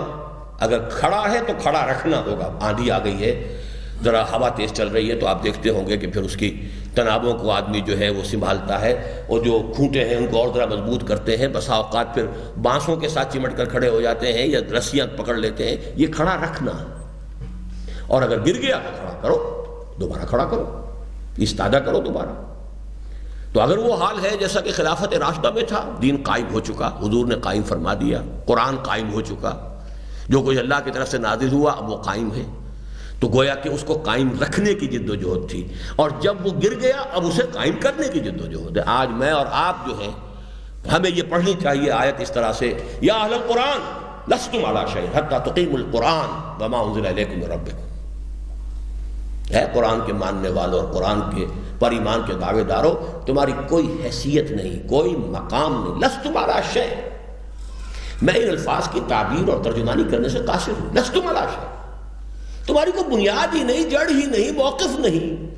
A: اگر کھڑا ہے تو کھڑا رکھنا ہوگا. آندھی آ گئی ہے، ذرا ہوا تیز چل رہی ہے تو آپ دیکھتے ہوں گے کہ پھر اس کی تنابوں کو آدمی جو ہے وہ سنبھالتا ہے اور جو کھوٹے ہیں ان کو اور ذرا مضبوط کرتے ہیں. بسا اوقات پھر بانسوں کے ساتھ چمٹ کر کھڑے ہو جاتے ہیں یا رسیاں پکڑ لیتے ہیں. یہ کھڑا رکھنا. اور اگر گر گیا تو کھڑا کرو، دوبارہ کھڑا کرو، استادہ کرو دوبارہ. تو اگر وہ حال ہے جیسا کہ خلافت راشدہ میں تھا، دین قائم ہو چکا، حضور نے قائم فرما دیا، قرآن قائم ہو چکا، جو کچھ اللہ کی طرف سے نازل ہوا اب وہ قائم ہے، تو گویا کہ اس کو قائم رکھنے کی جد و جہد تھی. اور جب وہ گر گیا اب اسے قائم کرنے کی جد و جہد ہے. آج میں اور آپ جو ہیں ہمیں یہ پڑھنی چاہیے آیت اس طرح سے، یا اہل القرآن لستم علی شیء حتی تقیموا القرآن وما انزل الیکم من ربکم. ہے قرآن کے ماننے والوں اور قرآن کے پر ایمان کے دعوے داروں، تمہاری کوئی حیثیت نہیں، کوئی مقام نہیں. لستم علی شیء، میں ان الفاظ کی تعبیر اور ترجمانی کرنے سے قاصر ہوں. لستم علی شیء، تمہاری کوئی بنیاد ہی نہیں، جڑ ہی نہیں، موقف نہیں.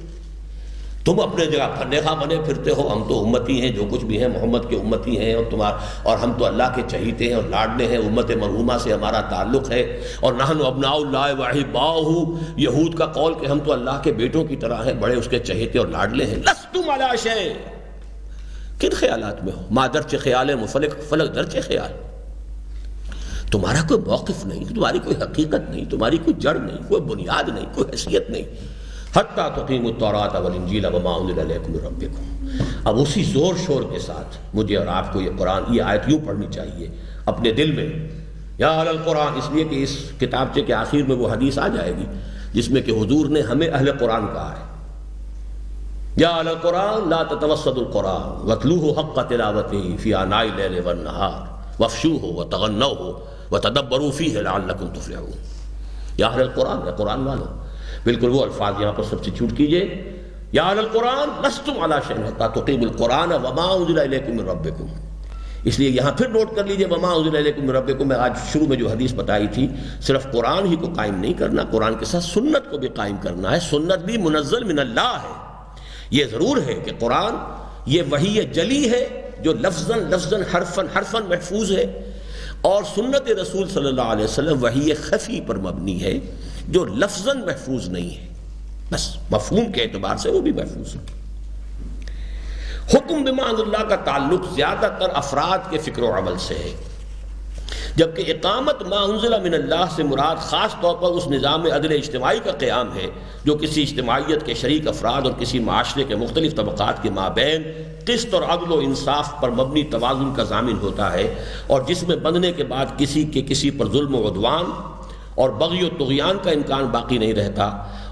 A: تم اپنے جگہ پھرنے خواہ بنے پھرتے ہو. ہم تو امتی ہیں، جو کچھ بھی ہیں محمد کے امتی ہیں، اور ہم تو اللہ کے چہیتے ہیں اور لاڈلے ہیں. امت مرحومہ سے ہمارا تعلق ہے. اور نحن ابناء اللہ واحباؤہ، یہود کا قول کہ ہم تو اللہ کے بیٹوں کی طرح ہیں، بڑے اس کے چہیتے اور لاڈلے ہیں. لستم علی شیء، کن خیالات میں ہو؟ ما درچ خیال مفلک فلک درچ خیال. تمہارا کوئی موقف نہیں، تمہاری کوئی حقیقت نہیں، تمہاری کوئی جڑ نہیں، کوئی بنیاد نہیں، کوئی حیثیت نہیں. حتیٰ تقیموا التوراۃ والانجیل وما انزل الیکم من ربکم. اب اسی زور شور کے ساتھ مجھے اور آپ کو یہ قرآن، یہ آیت یوں پڑھنی چاہیے اپنے دل میں، یا اہل القرآن، اس لیے کہ اس کتابچے کے آخر میں وہ حدیث آ جائے گی جس میں کہ حضور نے ہمیں اہل قرآن کہا ہے. یا اہل القرآن لا تتوسطوا القرآن واتلوہ حق تلاوتہ فی آناء اللیل والنہار وافشوہ وتغنوہ وتدبروا فیہ لعلکم تفلحون. یا اہل القرآن، یا قرآن والو، بالکل وہ الفاظ یہاں پر سبسٹیٹیوٹ کیجئے. یا اہل القرآن لستم علی شیء حتی تقیموا القرآن وما انزل الیکم من ربکم. اس لیے یہاں پھر نوٹ کر لیجئے وما انزل الیکم من ربکم. میں آج شروع میں جو حدیث بتائی تھی، صرف قرآن ہی کو قائم نہیں کرنا، قرآن کے ساتھ سنت کو بھی قائم کرنا ہے. سنت بھی منزل من اللہ ہے. یہ ضرور ہے کہ قرآن یہ وحی جلی ہے جو لفظاً لفظاً حرفاً حرفاً محفوظ ہے، اور سنت رسول صلی اللہ علیہ وسلم وحی خفی پر مبنی ہے جو لفظاً محفوظ نہیں ہے، بس مفہوم کے اعتبار سے وہ بھی محفوظ ہے. حکم بما انزل اللہ کا تعلق زیادہ تر افراد کے فکر و عمل سے ہے. جبکہ اقامت ما انزل من اللہ سے مراد خاص طور پر اس نظام عدل اجتماعی کا قیام ہے جو کسی اجتماعیت کے شریک افراد اور کسی معاشرے کے مختلف طبقات کے مابین قسط اور عدل و انصاف پر مبنی توازن کا ضامن ہوتا ہے، اور جس میں بندھنے کے بعد کسی پر ظلم و عدوان اور بغی و طغیان کا امکان باقی نہیں رہتا،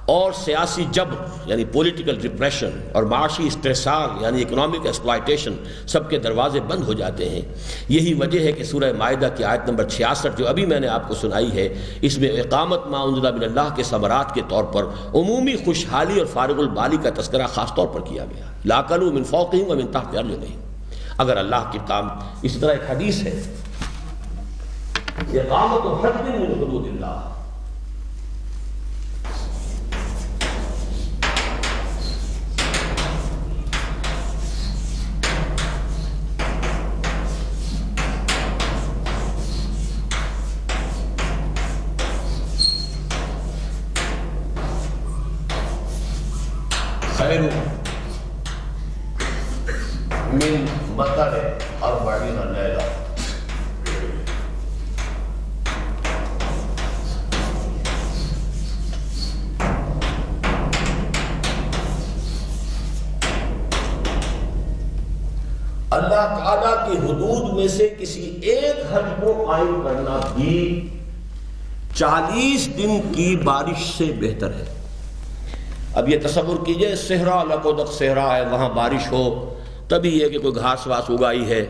A: اور سیاسی جبر یعنی پولیٹیکل ڈپریشن اور معاشی استحصال یعنی اکنامک ایکسپلائٹیشن سب کے دروازے بند ہو جاتے ہیں۔ یہی وجہ ہے کہ سورہ مائدہ کی آیت نمبر 66 جو ابھی میں نے آپ کو سنائی ہے، اس میں اقامت ما انزل من اللہ کے ثمرات کے طور پر عمومی خوشحالی اور فارغ البالی کا تذکرہ خاص طور پر کیا گیا، لاکلوا من فوقہم ومن تحت ارجلہم۔ اگر اللہ کی کام، اس طرح ایک حدیث ہے اقامت حد من حدود اللہ، خیر من مطر 40 لیلہ۔ اللہ تعالیٰ کی حدود میں سے کسی ایک حد کو قائم کرنا بھی 40 دن کی بارش سے بہتر ہے۔ اب یہ تصور کیجئے صحرا لقودق صحرا ہے، وہاں بارش ہو، تبھی یہ کہ کوئی گھاس واس اگائی ہے